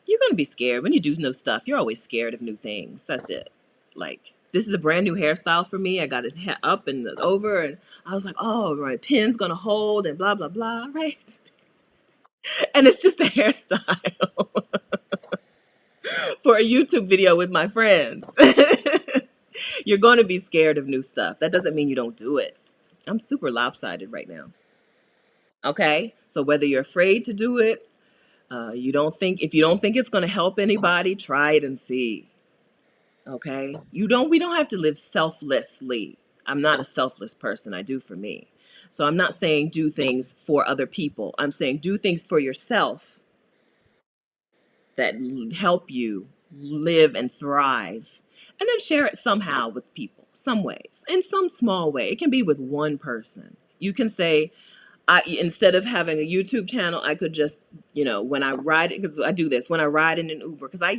You're going to be scared when you do new stuff. You're always scared of new things. That's it. Like, this is a brand new hairstyle for me. I got it up and over, and I was like, oh, my pin's going to hold and blah, blah, blah, right? And it's just a hairstyle for a YouTube video with my friends. You're going to be scared of new stuff. That doesn't mean you don't do it. I'm super lopsided right now. Okay? So whether you're afraid to do it, if you don't think it's going to help anybody, try it and see. Okay? We don't have to live selflessly. I'm not a selfless person. I do for me. So I'm not saying do things for other people. I'm saying do things for yourself that help you live and thrive. And then share it somehow with people, some ways, in some small way. It can be with one person. You can say, instead of having a YouTube channel, I could just, when I ride, because I do this, when I ride in an Uber, because I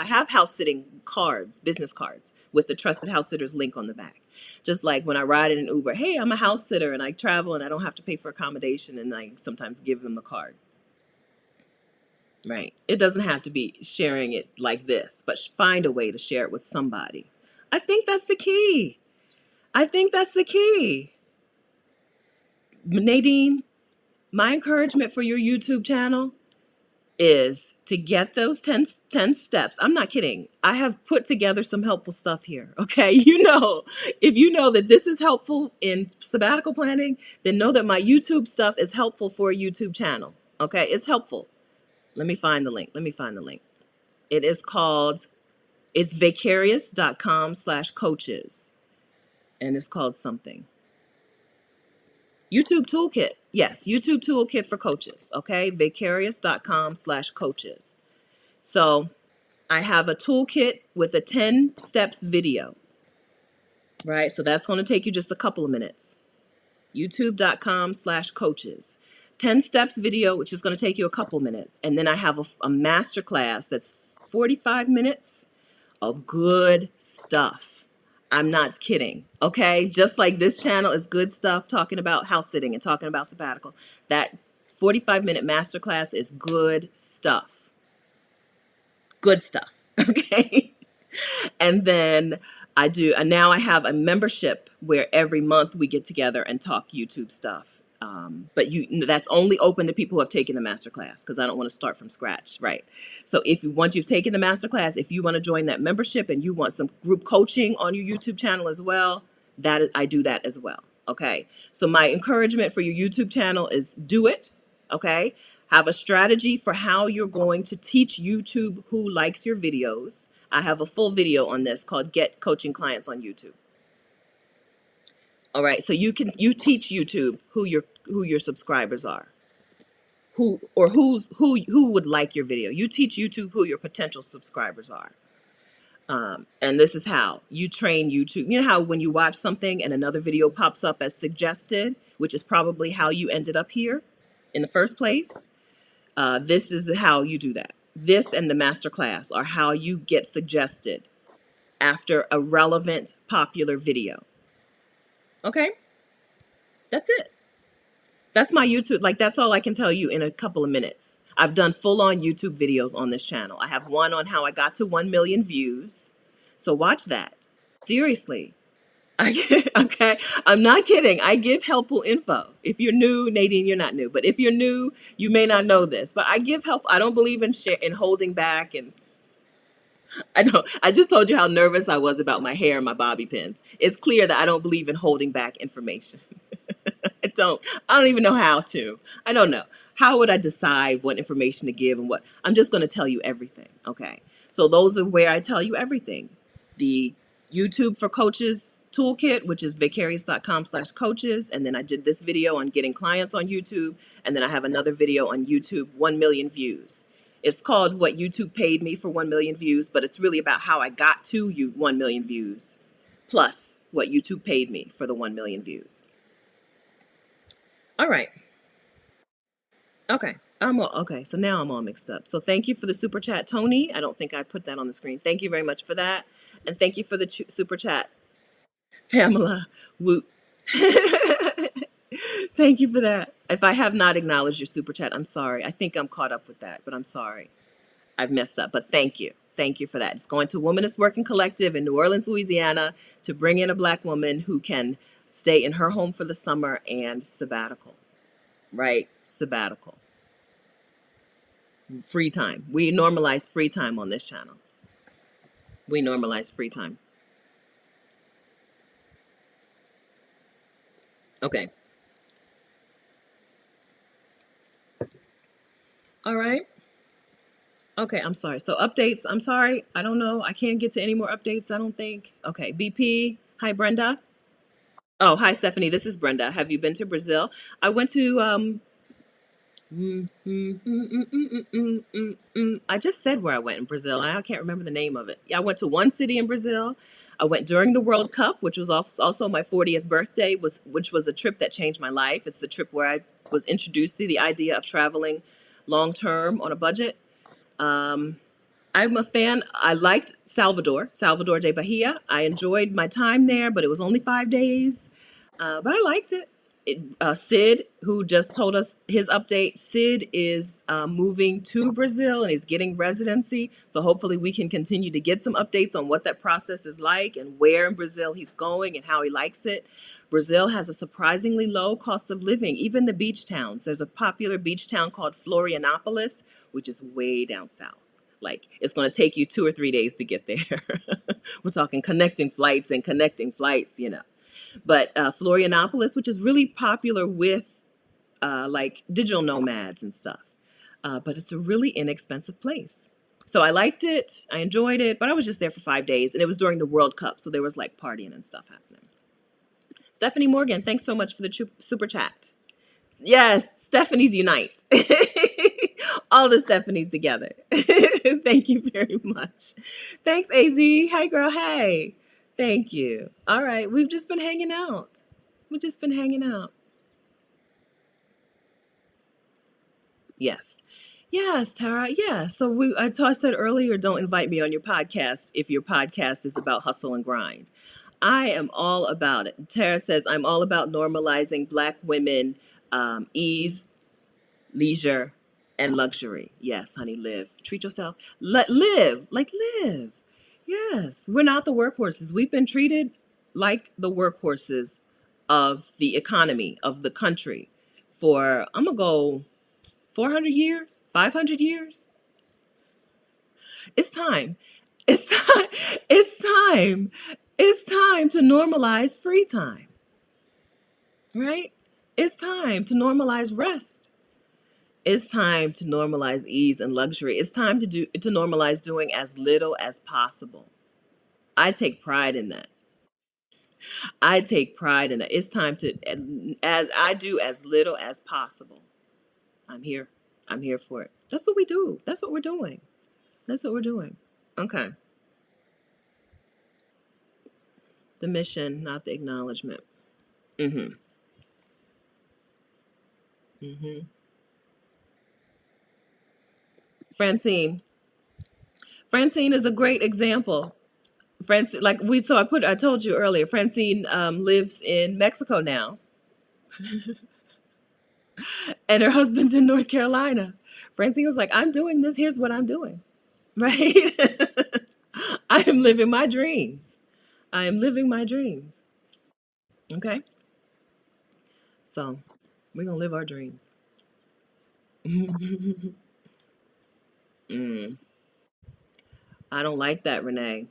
have house sitting cards, business cards, with the Trusted House Sitters link on the back. Just like when I ride in an Uber, hey, I'm a house sitter and I travel and I don't have to pay for accommodation, and I sometimes give them the card. Right. It doesn't have to be sharing it like this, but find a way to share it with somebody. I think that's the key. Nadine, my encouragement for your YouTube channel is to get those 10 steps. I'm not kidding. I have put together some helpful stuff here. Okay. If you know that this is helpful in sabbatical planning, then know that my YouTube stuff is helpful for a YouTube channel. Okay. It's helpful. Let me find the link. It's vicarious.com/coaches. And it's called something. YouTube Toolkit. Yes, YouTube Toolkit for coaches. Okay, vicarious.com/coaches. So I have a toolkit with a 10 steps video. Right, so that's going to take you just a couple of minutes. YouTube.com/coaches. 10 steps video, which is going to take you a couple minutes. And then I have a master class that's 45 minutes of good stuff. I'm not kidding. Okay. Just like this channel is good stuff, talking about house sitting and talking about sabbatical. That 45-minute masterclass is good stuff. Good stuff. Okay. And then I do, and now I have a membership where every month we get together and talk YouTube stuff. But that's only open to people who have taken the master class, because I don't want to start from scratch, right? So if you once you've taken the master class, if you want to join that membership and you want some group coaching on your YouTube channel as well, I do that as well. Okay. So my encouragement for your YouTube channel is do it. Okay. Have a strategy for how you're going to teach YouTube who likes your videos. I have a full video on this called Get Coaching Clients on YouTube. All right. So you teach YouTube who your subscribers are. Who would like your video. You teach YouTube who your potential subscribers are. And this is how you train YouTube. You know how when you watch something and another video pops up as suggested, which is probably how you ended up here in the first place. This is how you do that. This and the master class are how you get suggested after a relevant, popular video. Okay, that's it. That's my YouTube. Like, that's all I can tell you in a couple of minutes. I've done full-on YouTube videos on this channel. I have one on how I got to 1 million views. So watch that. Seriously. Okay, I'm not kidding. I give helpful info. If you're new, Nadine, you're not new. But if you're new, you may not know this. But I give help. I don't believe in holding back. And I know I just told you how nervous I was about my hair and my bobby pins. It's clear that I don't believe in holding back information. I don't even know how to. I don't know. How would I decide what information to give and what? I'm just going to tell you everything. Okay. So those are where I tell you everything. The YouTube for Coaches toolkit, which is vicarious.com/coaches. And then I did this video on getting clients on YouTube. And then I have another video on YouTube, 1 million views. It's called What YouTube Paid Me for 1 million views, but it's really about how I got to 1 million views, plus what YouTube paid me for the 1 million views. All right. Okay. Okay. So now I'm all mixed up. So thank you for the super chat, Tony. I don't think I put that on the screen. Thank you very much for that. And thank you for the super chat, Pamela. Woot. Thank you for that. If I have not acknowledged your super chat, I'm sorry. I think I'm caught up with that, but I'm sorry. I've messed up, but thank you. Thank you for that. It's going to Womanist Working Collective in New Orleans, Louisiana, to bring in a Black woman who can stay in her home for the summer and sabbatical. Right? Sabbatical. Free time. We normalize free time on this channel. We normalize free time. Okay. All right. Okay, I'm sorry. So updates, I'm sorry. I don't know. I can't get to any more updates, I don't think. Okay, BP. Hi, Brenda. Oh, hi, Stephanie. This is Brenda. Have you been to Brazil? I went to I just said where I went in Brazil. I can't remember the name of it. Yeah, I went to one city in Brazil. I went during the World Cup, which was also my 40th birthday, which was a trip that changed my life. It's the trip where I was introduced to the idea of traveling long term on a budget. I'm a fan. I liked Salvador de Bahia. I enjoyed my time there, but it was only 5 days. But I liked it. Sid, who just told us his update, Sid is moving to Brazil and he's getting residency. So hopefully we can continue to get some updates on what that process is like and where in Brazil he's going and how he likes it. Brazil has a surprisingly low cost of living, even the beach towns. There's a popular beach town called Florianopolis, which is way down south. Like, it's going to take you 2 or 3 days to get there. We're talking connecting flights, you know. But Florianopolis, which is really popular with like digital nomads and stuff. But it's a really inexpensive place. So I liked it. I enjoyed it. But I was just there for 5 days. And it was during the World Cup. So there was like partying and stuff happening. Stephanie Morgan, thanks so much for the super chat. Yes, Stephanie's unite. All the Stephanies together. Thank you very much. Thanks, AZ. Hey, girl. Hey. Thank you. All right. We've just been hanging out. Yes. Yes, Tara. Yeah. So I said earlier, don't invite me on your podcast if your podcast is about hustle and grind. I am all about it. Tara says, I'm all about normalizing Black women, ease, leisure, and luxury. Yes, honey, live. Treat yourself. Live. Like, live. Yes, we're not the workhorses. We've been treated like the workhorses of the economy of the country for, I'm gonna go 400 years, 500 years. It's time. It's time. It's time. It's time to normalize free time, right? It's time to normalize rest. It's time to normalize ease and luxury. It's time to normalize doing as little as possible. I take pride in that. I take pride in that. It's time to, as I do as little as possible. I'm here. I'm here for it. That's what we do. That's what we're doing. That's what we're doing. Okay. The mission, not the acknowledgement. Mm-hmm. Mm-hmm. Francine. Francine is a great example. Francine, like I told you earlier, Francine lives in Mexico now, and her husband's in North Carolina. Francine was like, I'm doing this. Here's what I'm doing. Right? I am living my dreams. I am living my dreams. Okay? So we're going to live our dreams. Mm, I don't like that, Renee.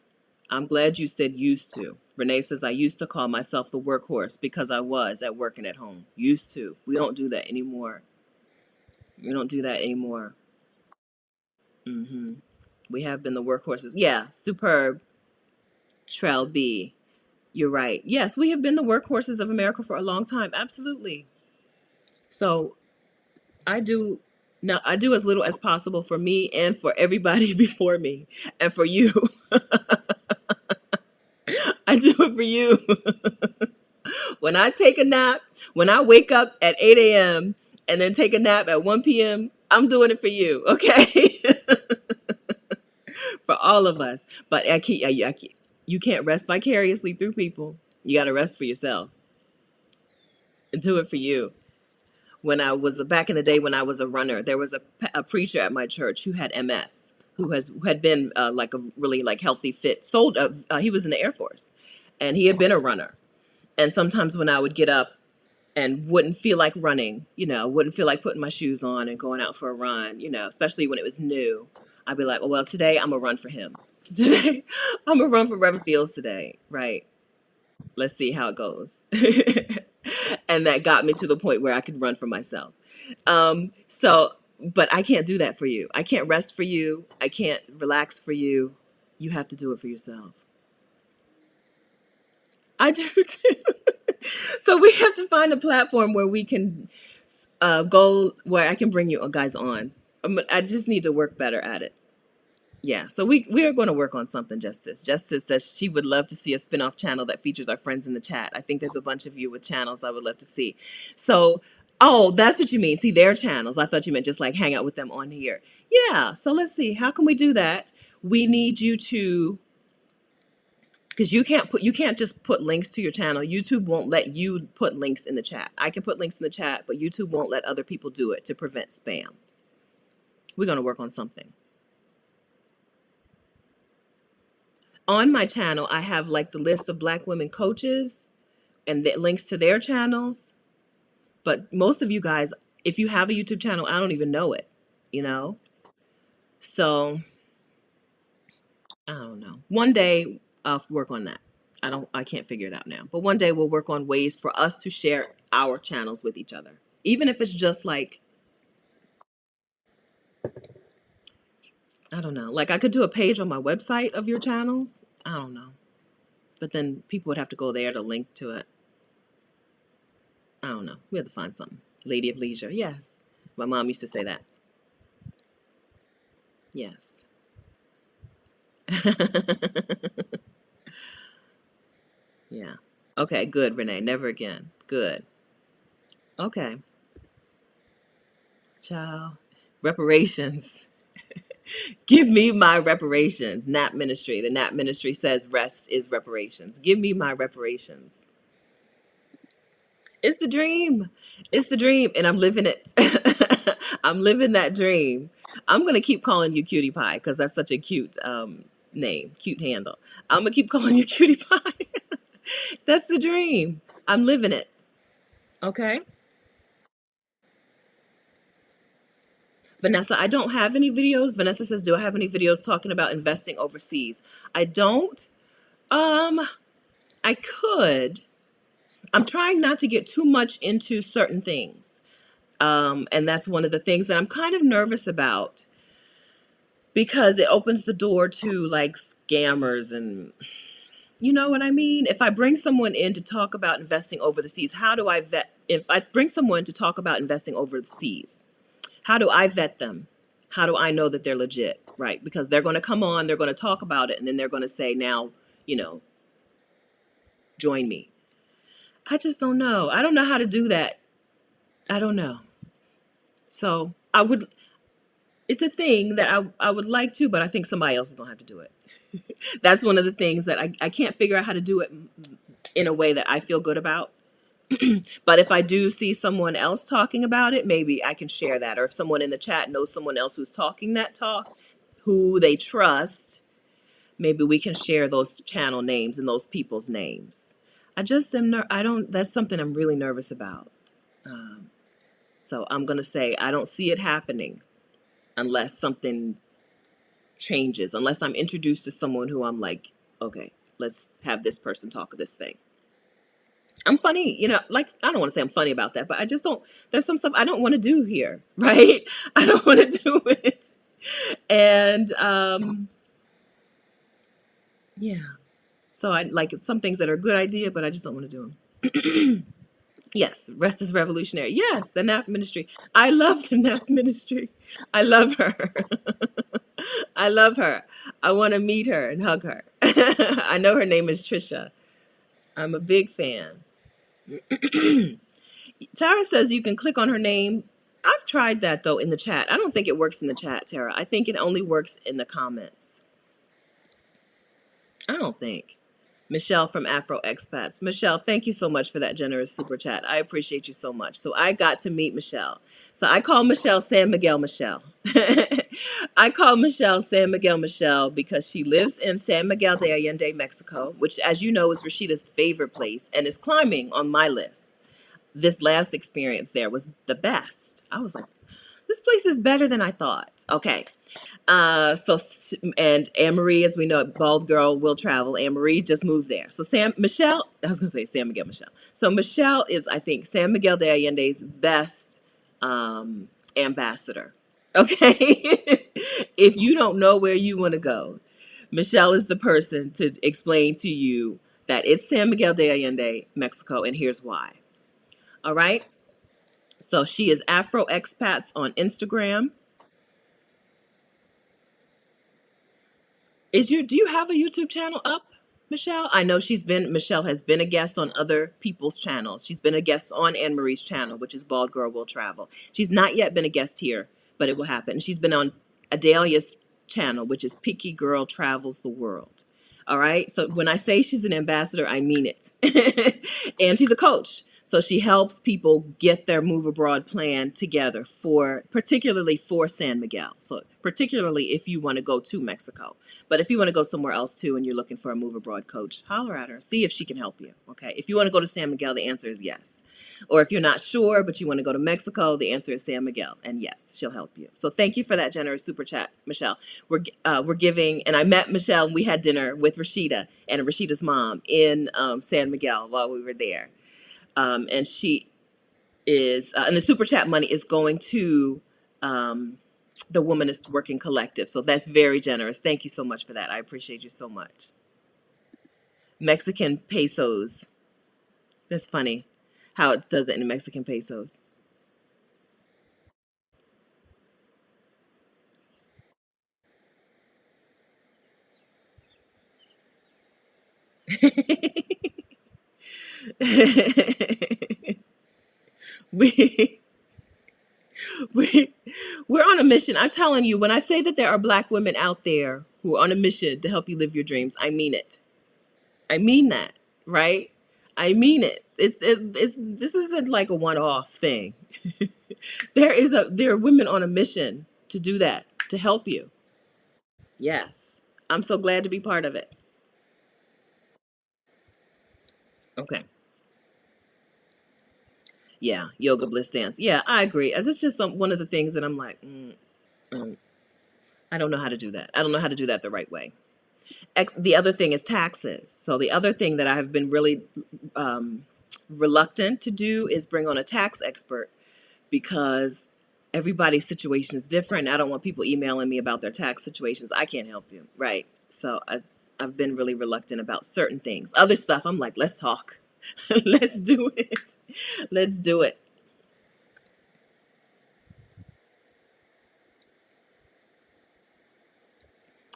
I'm glad you said used to. Renee says, I used to call myself the workhorse because I was at work and at home. Used to. We don't do that anymore. We don't do that anymore. Hmm. We have been the workhorses. Yeah, superb. Trell B. You're right. Yes, we have been the workhorses of America for a long time. Absolutely. So I do now I do as little as possible for me and for everybody before me and for you. I do it for you. When I take a nap, when I wake up at 8 a.m. and then take a nap at 1 p.m., I'm doing it for you, okay? For all of us. But you can't rest vicariously through people. You got to rest for yourself and do it for you. When I was back in the day when I was a runner, there was a preacher at my church who had MS, who had been like a really like healthy, fit, sold. He was in the Air Force, and he had been a runner. And sometimes when I would get up and wouldn't feel like running, wouldn't feel like putting my shoes on and going out for a run, especially when it was new, I'd be like, oh, well, today I'm gonna run for him. Today I'm gonna run for Reverend Fields today, right? Let's see how it goes. And that got me to the point where I could run for myself. So, but I can't do that for you. I can't rest for you. I can't relax for you. You have to do it for yourself. I do too. So we have to find a platform where we can go, where I can bring you guys on. I just need to work better at it. Yeah, so we are going to work on something, Justice. Justice says she would love to see a spin-off channel that features our friends in the chat. I think there's a bunch of you with channels I would love to see. So, oh, that's what you mean. See their channels. I thought you meant just like hang out with them on here. Yeah, so let's see. How can we do that? We need you to, because you can't just put links to your channel. YouTube won't let you put links in the chat. I can put links in the chat, but YouTube won't let other people do it to prevent spam. We're going to work on something. On my channel, I have like the list of Black women coaches and the links to their channels. But most of you guys, if you have a YouTube channel, I don't even know it, you know? So I don't know. One day I'll work on that. I can't figure it out now. But one day we'll work on ways for us to share our channels with each other. Even if it's just like, I don't know, like I could do a page on my website of your channels. I don't know. But then people would have to go there to link to it. I don't know. We have to find something. Lady of Leisure. Yes. My mom used to say that. Yes. Yeah. Okay, good, Renee. Never again. Good. Okay. Ciao. Reparations. Give me my reparations. Nap Ministry. The Nap Ministry says rest is reparations. Give me my reparations. It's the dream. It's the dream. And I'm living it. I'm living that dream. I'm going to keep calling you Cutie Pie because that's such a cute name, cute handle. I'm gonna keep calling you Cutie Pie. That's the dream. I'm living it. Okay. Vanessa, I don't have any videos. Vanessa says, do I have any videos talking about investing overseas? I don't. Um, I could. I'm trying not to get too much into certain things. And that's one of the things that I'm kind of nervous about because it opens the door to like scammers and you know what I mean? If I bring someone in to talk about investing over the seas, how do I vet? If I bring someone to talk about investing over the seas, how do I vet them? How do I know that they're legit? Right? Because they're going to come on, they're going to talk about it, and then they're going to say, now, you know, join me. I just don't know. I don't know how to do that. I don't know. So I would, it's a thing that I would like to, but I think somebody else is going to have to do it. That's one of the things that I can't figure out how to do it in a way that I feel good about. But if I do see someone else talking about it, maybe I can share that. Or if someone in the chat knows someone else who's talking that talk, who they trust, maybe we can share those channel names and those people's names. I just am, I don't, that's something I'm really nervous about. Um, so I'm going to say I don't see it happening unless something changes, unless I'm introduced to someone who I'm like, okay, let's have this person talk of this thing. I'm funny, you know, like, I don't want to say I'm funny about that, but I just don't, there's some stuff I don't want to do here, right? I don't want to do it. And yeah, so I like some things that are a good idea, but I just don't want to do them. Yes, rest is revolutionary. Yes, the nap ministry. I love the nap ministry. I love her. I love her. I want to meet her and hug her. I know her name is Trisha. I'm a big fan. Tara says you can click on her name. I've tried that though in the chat. I don't think it works in the chat, Tara. I think it only works in the comments. I don't think. Michelle from Afro Expats. Michelle, thank you so much for that generous super chat. I appreciate you so much. So I got to meet Michelle. So I call Michelle San Miguel Michelle. I call Michelle San Miguel Michelle because she lives in San Miguel de Allende, Mexico, which, as you know, is Rashida's favorite place and is climbing on my list. This last experience there was the best. I was like, this place is better than I thought. Okay. And Anne-Marie, as we know, Bald Girl Will Travel. Anne-Marie just moved there. So Michelle, I was going to say San Miguel Michelle. So Michelle is, I think, San Miguel de Allende's best ambassador. Okay. If you don't know where you want to go, Michelle is the person to explain to you that it's San Miguel de Allende, Mexico, and here's why. All right. So she is Afro Expats on Instagram. Do you have a YouTube channel up, Michelle? I know Michelle has been a guest on other people's channels. She's been a guest on Anne Marie's channel, which is Bald Girl Will Travel. She's not yet been a guest here, but it will happen. She's been on Adalia's channel, which is Picky Girl Travels the World. All right. So when I say she's an ambassador, I mean it. And she's a coach. So she helps people get their move abroad plan together particularly for San Miguel. So particularly if you want to go to Mexico. But if you want to go somewhere else too and you're looking for a move abroad coach, holler at her. See if she can help you. Okay. If you want to go to San Miguel, the answer is yes. Or if you're not sure, but you want to go to Mexico, the answer is San Miguel. And yes, she'll help you. So thank you for that generous super chat, Michelle. We're giving, and I met Michelle and we had dinner with Rashida and Rashida's mom in San Miguel while we were there. And she is, and the super chat money is going to the Womanist Working Collective. So that's very generous. Thank you so much for that. I appreciate you so much. Mexican pesos. That's funny how it does it in Mexican pesos. we we we're on a mission. I'm telling you, when I say that there are Black women out there who are on a mission to help you live your dreams, I mean it. I mean that, right? I mean it. This isn't like a one-off thing. There are women on a mission to do that, to help you. Yes. I'm so glad to be part of it. Okay. Yeah, yoga bliss dance. Yeah, I agree. That's just one of the things that I'm like, mm, I don't know how to do that. I don't know how to do that the right way. The other thing is taxes. So the other thing that I have been really um, reluctant to do is bring on a tax expert because everybody's situation is different. I don't want people emailing me about their tax situations. I can't help you, right? So I've been really reluctant about certain things. Other stuff, I'm like, let's talk. Let's do it. Let's do it.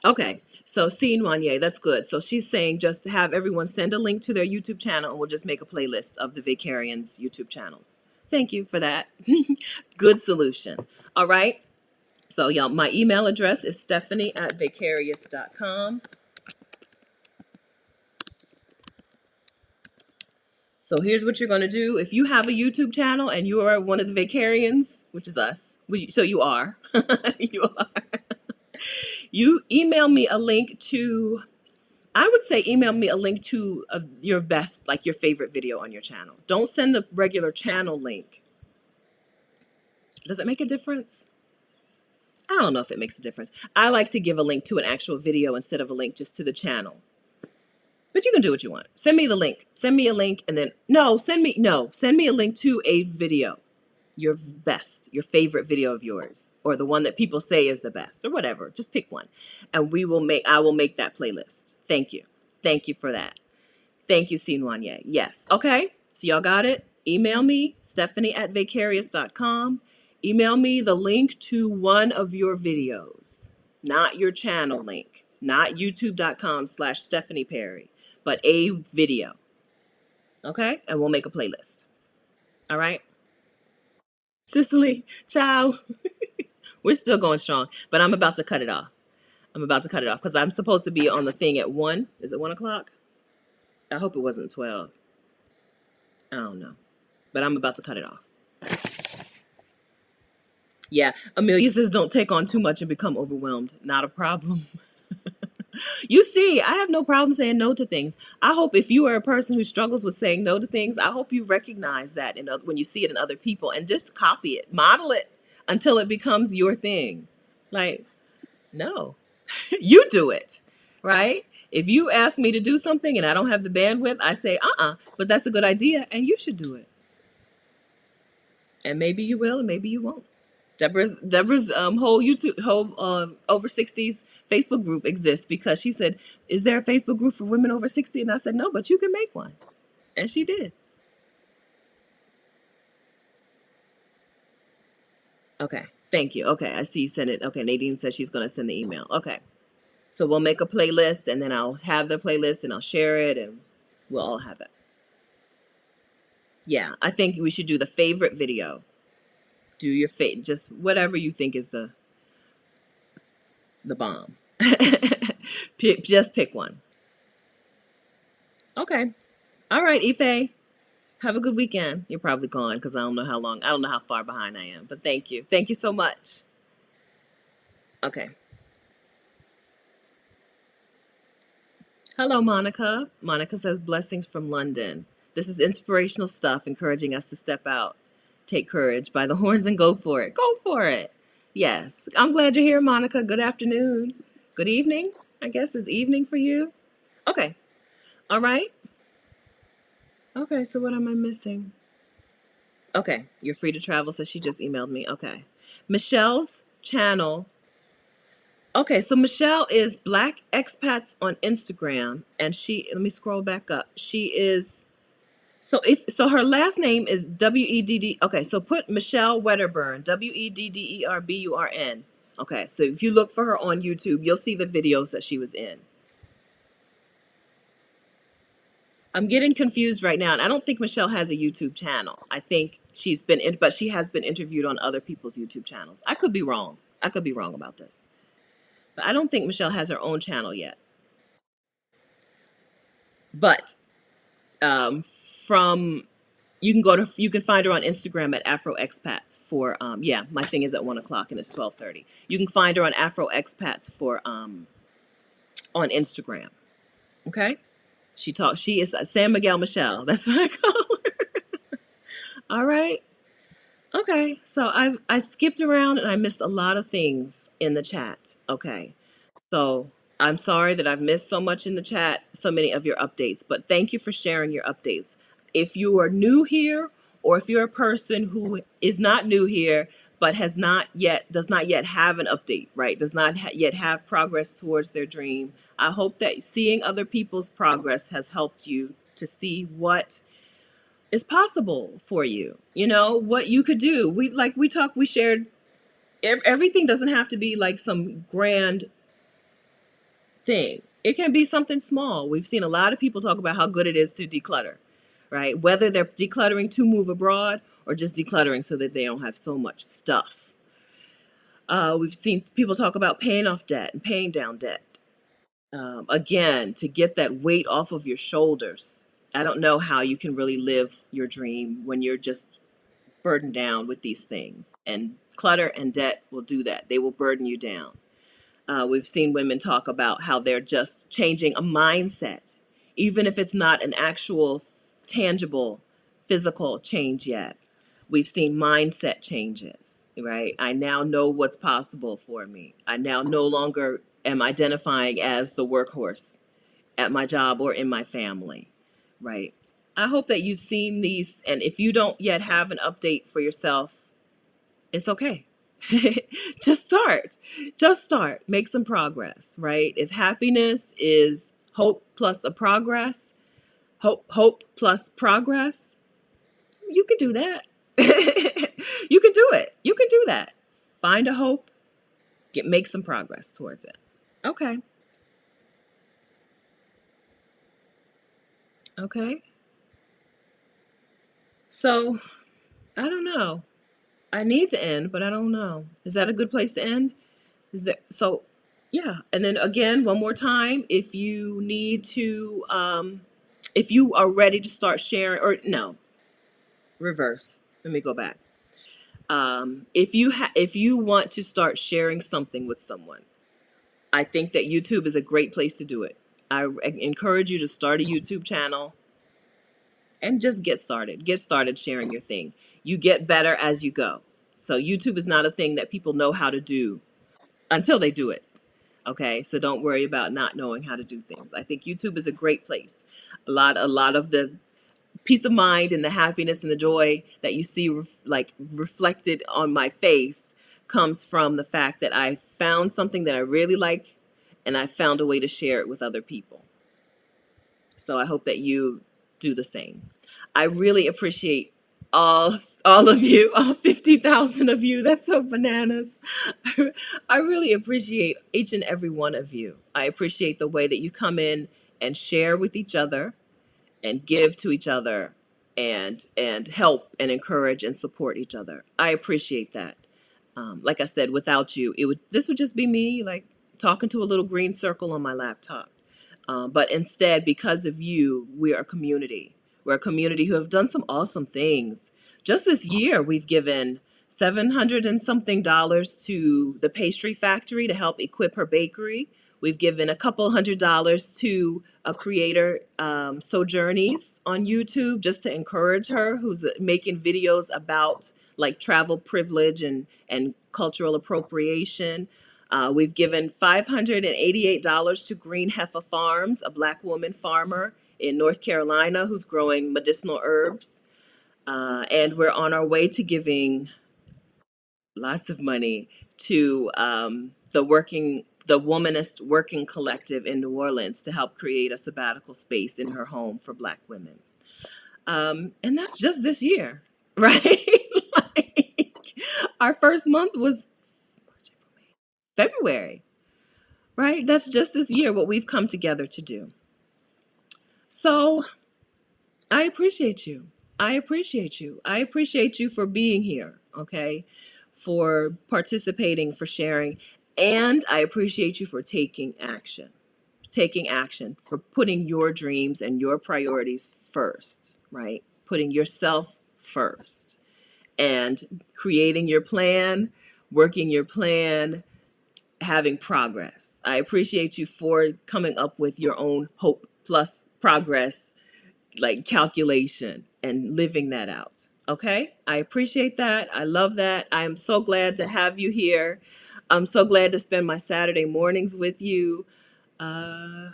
Okay. So Seeing Wanye, that's good. So she's saying just to have everyone send a link to their YouTube channel and we'll just make a playlist of the Vicarians YouTube channels. Thank you for that. Good solution. All right. So y'all, my email address is stephanie@vicarious.com. So here's what you're going to do. If you have a YouTube channel and you are one of the Vicarians, which is us, so you are, you are, you email me a link to, I would say email me a link to your best, like your favorite video on your channel. Don't send the regular channel link. Does it make a difference? I don't know if it makes a difference. I like to give a link to an actual video instead of a link just to the channel. But you can do what you want. Send me the link. Send me a link and then, send me a link to a video. Your best, your favorite video of yours, or the one that people say is the best, or whatever. Just pick one. And I will make that playlist. Thank you. Thank you for that. Thank you, Scene Wanye. Yes. Okay. So y'all got it? Email me, stephanie@vicarious.com. Email me the link to one of your videos, not your channel link, not youtube.com/Stephanie Perry, but a video. Okay? And we'll make a playlist. All right? Cicely, ciao. We're still going strong, but I'm about to cut it off. I'm about to cut it off because I'm supposed to be on the thing at 1. Is it 1 o'clock? I hope it wasn't 12. I don't know. But I'm about to cut it off. Yeah, Amelia says don't take on too much and become overwhelmed. Not a problem. You see, I have no problem saying no to things. I hope if you are a person who struggles with saying no to things, I hope you recognize that when you see it in other people and just copy it, model it until it becomes your thing. Like, no, you do it, right? If you ask me to do something and I don't have the bandwidth, I say, but that's a good idea and you should do it. And maybe you will and maybe you won't. Deborah's whole over 60s Facebook group exists because she said, "Is there a Facebook group for women over 60?" And I said, "No, but you can make one," and she did. Okay, thank you. Okay, I see you sent it. Okay, Nadine says she's going to send the email. Okay, so we'll make a playlist, and then I'll have the playlist, and I'll share it, and we'll all have it. Yeah, I think we should do the favorite video. Do your just whatever you think is the bomb. Just pick one. Okay. All right, Ife. Have a good weekend. You're probably gone because I don't know how long. I don't know how far behind I am. But thank you. Thank you so much. Okay. Hello, Monica. Monica says blessings from London. This is inspirational stuff, encouraging us to step out, take courage by the horns and go for it. Go for it. Yes. I'm glad you're here, Monica. Good afternoon. Good evening. I guess it's evening for you. Okay. All right. Okay. So what am I missing? Okay. You're free to travel. So she just emailed me. Okay. Michelle's channel. Okay. So Michelle is Black Expats on Instagram. And let me scroll back up. She is, so her last name is Wedd. Okay. So put Michelle Wedderburn, Wedderburn. Okay. So if you look for her on YouTube, you'll see the videos that she was in. I'm getting confused right now, and I don't think Michelle has a YouTube channel. I think but she has been interviewed on other people's YouTube channels. I could be wrong. I could be wrong about this. But I don't think Michelle has her own channel yet. But you can find her on Instagram at Afro Expats for my thing is at 1 o'clock and it's 12:30. You can find her on Afro Expats for on Instagram. Okay. She is San Miguel Michelle. That's what I call her. All right. Okay. So I skipped around and I missed a lot of things in the chat. Okay. So I'm sorry that I've missed so much in the chat, so many of your updates, but thank you for sharing your updates. If you are new here, or if you're a person who is not new here, but does not yet have an update, right? Does not yet have progress towards their dream. I hope that seeing other people's progress has helped you to see what is possible for you. You know, what you could do. We shared everything doesn't have to be like some grand thing. It can be something small. We've seen a lot of people talk about how good it is to declutter, right? Whether they're decluttering to move abroad or just decluttering so that they don't have so much stuff. We've seen people talk about paying off debt and paying down debt. Again, to get that weight off of your shoulders. I don't know how you can really live your dream when you're just burdened down with these things. And clutter and debt will do that. They will burden you down. We've seen women talk about how they're just changing a mindset, even if it's not an actual tangible physical change yet. We've seen mindset changes, right? I now know what's possible for me. I now no longer am identifying as the workhorse at my job or in my family, right? I hope that you've seen these, and if you don't yet have an update for yourself, it's okay. just start just start, make some progress, right? If happiness is hope plus a progress, hope plus progress, you can do that. You can do it, you can do that. Find a hope, make some progress towards it. Okay. Okay, so I don't know, I need to end, but I don't know, is that a good place to end? Is there, so yeah, and then again, one more time, if you need to, if you are ready to start sharing, or no, reverse. Let me go back. If you want to start sharing something with someone, I think that YouTube is a great place to do it. I encourage you to start a YouTube channel and just get started. Get started sharing your thing. You get better as you go. So YouTube is not a thing that people know how to do until they do it. Okay, so don't worry about not knowing how to do things. I think YouTube is a great place. A lot of the peace of mind and the happiness and the joy that you see reflected on my face comes from the fact that I found something that I really like and I found a way to share it with other people. So I hope that you do the same. I really appreciate all of you, all 50,000 of you. That's so bananas. I really appreciate each and every one of you. I appreciate the way that you come in and share with each other and give to each other and help and encourage and support each other. I appreciate that. Like I said, without you, this would just be me like talking to a little green circle on my laptop. But instead, because of you, we are a community. We're a community who have done some awesome things. Just this year, we've given 700 and something dollars to the pastry factory to help equip her bakery. We've given a couple $100 to a creator, Sojourneys on YouTube, just to encourage her, who's making videos about like travel privilege and cultural appropriation. We've given $588 to Green Heifer Farms, a Black woman farmer in North Carolina who's growing medicinal herbs. And we're on our way to giving lots of money to the Womanist Working Collective in New Orleans to help create a sabbatical space in her home for Black women. And that's just this year, right? Like, our first month was February, right? That's just this year what we've come together to do. So I appreciate you. I appreciate you. I appreciate you for being here, okay? For participating, for sharing, and I appreciate you for taking action, for putting your dreams and your priorities first, right? Putting yourself first and creating your plan, working your plan, having progress. I appreciate you for coming up with your own hope plus progress, like calculation, and living that out. Okay? I appreciate that. I love that. I am so glad to have you here. I'm so glad to spend my Saturday mornings with you. Uh,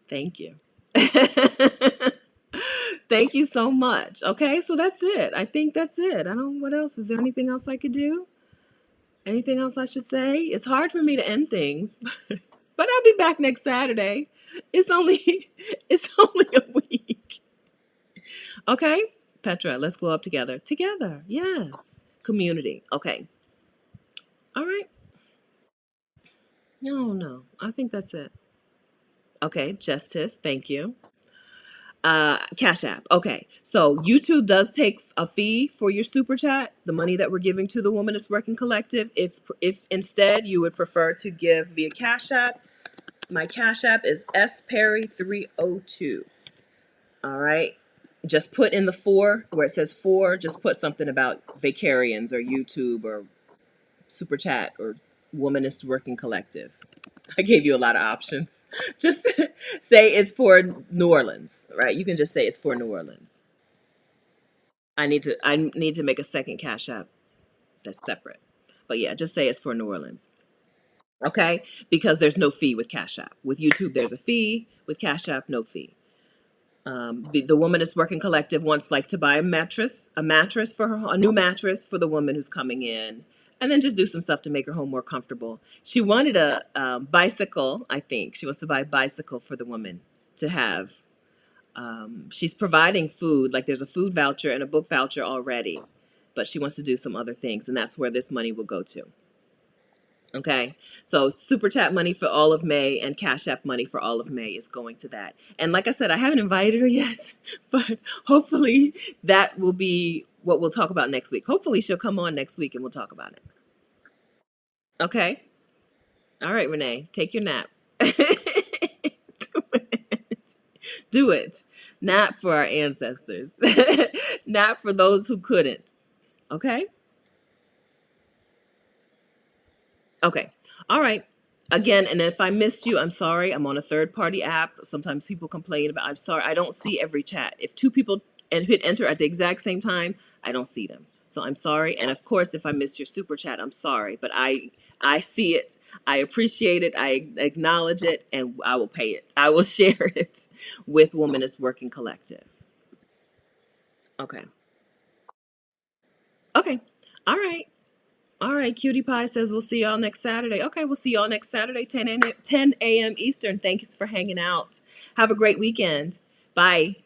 Thank you. Thank you so much. Okay, so that's it. I think that's it. I don't know what else. Is there anything else I could do? Anything else I should say? It's hard for me to end things, but I'll be back next Saturday. It's only it's only a week. Okay? Petra, let's glow up together. Together. Yes. Community. Okay. All right. No, no. I think that's it. Okay, Justice, thank you. Cash App. Okay. So YouTube does take a fee for your super chat, the money that we're giving to the Womanist Working Collective. If instead you would prefer to give via Cash App, my Cash App is sperry302. All right. Just put in the four where it says four, just put something about Vacarians or YouTube or super chat or Womanist Working Collective. I gave you a lot of options. Just say it's for New Orleans, right? You can just say it's for New Orleans. I need to make a second Cash App that's separate. But yeah, just say it's for New Orleans. Okay? Because there's no fee with Cash App. With YouTube, there's a fee. With Cash App, no fee. The Womanist Working Collective wants like to buy a mattress for her, a new mattress for the woman who's coming in, and then just do some stuff to make her home more comfortable. She wanted a bicycle. I think she wants to buy a bicycle for the woman to have. She's providing food, like there's a food voucher and a book voucher already, but she wants to do some other things, and that's where this money will go to. Okay, so super chat money for all of May and Cash App money for all of May is going to that. And like I said, I haven't invited her yet, but hopefully that will be what we'll talk about next week. Hopefully she'll come on next week and we'll talk about it. Okay. All right, Renee, take your nap. Do it. Do it. Nap for our ancestors. Nap for those who couldn't. Okay. Okay. All right. Again, and if I missed you, I'm sorry. I'm on a third party app. Sometimes people complain about, I'm sorry. I don't see every chat. If two people and hit enter at the exact same time, I don't see them. So I'm sorry. And of course, if I missed your super chat, I'm sorry. But I see it. I appreciate it. I acknowledge it, and I will pay it. I will share it with Womanist Working Collective. Okay. Okay. All right. All right, Cutie Pie says we'll see y'all next Saturday. Okay, we'll see y'all next Saturday, 10 a.m. Eastern. Thanks for hanging out. Have a great weekend. Bye.